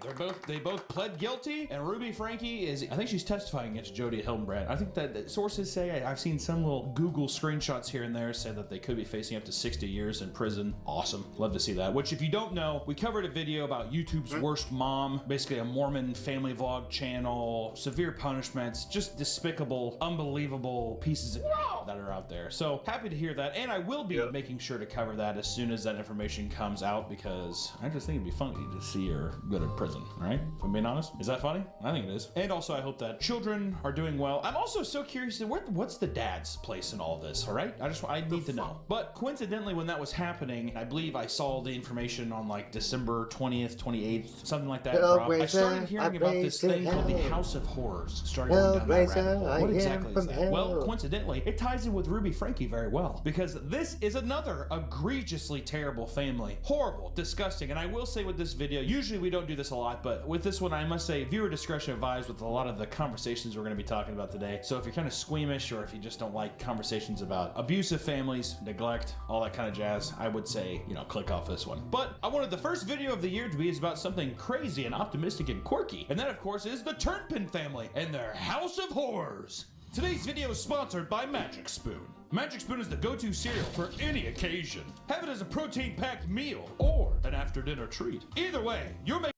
They both pled guilty, and Ruby Frankie is, I think she's testifying against Jody Hildenbrat. I think that sources say, I've seen some little Google screenshots here and there say that they could be facing up to 60 years in prison. Awesome. Love to see that. Which, if you don't know, we covered a video about YouTube's worst mom, basically a Mormon family vlog channel, severe punishments, just despicable, unbelievable pieces of that are out there. So happy to hear that, and I will be making sure to cover that as soon as that information comes out, because I just think it'd be funny to see her go to prison, all right? If I'm being honest. Is that funny? I think it is. And also, I hope that children are doing well. I'm also so curious, what's the dad's place in all this, all right? I need to know. But coincidentally, when that was happening, I believe I saw the information on like December 20th, 28th, something like that. I started hearing about this thing called the House of Horrors. Started going down that rabbit hole. What exactly is that? Well, coincidentally, it ties in with Ruby Frankie very well, because this is another egregiously terrible family. Horrible, disgusting, and I will say with this video, usually we don't do this a lot, but with this one, I must say, viewer discretion advised with a lot of the conversations we're going to be talking about today. So if you're kind of squeamish, or if you just don't like conversations about abusive families, neglect, all that kind of jazz, I would say, click off this one. But I wanted the first video of the year to be about something crazy and optimistic and quirky, and that, of course, is the Turnpin family and their House of Horrors. Today's video is sponsored by Magic Spoon. Magic Spoon is the go-to cereal for any occasion. Have it as a protein-packed meal or an after-dinner treat. Either way, you're making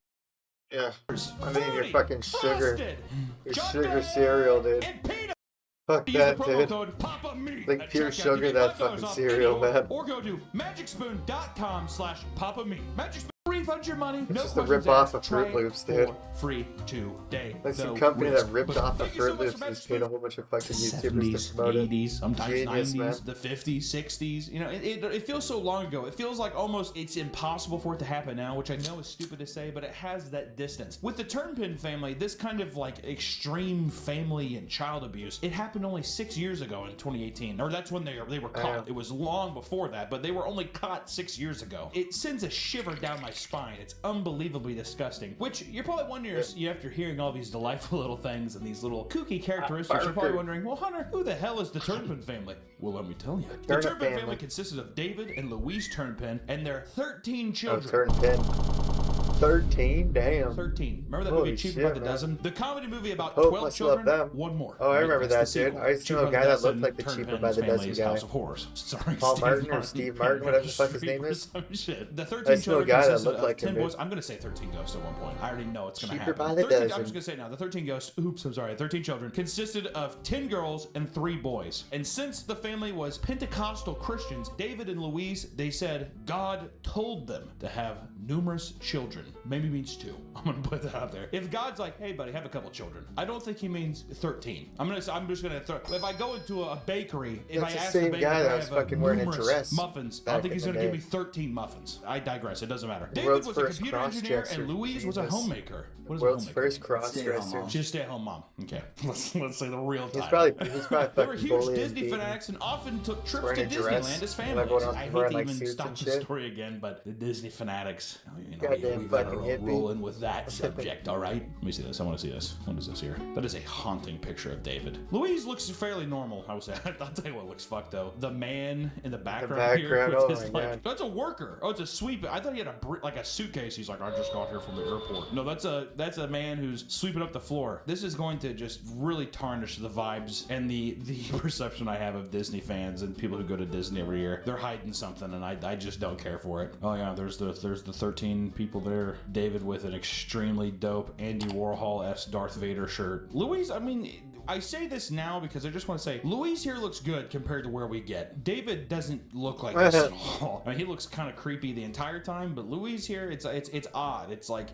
your fucking sugar. Your sugar cereal, dude. Fuck that, dude. Like pure sugar, that fucking cereal, man. Or go to magicspoon.com/PapaMeat. Magic Spoon refund your money. It's No just a questions rip off asked. of Fruit Try it Loops, dude. for free today. Like some No company risk. that ripped But off of thank you so Fruit much Loops for and Magic just paid a whole bunch of fucking YouTubers 70s, to promote it. 80s, sometimes Genius, 90s, man. the 50s, 60s. It feels so long ago. It feels like almost it's impossible for it to happen now, which I know is stupid to say, but it has that distance. With the Turnpin family, this kind of like extreme family and child abuse, it happened only 6 years ago in 2018, or that's when they were caught. It was long before that, but they were only caught 6 years ago. It sends a shiver down my spine. It's unbelievably disgusting, which you're probably wondering, after hearing all these delightful little things and these little kooky characteristics, you're probably wondering, well, Hunter, who the hell is the Turpin family? Well, let me tell you. The Turpin family consisted of David and Louise Turnpin and their 13 children. 13? Damn. 13. Remember that movie Cheaper by the Dozen? The comedy movie about Hope 12 must love children? them. One more. Oh, I remember that, That's the dude. sequel. I used to know a Cheaper by guy the that looked Dozen, like the Cheaper Turnpin's by the Dozen Family's guy. House of Horrors. Sorry, Paul Steve Martin or Martin. Steve Martin, whatever the fuck his name Or is. some shit. The I 13 used to know a children guy that consisted looked of like 10 him, boys. dude. I'm going to say 13 ghosts at one point. I already know it's going to Cheaper happen. by the 13, I'm dozen. just going to say it now. The 13 ghosts, I'm sorry, 13 children consisted of 10 girls and 3 boys. And since the family was Pentecostal Christians, David and Louise, they said God told them to have numerous children. Maybe means 2. I'm gonna put that out there. If God's like, hey buddy, have a couple children, I don't think he means 13. I'm just gonna throw. If I go into a bakery, if That's I the ask same the baker guy if that I was have fucking wearing a numerous dress muffins, I back don't think in he's the gonna give day. me 13 muffins. I digress. It doesn't matter. The David world's was a first computer engineer, and cross-dresser. Louise was a Jesus. homemaker. What is World's a homemaker? first cross-dresser. She's a stay-at-home mom. Okay, let's say the real He's title. probably They were fucking huge bullied Disney and beaten. fanatics and often took trips Wearing to a dress, Disneyland as while families. everyone else I was hate wearing, to like, even suits stop and the shit. story again, but the Disney fanatics. Goddamn we better fucking hippie. roll in with that subject. All right. Let me see this. I want to see this. What is this here? That is a haunting picture of David. Louise looks fairly normal. I would say. I'll tell you what looks fucked though. The man in the background, here background, with oh his my like, God. that's a worker. Oh, it's a sweep. I thought he had like a suitcase. He's like, I just got here from the airport. No, that's a man who's sweeping up the floor. This is going to just really tarnish the vibes and the perception I have of Disney fans and people who go to Disney every year. They're hiding something, and I just don't care for it. Oh yeah, there's the 13 people there. David with an extremely dope Andy Warhol-esque Darth Vader shirt. Louise, I mean, I say this now because I just want to say Louise here looks good compared to where we get. David doesn't look like this at all. I mean, he looks kind of creepy the entire time, but Louise here, it's odd. It's like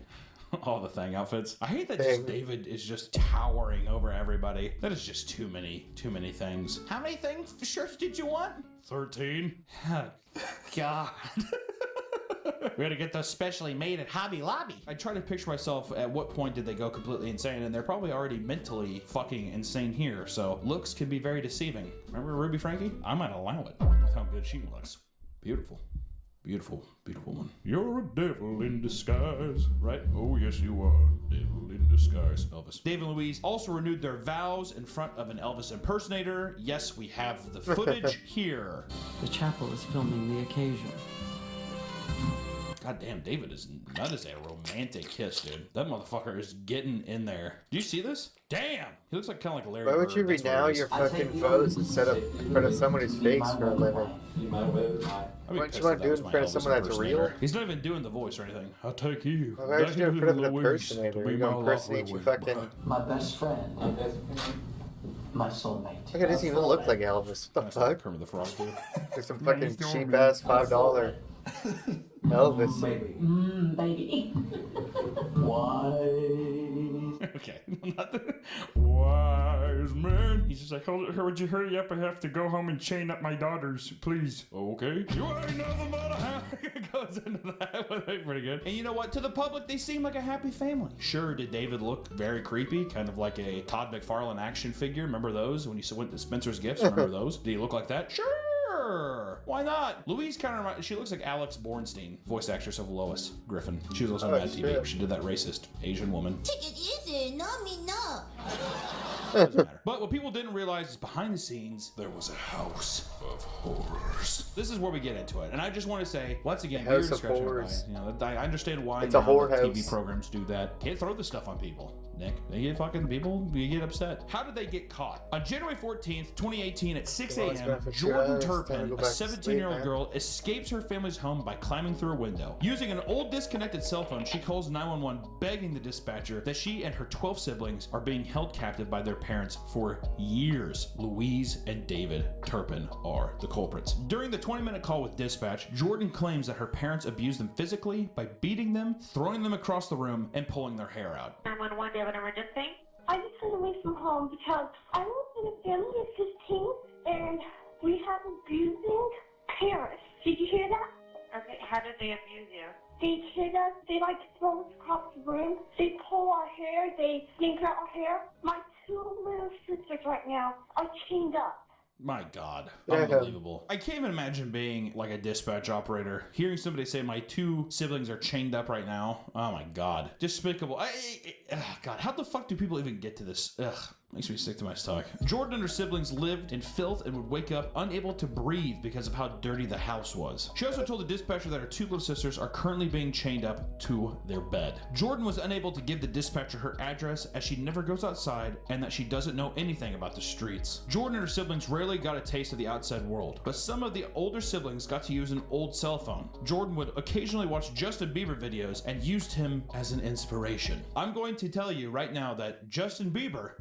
all the Thing outfits. I hate that just David is just towering over everybody. That is just too many things. How many shirts did you want? 13. Oh, God. We gotta get those specially made at Hobby Lobby. I try to picture myself at what point did they go completely insane, and they're probably already mentally fucking insane here, so looks can be very deceiving. Remember Ruby Frankie? I might allow it with how good she looks. Beautiful. Beautiful, beautiful one. You're a devil in disguise, right? Oh, yes, you are. Devil in disguise. Elvis. Dave and Louise also renewed their vows in front of an Elvis impersonator. Yes, we have the footage here. The chapel is filming the occasion. God damn, that is a romantic kiss, dude. That motherfucker is getting in there. Do you see this? Damn! He looks like kind of like Larry Why would Bird. you That's what renown it is. your fucking vows instead of in front of somebody's face for a living? I'd be Why don't pissed you want if to do that it in was front of my someone Elvis that's real? impersonator. He's not even doing the voice or anything. I'll take you. Why would you do it in front of an Louise, impersonator? to You're be gonna my impersonate you lovely fucking... My best friend. My soulmate. Look, it doesn't even look like Elvis. What the fuck? Kermit the Frog, dude. There's some fucking cheap-ass $5 Elvis. Baby. Baby. Why? Okay. Wise man. He's just like, would you hurry up? I have to go home and chain up my daughters, please. Okay. You ain't nothing but a happy. Goes into that. Pretty good. And you know what? To the public, they seem like a happy family. Sure, did David look very creepy? Kind of like a Todd McFarlane action figure. Remember those? When you went to Spencer's Gifts? Remember those? Did he look like that? Sure. Why not? Louise kind of reminds, she looks like Alex Bornstein, voice actress of Lois Griffin. She was also on Mad TV. She did that racist Asian woman. Take it easy, no me no. Doesn't matter. But what people didn't realize is behind the scenes, there was a house of horrors. This is where we get into it. And I just want to say, once again, House viewer of discretion horrors. advised. You know, I understand why It's a now whore that TV house. programs do that. Can't throw this stuff on people. Nick, they get fucking people, you get upset. How did they get caught? On January 14th, 2018 at 6 Well, it's a.m., been for Jordan 2 hours. Time to Turpin, go a back to sleep, 17-year-old man. girl, escapes her family's home by climbing through a window. Using an old disconnected cell phone, she calls 911, begging the dispatcher that she and her 12 siblings are being held captive by their parents for years. Louise and David Turpin are the culprits. During the 20-minute call with dispatch, Jordan claims that her parents abused them physically by beating them, throwing them across the room, and pulling their hair out. 911, do you have an emergency? I just got away from home because I live in a family of 15 and we have abusing parents. Did you hear that? Okay, how did they abuse you? They hit us, they like throw us across the room, they pull our hair, they yank out our hair. My 2 little sisters right now are chained up. My God. Unbelievable. I can't even imagine being like a dispatch operator, hearing somebody say my 2 siblings are chained up right now. Oh my God. Despicable. God, how the fuck do people even get to this? Ugh. Makes me sick to my stomach. Jordan and her siblings lived in filth and would wake up unable to breathe because of how dirty the house was. She also told the dispatcher that her 2 little sisters are currently being chained up to their bed. Jordan was unable to give the dispatcher her address as she never goes outside and that she doesn't know anything about the streets. Jordan and her siblings rarely got a taste of the outside world, but some of the older siblings got to use an old cell phone. Jordan would occasionally watch Justin Bieber videos and used him as an inspiration. I'm going to tell you right now that Justin Bieber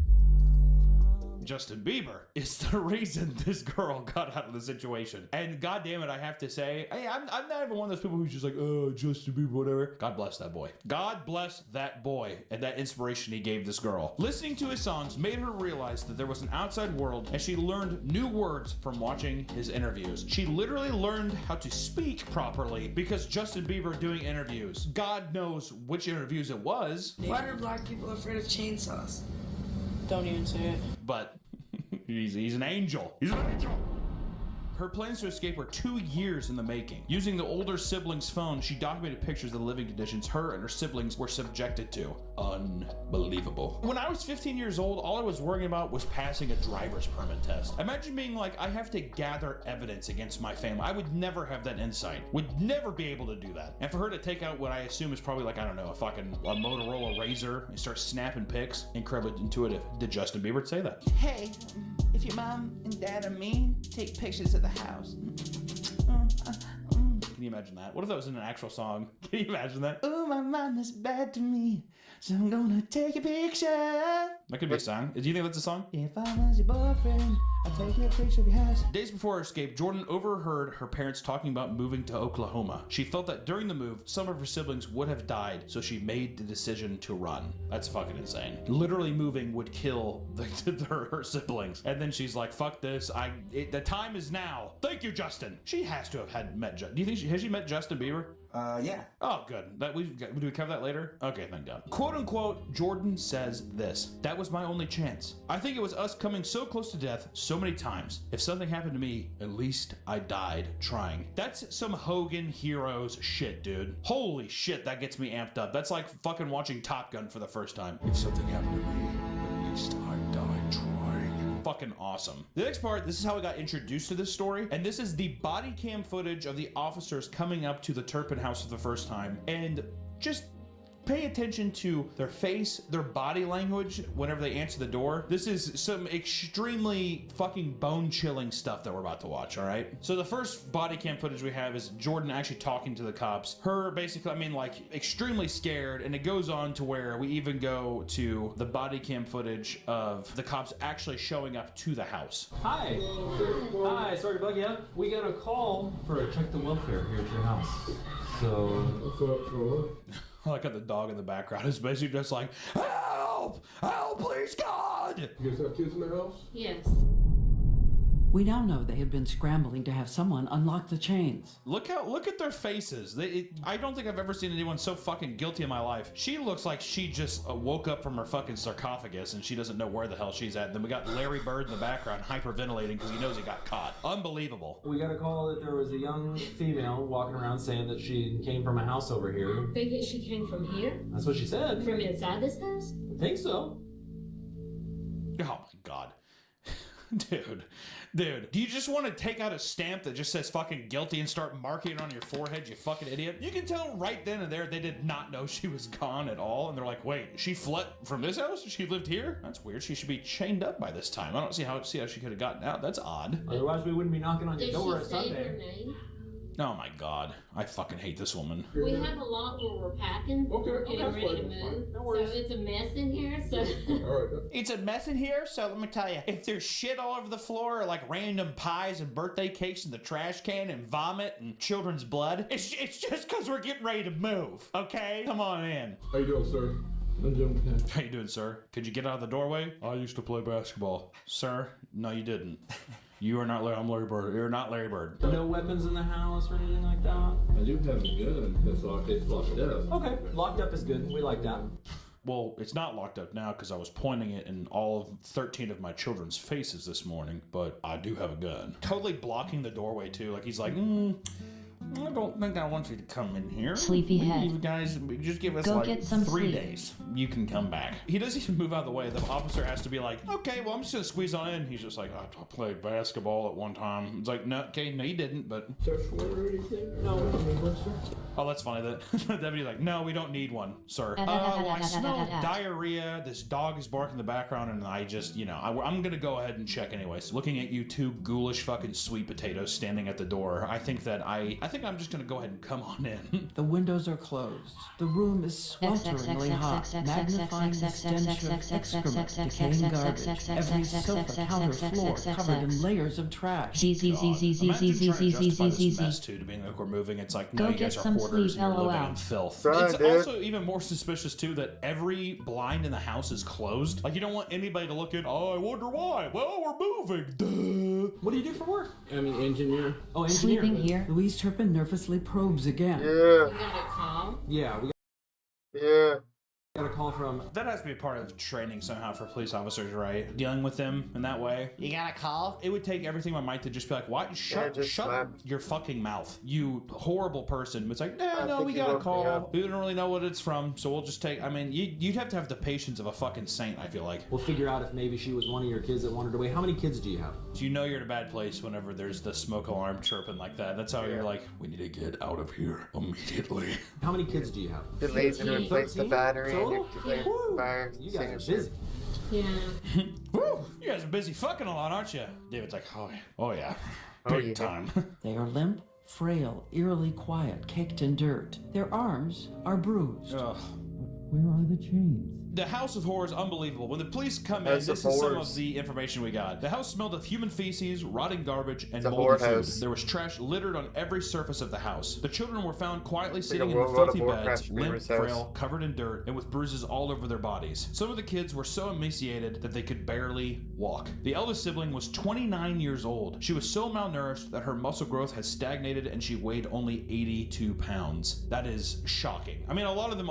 Justin Bieber is the reason this girl got out of the situation. And goddamn it, I have to say, hey, I'm not even one of those people who's just like, oh, Justin Bieber, whatever. God bless that boy. God bless that boy and that inspiration he gave this girl. Listening to his songs made her realize that there was an outside world, and she learned new words from watching his interviews. She literally learned how to speak properly because Justin Bieber doing interviews. God knows which interviews it was. Why are black people afraid of chainsaws? Don't even say it. But he's an angel. He's an angel. Her plans to escape were 2 years in the making. Using the older sibling's phone, she documented pictures of the living conditions her and her siblings were subjected to. Unbelievable. When I was 15 years old, all I was worrying about was passing a driver's permit test. Imagine being like, I have to gather evidence against my family. I would never have that insight. Would never be able to do that. And for her to take out what I assume is probably like, I don't know, a Motorola Razor and start snapping pics, incredibly intuitive. Did Justin Bieber say that? Hey, if your mom and dad are mean, take pictures of the house. Can you imagine that? What if that was in an actual song? Can you imagine that? Oh, my mom is bad to me, so I'm gonna take a picture. That could be a song. Do you think that's a song? If I was your boyfriend, I'd take a picture of your house. Days before her escape, Jordan overheard her parents talking about moving to Oklahoma. She felt that during the move, some of her siblings would have died, so she made the decision to run. That's fucking insane. Literally moving would kill her siblings. And then she's like, fuck this. The time is now. Thank you, Justin. She has to have met Justin. Do you think has she met Justin Bieber? Yeah. Oh, good. Do we cover that later? Okay, thank God. Quote unquote, Jordan says this. That was my only chance. I think it was us coming so close to death so many times. If something happened to me, at least I died trying. That's some Hogan Heroes shit, dude. Holy shit, that gets me amped up. That's like fucking watching Top Gun for the first time. If something happened to me, at least I died trying. Fucking awesome. The next part, this is how I got introduced to this story, and this is the body cam footage of the officers coming up to the Turpin house for the first time, and just pay attention to their face, their body language whenever they answer the door. This is some extremely fucking bone-chilling stuff that we're about to watch, all right? So the first body cam footage we have is Jordan actually talking to the cops. Her basically, extremely scared, and it goes on to where we even go to the body cam footage of the cops actually showing up to the house. Hi. Hi, sorry to bug you. We got a call for a check the welfare here at your house. So... I like how the dog in the background is basically just like, help! Help, please, God! You guys have kids in the house? Yes. We now know they have been scrambling to have someone unlock the chains. Look at their faces. I don't think I've ever seen anyone so fucking guilty in my life. She looks like she just woke up from her fucking sarcophagus and she doesn't know where the hell she's at. And then we got Larry Bird in the background hyperventilating because he knows he got caught. Unbelievable. We got a call that there was a young female walking around saying that she came from a house over here. Think that she came from here? That's what she said. From inside this house? I think so. Oh my God. Dude, do you just want to take out a stamp that just says fucking guilty and start marking it on your forehead, you fucking idiot? You can tell right then and there they did not know she was gone at all. And they're like, wait, she fled from this house? She lived here? That's weird. She should be chained up by this time. I don't see how she could have gotten out. That's odd. Otherwise, we wouldn't be knocking on your door at Sunday. Did she say her name? Oh my God. I fucking hate this woman. We have a lot where we're packing. We're getting ready to move. So it's a mess in here. So It's a mess in here, so let me tell you, if there's shit all over the floor, or like random pies and birthday cakes in the trash can and vomit and children's blood, it's just because we're getting ready to move, okay? Come on in. How you doing, sir? I'm doing okay. How you doing, sir? Could you get out of the doorway? I used to play basketball. Sir? No, you didn't. You are not Larry. I'm Larry Bird. You're not Larry Bird. No weapons in the house or anything like that? I do have a gun that's locked. It's locked up. Okay, locked up is good. We like that. Well, it's not locked up now because I was pointing it in all of 13 of my children's faces this morning, but I do have a gun. Totally blocking the doorway, too. Like, he's like, I don't think I want you to come in here. Sleepyhead. You guys, just give us Go like get some 3 sleep. days. You can come back. He doesn't even move out of the way. The officer has to be like, okay, well, I'm just going to squeeze on in. He's just like, I played basketball at one time. It's like, no, okay, no, you didn't, but... Search warrant or anything? No. Oh, that's funny. That the deputy's like, no, we don't need one, sir. Well, I smell diarrhea. This dog is barking in the background, and I just, you know, I'm gonna go ahead and check anyways. Looking at you two ghoulish fucking sweet potatoes standing at the door, I think I'm just gonna go ahead and come on in. The windows are closed. The room is swelteringly hot, magnifying the stench of excrement, decaying garbage, every sofa, counter, floor covered in layers of trash. Imagine trying to justify this mess too to being like we're moving. It's like, no, you guys are hoarders and you're living in filth. It's also even more suspicious too that every blind in the house is closed. Like you don't want anybody to look in. Oh, I wonder why. Well, we're moving. Duh. What do you do for work? I'm an engineer. Oh, engineer. Sleeping here. Louise Turpin nervously probes again. You got a call? Yeah, we Yeah. got a call from. That has to be a part of training somehow for police officers, right? Dealing with them in that way. You got a call? It would take everything in my might to just be like, what? Shut your fucking mouth, you horrible person. It's like, no, we got a call. We don't really know what it's from, so we'll just take. I mean, you'd have to have the patience of a fucking saint. I feel like. We'll figure out if maybe she was one of your kids that wandered away. How many kids do you have? So you know you're in a bad place whenever there's the smoke alarm chirping like that. That's how you're like, we need to get out of here immediately. How many kids do you have? Good laser to replace the battery. Total? Fire You guys are busy. Yeah. Woo! You guys are busy fucking a lot, aren't you? David's like, oh yeah. Big time. They are limp, frail, eerily quiet, caked in dirt. Their arms are bruised. Ugh. Where are the chains? The House of Horror is unbelievable. When the police come in, this is some of the information we got. The house smelled of human feces, rotting garbage, and moldy food. There was trash littered on every surface of the house. The children were found quietly sitting in the filthy beds, limp, frail, covered in dirt, and with bruises all over their bodies. Some of the kids were so emaciated that they could barely walk. The eldest sibling was 29 years old. She was so malnourished that her muscle growth had stagnated and she weighed only 82 pounds. That is shocking. I mean, a lot of them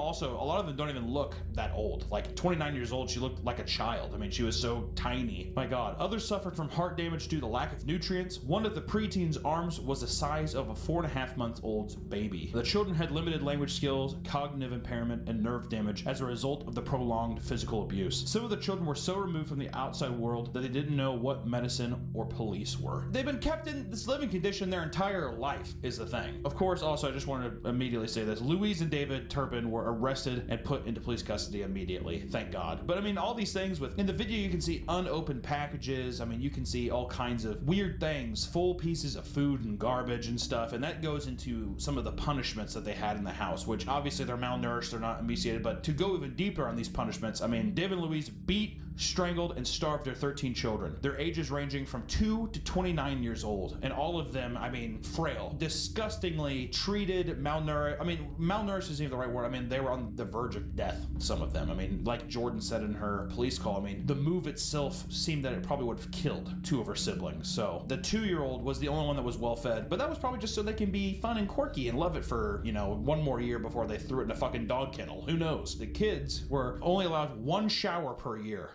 don't even look that old. Like 29 years old, she looked like a child. I mean, she was so tiny. My God. Others suffered from heart damage due to lack of nutrients. One of the preteen's arms was the size of a 4.5-month-old's baby. The children had limited language skills, cognitive impairment, and nerve damage as a result of the prolonged physical abuse. Some of the children were so removed from the outside world that they didn't know what medicine or police were. They've been kept in this living condition their entire life, is the thing. Of course, also, I just wanted to immediately say this. Louise and David Turpin were arrested and put into police custody immediately. Thank God. But I mean, all these things in the video, you can see unopened packages. I mean, you can see all kinds of weird things, full pieces of food and garbage and stuff. And that goes into some of the punishments that they had in the house, which obviously they're malnourished, they're not emaciated. But to go even deeper on these punishments, I mean, David and Louise beat, strangled, and starved their 13 children. Their ages ranging from 2 to 29 years old. And all of them, I mean, frail, disgustingly treated, malnourished. I mean, malnourished isn't even the right word. I mean, they were on the verge of death, some of them. I mean, like Jordan said in her police call, I mean, the move itself seemed that it probably would have killed 2 of her siblings. So the 2-year-old was the only one that was well fed, but that was probably just so they can be fun and quirky and love it for, you know, 1 more year before they threw it in a fucking dog kennel. Who knows? The kids were only allowed 1 shower per year.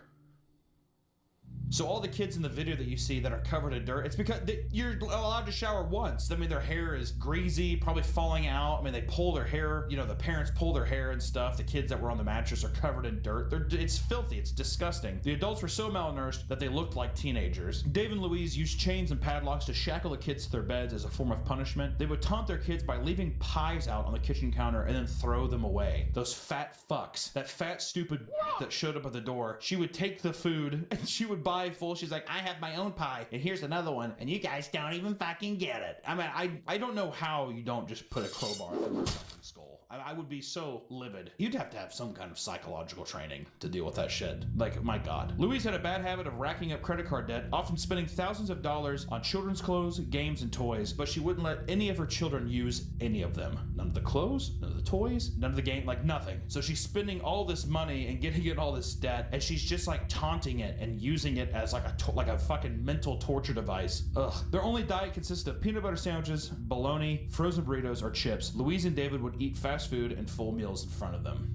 So all the kids in the video that you see that are covered in dirt, it's because you're allowed to shower once. I mean, their hair is greasy, probably falling out. I mean, they pull their hair, you know, the parents pull their hair and stuff. The kids that were on the mattress are covered in dirt. It's filthy, it's disgusting. The adults were so malnourished that they looked like teenagers. Dave and Louise used chains and padlocks to shackle the kids to their beds as a form of punishment. They would taunt their kids by leaving pies out on the kitchen counter and then throw them away. Those fat fucks, that fat stupid that showed up at the door, she would take the food and she would buy full. She's like, I have my own pie and here's another one and you guys don't even fucking get it. I mean, I don't know how you don't just put a crowbar through her fucking skull. I would be so livid. You'd have to have some kind of psychological training to deal with that shit. Like, my God. Louise had a bad habit of racking up credit card debt, often spending thousands of dollars on children's clothes, games, and toys, but she wouldn't let any of her children use any of them. None of the clothes, none of the toys, none of the game, like nothing. So she's spending all this money and getting in all this debt, and she's just like taunting it and using it as like a fucking mental torture device. Ugh. Their only diet consisted of peanut butter sandwiches, bologna, frozen burritos, or chips. Louise and David would eat fast food and full meals in front of them.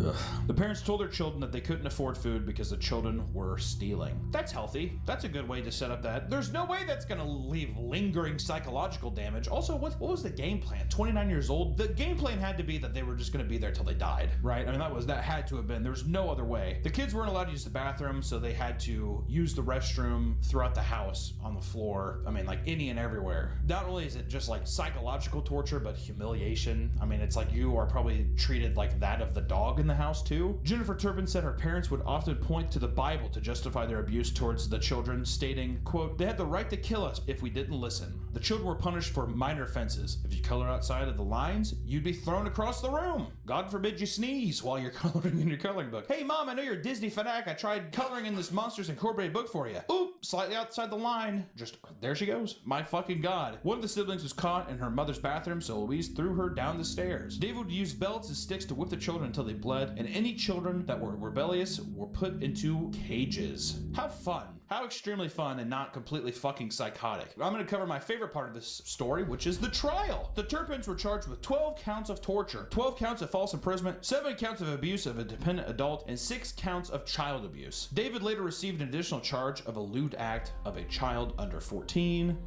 Ugh. The parents told their children that they couldn't afford food because the children were stealing. That's healthy. That's a good way to set up that. There's no way that's gonna leave lingering psychological damage. Also, what was the game plan? 29 years old? The game plan had to be that they were just gonna be there till they died, right? I mean, that had to have been. There was no other way. The kids weren't allowed to use the bathroom, so they had to use the restroom throughout the house, on the floor. I mean, like any and everywhere. Not only is it just like psychological torture, but humiliation. I mean, it's like you are probably treated like that of the dog in the house too. Jennifer Turpin said her parents would often point to the Bible to justify their abuse towards the children, stating, quote, "They had the right to kill us if we didn't listen. The children were punished for minor offenses. If you color outside of the lines, you'd be thrown across the room. God forbid you sneeze while you're coloring in your coloring book. Hey mom, I know you're a Disney fanatic. I tried coloring in this Monsters Incorporated book for you. Oop, slightly outside the line. Just, there she goes. My fucking God." One of the siblings was caught in her mother's bathroom, so Louise threw her down the stairs. David would use belts and sticks to whip the children until they bled, and any children that were rebellious were put into cages. How fun. How extremely fun and not completely fucking psychotic. I'm going to cover my favorite part of this story, which is the trial. The Turpins were charged with 12 counts of torture, 12 counts of false imprisonment, 7 counts of abuse of a dependent adult, and 6 counts of child abuse. David later received an additional charge of a lewd act of a child under 14.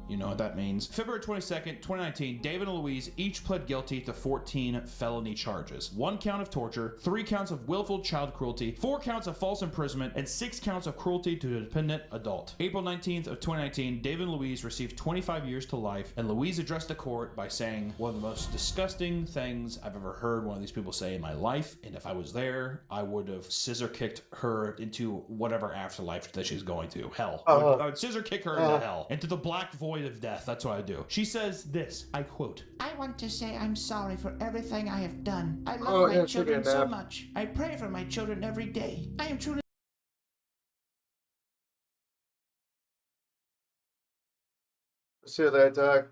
You know what that means. February 22nd, 2019, David and Louise each pled guilty to 14 felony charges. 1 count of torture, 3 counts of willful child cruelty, 4 counts of false imprisonment, and 6 counts of cruelty to a dependent adult. April 19th of 2019, David and Louise received 25 years to life, and Louise addressed the court by saying, "One of the most disgusting things I've ever heard one of these people say in my life, and if I was there, I would have scissor kicked her into whatever afterlife that she's going to. Hell. I would scissor kick her into hell, into the black void of death. That's what I do." She says this, I quote, "I want to say I'm sorry for everything I have done. I love my children so much. I pray for my children every day. I am truly..." See you later, Doug.